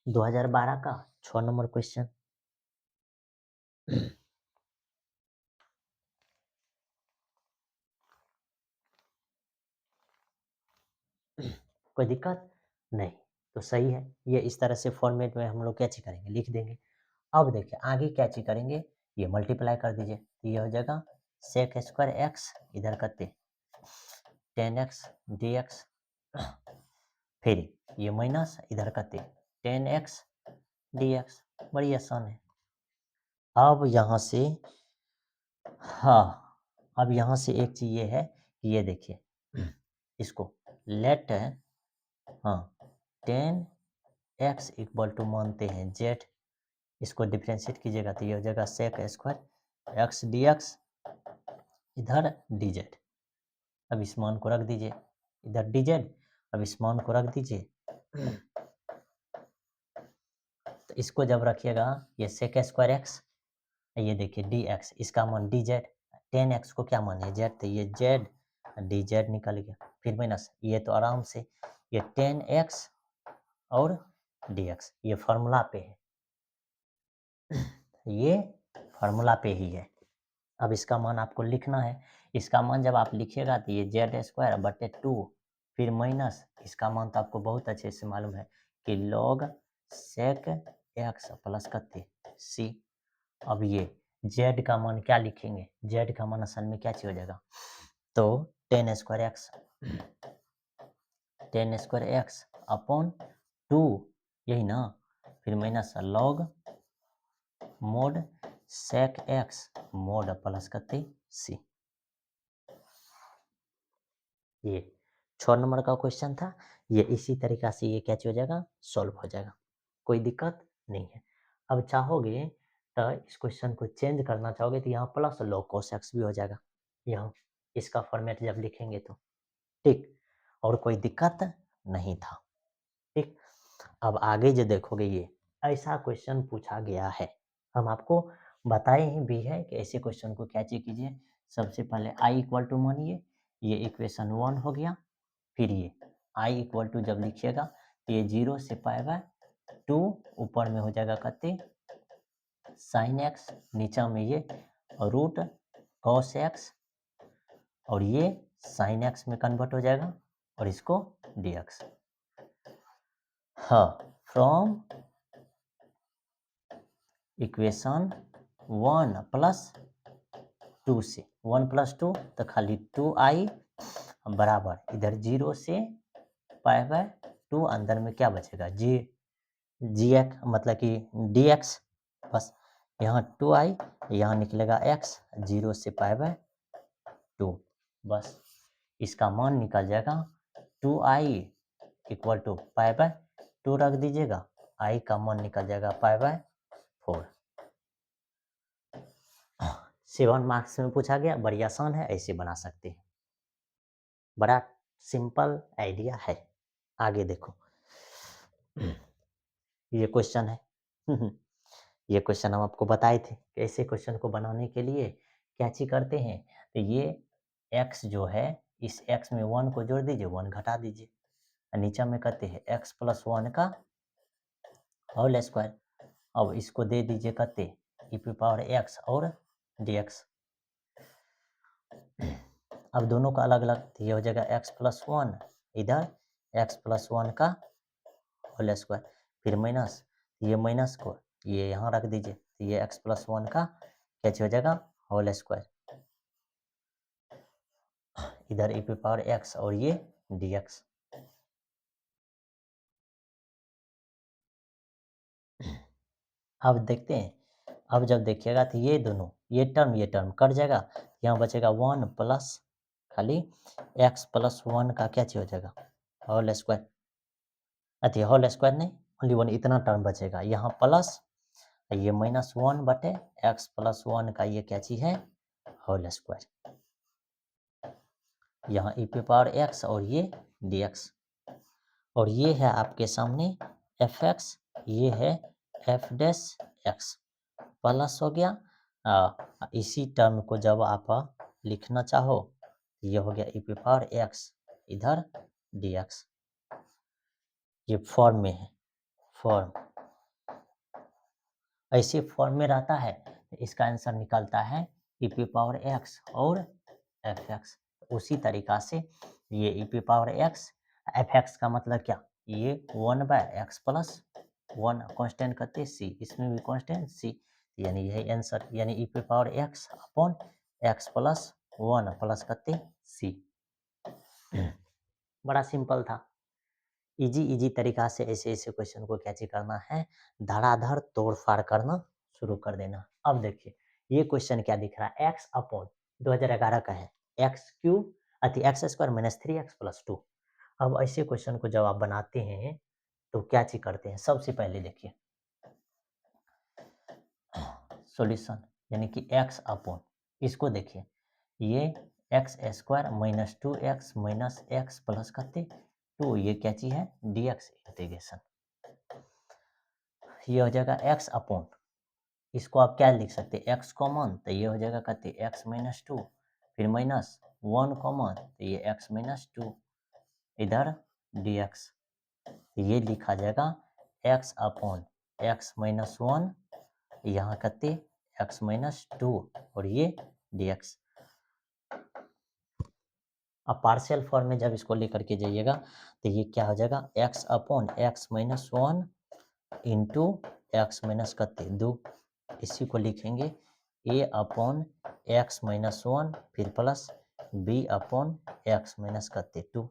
2012 का 6 नंबर क्वेश्चन। कोई दिक्कत नहीं, तो सही है, ये इस तरह से फॉर्मेट में हम लोग क्या चीज करेंगे, लिख देंगे। अब देखिए आगे क्या चीज करेंगे, ये मल्टीप्लाई कर दीजिए तो ये हो जाएगा sec स्क्वायर एक्स इधर करते 10x dx, फिर ये माइनस इधर करते 10x dx, बड़ी आसान है। अब यहाँ से, हाँ अब यहाँ से एक चीज ये है कि ये देखिए इसको लेट हाँ 10x इक्वल टू मानते हैं z, इसको डिफ्रेंशिएट कीजिएगा तो ये हो जाएगा sec square x d x, इधर डी जेड। अब इस मान को रख दीजिए, इधर डी जेड, अब इस मान को रख दीजिए। तो इसको जब रखिएगा ये सेक स्क्वायर एक्स, ये देखिए डी एक्स, इसका मान डी जेड, 10x को क्या मान है जेड, तो ये जेड डी जेड निकल गया। फिर माइनस ये तो आराम से ये 10x और dx, ये फार्मूला पे है, ये फार्मूला पे ही है। अब इसका मान आपको लिखना है, इसका मान जब आप लिखिएगा तो ये जेड स्क्वायर बटे 2, फिर माइनस इसका मान तो आपको बहुत अच्छे से मालूम है कि लॉग सेक एक्स प्लस कते सी। अब ये z का मान क्या लिखेंगे, z का मान असल में क्या चीज हो जाएगा, तो 10 स्क्वायर एक्स अपॉन 2, यही ना, फिर minus log mod sec x mod plus कते सी। ये 6 नंबर का क्वेश्चन था। ये इसी तरीका से ये क्या हो जाएगा, सॉल्व हो जाएगा, कोई दिक्कत नहीं है। अब चाहोगे तो इस क्वेश्चन को चेंज करना चाहोगे तो यहाँ प्लस log cos x भी हो जाएगा, यहाँ इसका फॉर्मेट जब लिखेंगे तो ठीक, और कोई दिक्कत नहीं था। ठीक, अब आगे जो देखोगे ये ऐसा क्वेश्चन पूछा गया है, हम आपको बताए ही भी है कि ऐसे क्वेश्चन को क्या चीज कीजिए। सबसे पहले i इक्वल टू मानिए, ये इक्वेशन 1 हो गया, फिर ये i इक्वल टू जब लिखिएगा तो ये 0 से पाई बाय 2, ऊपर में हो जाएगा कते साइन एक्स, नीचा में ये रूट कॉस एक्स, और ये साइन एक्स में कन्वर्ट हो जाएगा और इसको dx। हाँ, फ्रॉम इक्वेशन 1 प्लस 2 से 1 प्लस 2 तो खाली 2i बराबर इधर 0 से पाई बाय 2, अंदर में क्या बचेगा जी एक्स, मतलब कि dx, बस यहाँ 2i, यहाँ निकलेगा x, 0 से पाई बाय 2, बस इसका मान निकल जाएगा 2i equal to pi by 2 रख दीजिएगा, i का मान निकल जाएगा पाई बाय 4। 7 मार्क्स में पूछा गया, बड़ी आसान है, ऐसे बना सकते हैं, बड़ा सिंपल आइडिया है। आगे देखो, ये क्वेश्चन है ये क्वेश्चन हम आपको बताए थे कि ऐसे क्वेश्चन को बनाने के लिए क्या चीज करते हैं, तो ये x जो है इस x में 1 को जोड़ दीजिए, 1 घटा दीजिए, नीचा में कहते हैं x प्लस 1 का होल स्क्वायर। अब इसको दे दीजिए कहते e की पावर x और dx। अब दोनों का अलग अलग, तो ये हो जाएगा x प्लस 1, इधर x प्लस 1 का होल स्क्वायर, फिर माइनस, ये माइनस को ये यहाँ रख दीजिए, तो ये x प्लस 1 का क्या हो जाएगा होल स्क्वायर, इधर e की पावर x और ये dx। अब देखते हैं, अब जब देखिएगा तो ये दोनों ये टर्म कट जाएगा, यहाँ बचेगा 1 प्लस खाली x प्लस 1 का क्या चीज हो जाएगा होल स्क्वायर, अच्छा होल स्क्वायर नहीं, ओनली 1, इतना टर्म बचेगा, यहाँ प्लस ये माइनस 1 बटे x प्लस 1 का ये क्या चीज है होल स्क्वायर, यहाँ e पे पावर x और ये dx, और ये है आपके सामने fx, ये है f डैश x प्लस हो गया। इसी टर्म को जब आप लिखना चाहो, ये हो गया e पे पावर x, इधर dx, ये फॉर्म में है, फॉर्म ऐसे फॉर्म में रहता है, इसका आंसर निकलता है e पे पावर x और fx। उसी तरीका से ये e पे पावर x, fx का मतलब क्या, ये 1 बाय एक्स प्लस 1 कांस्टेंट करते c, इसमें भी कांस्टेंट c, यानी यही आंसर, यानी e पे power x upon x plus 1 plus करते c। बड़ा सिंपल था, इजी तरीका से ऐसे ऐसे क्वेश्चन को कैसे करना है, धड़ाधड़ तोड़ फाड़ करना शुरू कर देना। अब देखिए ये क्वेश्चन क्या दिख रहा है, x अपॉन 2011 का है, एक्स क्यूब अति x square minus 3x plus 2। अब ऐसे क्वेश्चन को जब आप बनाते हैं तो क्या चीज़ करते हैं, सबसे पहले देखिए सॉल्यूशन यानी कि x अपॉन, इसको देखिए ये x square minus 2x minus x plus करते 2, ये क्या चीज़ है dx इंटीग्रेशन, ये हो जाएगा x अपॉन, इसको आप क्या लिख सकते हैं x कॉमन, तो ये हो जाएगा कहते x माइनस 2, फिर माइनस 1 कॉमन तो ये x माइनस 2, इधर dx, तो ये लिखा जाएगा x अपॉन x माइनस 1, यहाँ कहते x माइनस 2 और ये dx। अब पार्शियल फॉर्म में जब इसको लेकर के जाइएगा तो ये क्या हो जाएगा x upon x minus 1 into x minus कते 2, इसी को लिखेंगे a अपॉन एक्स माइनस 1 फिर plus b upon x minus कते 2।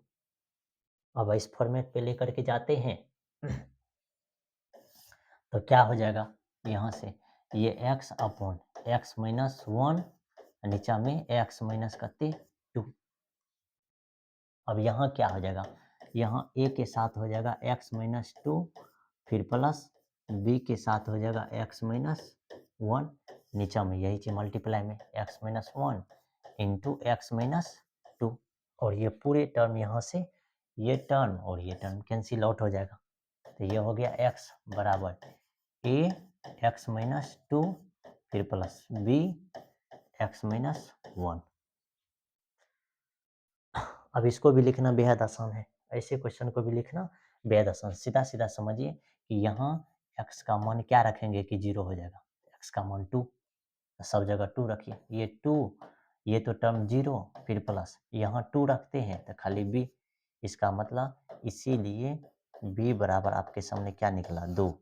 अब इस फॉर्मेट पे लेकर के जाते हैं तो क्या हो जाएगा यहाँ से ये x अपॉन एक्स माइनस 1, नीचा में x माइनस कते 2। अब यहाँ क्या हो जाएगा, यहाँ a के साथ हो जाएगा x माइनस 2 फिर प्लस b के साथ हो जाएगा x माइनस 1, नीचा में यही चीज मल्टीप्लाई में x minus 1 into x minus 2, और ये पूरे टर्म यहाँ से ये टर्म और ये टर्म कैंसिल आउट हो जाएगा, तो ये हो गया x बराबर a एक्स माइनस 2 फिर प्लस b एक्स माइनस 1। अब इसको भी लिखना बेहद आसान है, ऐसे क्वेश्चन को भी लिखना बेहद आसान, सीधा सीधा समझिए कि यहाँ x का मान क्या रखेंगे कि 0 हो जाएगा, x का मान 2, सब जगह 2 रखिए, ये 2, ये तो टर्म 0 फिर प्लस यहाँ 2 रखते हैं तो खाली b, इसका मतलब इसीलिए b बराबर आपके सामने क्या निकला 2।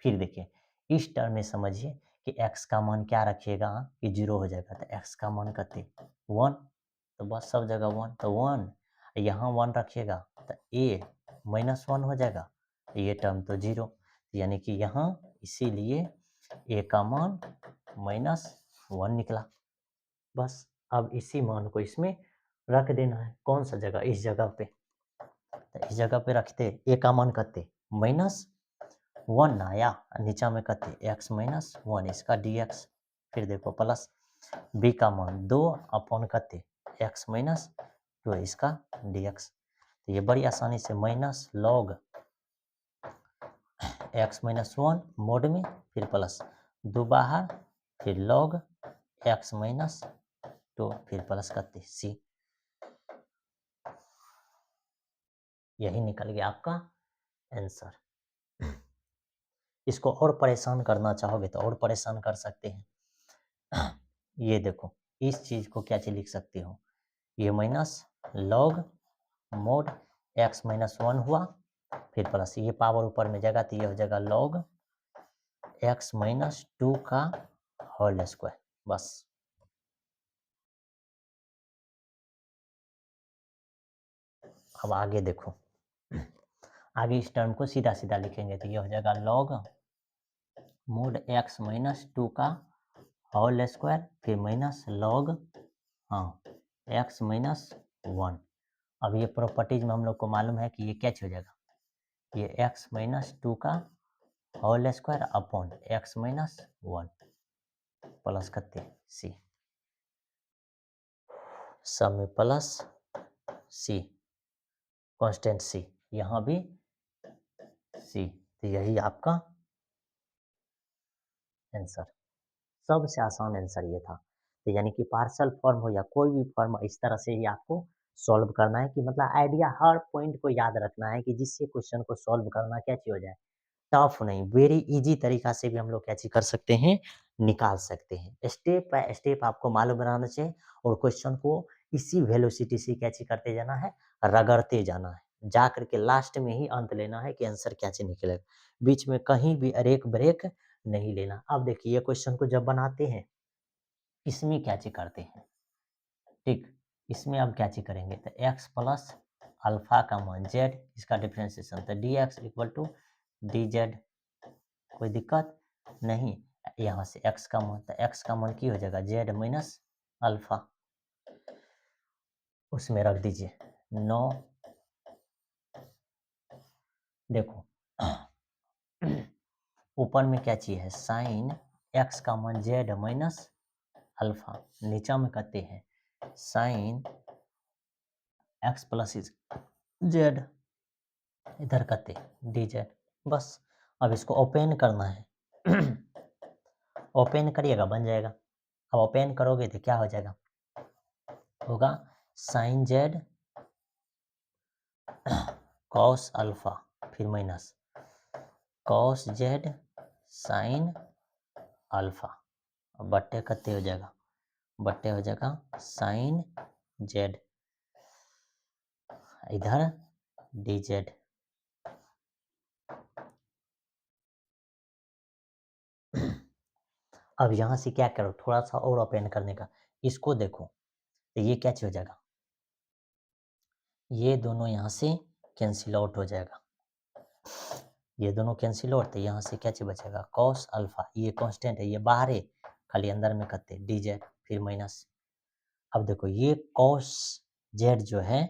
फिर देखिए इस टर्म में समझिए कि x का मान क्या रखिएगा कि 0 हो जाएगा, तो x का मान कहते 1, तो बस सब जगह 1, तो 1 यहाँ 1 रखिएगा तो a माइनस 1 हो जाएगा, ये टर्म तो 0, यानी कि यहाँ इसीलिए a का मान माइनस 1 निकला। बस अब इसी मान को इसमें रख देना है, कौन सा जगह, इस जगह पे, तो इस जगह पे रखते a का मान कहते माइनस 1 आया, नीचा में कहते x माइनस 1 इसका dx, फिर देखो प्लस b का मान 2 अपॉन कहते x माइनस 2 इसका dx, तो ये बड़ी आसानी से minus log x minus 1 mode में फिर प्लस 2 बाहर फिर लॉग x माइनस 2 फिर प्लस कहते c, यही निकल गया आपका आंसर। इसको और परेशान करना चाहोगे तो और परेशान कर सकते हैं। ये देखो इस चीज को क्या चीज लिख सकते हो, ये minus log mode x minus 1 हुआ फिर प्लस ये पावर ऊपर में जगह तो ये हो जाएगा लॉग x माइनस 2 का होल स्क्वायर, बस। अब आगे देखो, आगे इस टर्म को सीधा सीधा लिखेंगे तो ये हो जाएगा लॉग मोड x माइनस 2 का होल स्क्वायर फिर माइनस लॉग, हाँ x माइनस 1। अब ये प्रॉपर्टीज में हम लोग को मालूम है कि ये क्या हो जाएगा, ये x माइनस 2 का whole square upon x minus 1 plus करते c, सब में प्लस c कांस्टेंट c, यहाँ भी c, तो यही आपका आंसर, सबसे आसान आंसर ये था। तो यानी कि पार्शियल फॉर्म हो या कोई भी फॉर्म, इस तरह से ही आपको सॉल्व करना है कि मतलब आइडिया हर पॉइंट को याद रखना है कि जिससे क्वेश्चन को सॉल्व करना क्या चीज हो जाए, टफ नहीं, वेरी इजी तरीका से भी हम लोग क्या चीज कर सकते हैं, निकाल सकते हैं। स्टेप बाय स्टेप आपको मालूम रहना चाहिए और क्वेश्चन को इसी वेलोसिटी से क्या चीज करते जाना है, रगड़ते जाना है, जा करके लास्ट में ही अंत लेना है कि आंसर क्या चीज निकलेगा, बीच में कहीं भी अरेक ब्रेक नहीं लेना। अब देखिए ये क्वेश्चन को जब बनाते हैं इसमें क्या चीज करते हैं, ठीक, इसमें अब क्या चीज करेंगे तो x प्लस अल्फा का मान z, इसका डिफ्रेंसिएशन तो dx इक्वल टू dz, कोई दिक्कत नहीं, यहाँ से x का मान तो x का मान की हो जाएगा z माइनस अल्फा, उसमें रख दीजिए 9 देखो ऊपर में क्या चीज है, साइन एक्स का मान जेड माइनस अल्फा, नीचा में कहते हैं साइन एक्स प्लस जेड, इधर कहते डी जेड। बस अब इसको ओपन करना है ओपन करिएगा बन जाएगा। अब ओपन करोगे तो क्या हो जाएगा, होगा साइन जेड कॉस अल्फा, फिर minus cos Z sine alpha, बट्टे कत्ते हो जाएगा, बट्टे हो जाएगा साइन जेड, इधर डी जेड। अब यहाँ से क्या करो, थोड़ा सा और ओपन करने का, इसको देखो तो ये क्या हो जाएगा, ये दोनों यहाँ से कैंसिल आउट हो जाएगा, ये दोनों कैंसिल आउट, तो यहाँ से क्या चीज बचेगा कॉस अल्फा, ये कांस्टेंट है ये बाहर है, खाली अंदर में करते डी जेड फिर माइनस। अब देखो ये कॉस जेड जो है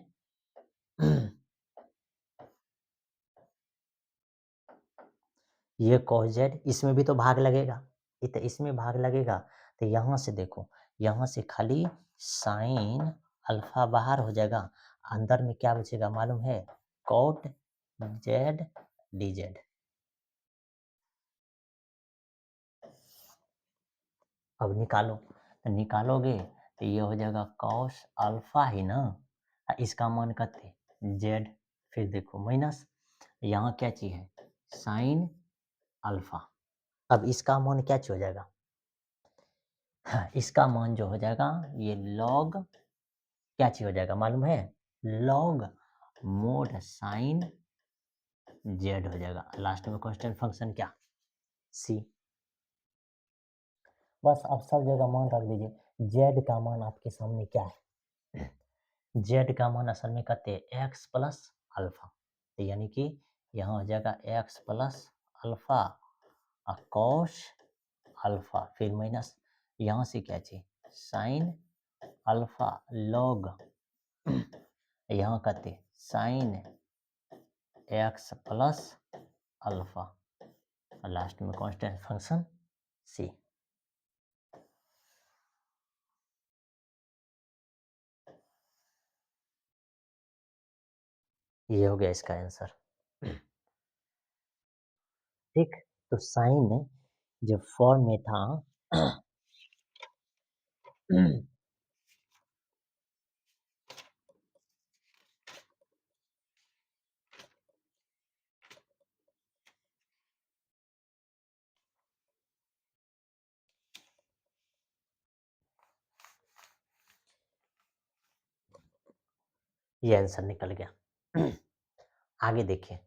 ये कॉस जेड, इसमें भी तो भाग लगेगा, ये तो इसमें भाग लगेगा, तो यहाँ से देखो, यहाँ से खाली साइन अल्फा बाहर हो जाएगा, अंदर में क्या बचेगा मालूम है, कॉट जेड डी जेड। अब निकालो, तो निकालोगे तो ये हो जाएगा कॉस अल्फा ही ना, इसका मान करते जेड, फिर देखो माइनस, यहाँ क्या चीज है साइन अल्फा। अब इसका मान क्या चीज हो जाएगा, हाँ, इसका मान जो हो जाएगा ये लॉग क्या चीज हो जाएगा मालूम है, लॉग मोड साइन जेड हो जाएगा, लास्ट में कांस्टेंट फंक्शन क्या सी। बस अब सब जगह मान रख दीजिए, जेड का मान आपके सामने क्या है, जेड का मान असल में कहते हैं एक्स प्लस अल्फा, तो यानी कि यहाँ हो जाएगा x plus alpha cos alpha, फिर माइनस यहाँ से क्या चाहिए साइन अल्फा लॉग यहाँ कहते sine x plus alpha, last में कांस्टेंट फंक्शन सी। ये हो गया इसका आंसर। ठीक, तो साइन जब फॉर्म में था ये आंसर निकल गया। आगे देखिए,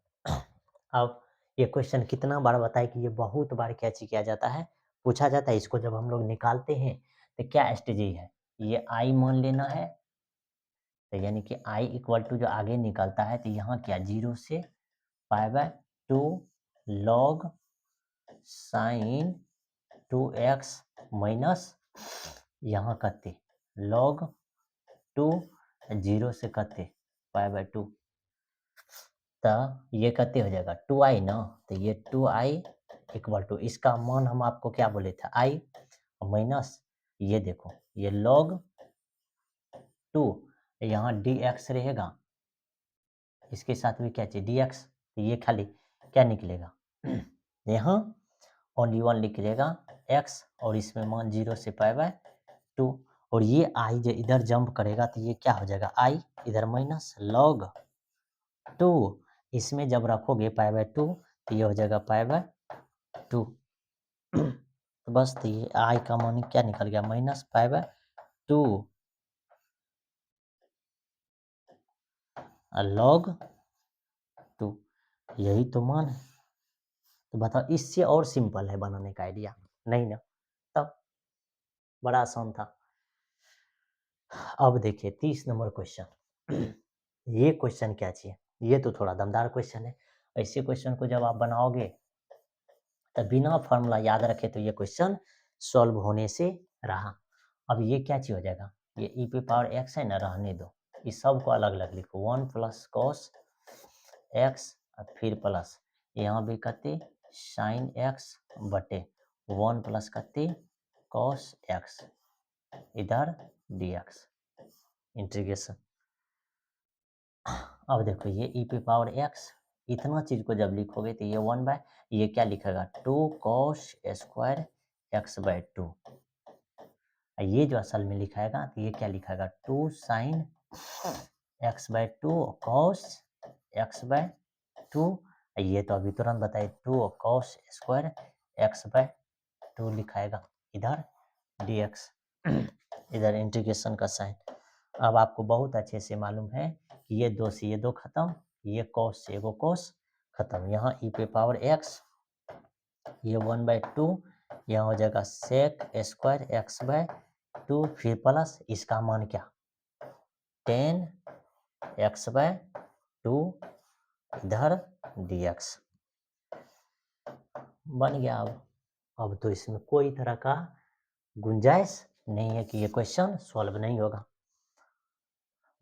अब ये क्वेश्चन कितना बार बताए कि ये बहुत बार क्या चीज किया जाता है, पूछा जाता है, इसको जब हम लोग निकालते हैं तो क्या स्ट्रेटेजी है, ये आई मान लेना है, तो यानी कि आई इक्वल टू जो आगे निकलता है तो यहाँ क्या 0 से pi by 2 log sign 2x minus यहाँ करते लॉग 2 0 से करते पाई बाय 2, तो ये करते हो जाएगा 2i ना, तो ये 2i इक्वल टू इसका मान हम आपको क्या बोले थे i माइनस, ये देखो ये log 2, यहाँ dx रहेगा, इसके साथ भी क्या चाहिए dx, तो ये खाली क्या निकलेगा यहाँ ओनली वन निकलेगा x, और इसमें मान 0 से पाई बाय 2, और ये i जो इधर जंप करेगा तो ये क्या हो जाएगा i इधर माइनस log 2, इसमें जब रखोगे पाई बाय 2 तो ये हो जाएगा पाई बाय 2। तो बस तो ये आई का मान क्या निकल गया माइनस पाई बाय 2 लॉग 2, यही तो मान है। तो बताओ इससे और सिंपल है बनाने का आइडिया नहीं ना, तब बड़ा आसान था। अब देखिए 30 नंबर क्वेश्चन ये क्वेश्चन क्या चाहिए, ये तो थोड़ा दमदार क्वेश्चन है, ऐसे क्वेश्चन को जब आप बनाओगे तो बिना फॉर्मूला याद रखे तो ये क्वेश्चन सॉल्व होने से रहा। अब ये क्या चीज हो जाएगा, ये e पे पावर x है ना, रहने दो, इस सब को अलग अलग लिखो, 1 प्लस कॉस x और फिर प्लस यहाँ भी कते साइन एक्स बटे 1 प्लस कते कॉस एक्स, इधर dx इंटीग्रेशन। अब देखो ये e पे पावर x, इतना चीज को जब लिखोगे तो ये 1 बाय, ये क्या लिखेगा 2 cos स्क्वायर x बाय 2। ये जो असल में लिखाएगा तो ये क्या लिखाएगा 2 sine x by 2 cos x by 2। ये तो अभी तुरंत बताइए 2 cos स्क्वायर x बाय 2 लिखाएगा, इधर dx इधर इंटीग्रेशन का साइन। अब आपको बहुत अच्छे से मालूम है कि ये 2 से ये 2 खत्म, ये cos से एगो cos खत्म, यहाँ e पे पावर x, ये 1 बाय 2, यहाँ हो जाएगा sec स्क्वायर x बाय 2, फिर प्लस इसका मान क्या 10 x बाय 2, इधर dx बन गया। अब तो इसमें कोई तरह का गुंजाइश नहीं है कि ये क्वेश्चन सॉल्व नहीं होगा।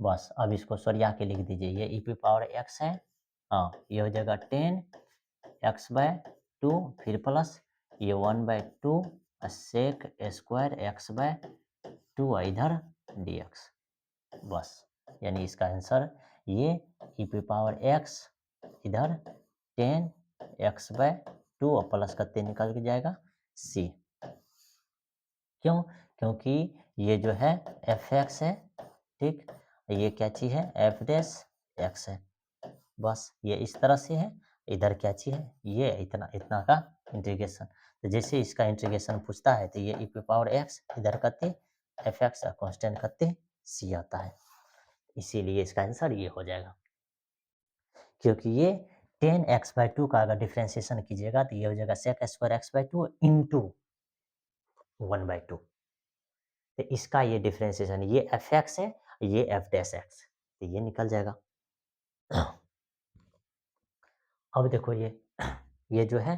बस अब इसको सरिया के लिख दीजिए, ये e पे पावर x है, हाँ ये हो जाएगा 10 x बाय 2, फिर प्लस ये 1 by 2 sec square x by 2 इधर dx। बस यानी इसका आंसर ये e पे पावर x इधर 10 x बाय 2 और प्लस करते निकल के जाएगा c। क्यों? क्योंकि ये जो है एफ एक्स है, ठीक, ये क्या चीज़ है एफ डैश एक्स है। बस ये इस तरह से है, इधर क्या चीज़ है ये इतना इतना का इंटीग्रेशन। तो जैसे इसका इंटीग्रेशन पूछता है तो ये ई पे पावर एक्स इधर करते एफ एक्स कॉन्स्टेंट करते सी आता है, इसीलिए इसका आंसर ये हो जाएगा। क्योंकि ये 10 एक्स बाई 2 का अगर डिफ्रेंसिएशन कीजिएगा तो ये हो जाएगा sec square x by 2 into 1 by 2। तो इसका ये डिफ्रेंसिएशन, ये एफ एक्स है, ये एफ डैश एक्स, तो ये निकल जाएगा। अब देखो ये जो है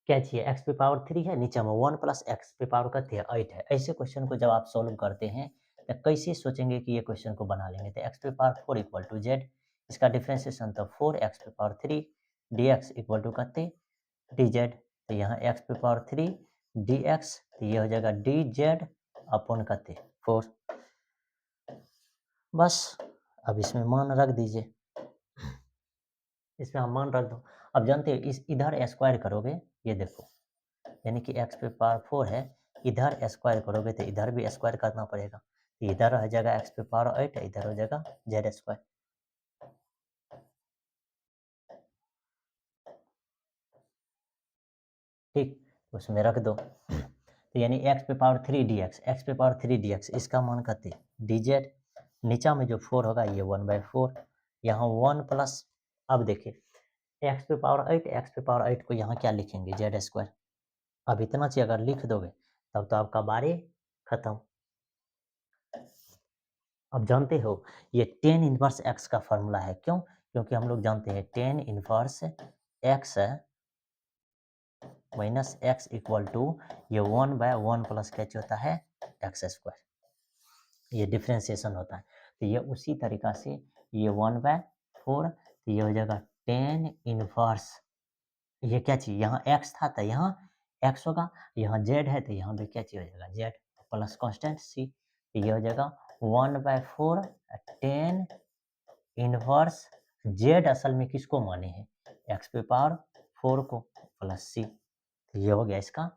क्या चाहिए एक्स पे पावर 3 है, नीचे में 1 प्लस एक्स पे पावर का 8 है। ऐसे क्वेश्चन को जब आप सॉल्व करते हैं तो कैसे सोचेंगे कि ये क्वेश्चन को बना लेंगे। तो एक्स पे पावर 4 इक्वल टू जेड, इसका डिफ्रेंसिएशन तो 4 एक्स पे power 3 d x equal to करते डी जेड। तो यहाँ एक्स पे पावर 3 डी एक्स, तो ये हो जाएगा डी जेड अपॉन करते 4। बस अब इसमें मान रख दीजिए, इसमें आप मान रख दो। अब जानते हैं इस इधर स्क्वायर करोगे, ये देखो यानी कि एक्स पे पावर 4 है, इधर स्क्वायर करोगे तो इधर भी स्क्वायर करना पड़ेगा, तो इधर हो जाएगा एक्स पे पावर 8, इधर हो जाएगा जेड स्क्वायर। ठीक, उसमें रख दो। तो यानी एक्स पे पावर 3 डी एक्स, एक्स पे पावर 3 डी एक्स, इसका मान करते डी जेड, नीचा में जो 4 होगा ये 1/4, यहाँ 1 प्लस, अब देखिए एक्स पे पावर 8, एक्स पे पावर 8 को यहाँ क्या लिखेंगे जेड स्क्वायर। अब इतना चीज अगर लिख दोगे तब तो आपका बारे खत्म। अब जानते हो ये टेन इनवर्स एक्स का फॉर्मूला है, क्यों? क्योंकि हम लोग जानते हैं tan inverse x minus x equal to ये 1/1 प्लस क्या होता है एक्स स्क्वायर, ये डिफ्रेंसिएशन होता है। तो ये उसी तरीका से ये 1/4, तो ये हो जाएगा टेन इनवर्स, ये क्या चीज यहाँ एक्स था तो यहाँ एक्स होगा, यहाँ जेड है तो यहाँ भी क्या चीज हो जाएगा जेड प्लस कांस्टेंट सी, तो ये हो जाएगा 1/4 टेन इनवर्स जेड असल में किसको माने हैं एक्स पे पावर 4 को प्लस सी, तो ये हो गया इसका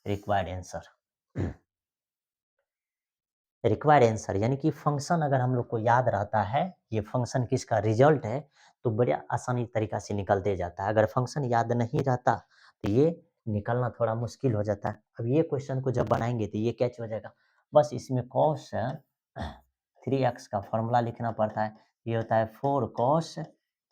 रिक्वायर्ड आंसर। रिक्वायर्ड आंसर यानी कि फंक्शन अगर हम लोग को याद रहता है ये फंक्शन किसका रिजल्ट है तो बड़े आसानी तरीका से निकलते जाता है। अगर फंक्शन याद नहीं रहता तो ये निकलना थोड़ा मुश्किल हो जाता है। अब ये क्वेश्चन को जब बनाएंगे तो ये कैच हो जाएगा, बस इसमें cos 3x का फॉर्मूला लिखना पड़ता है, ये होता है 4 cos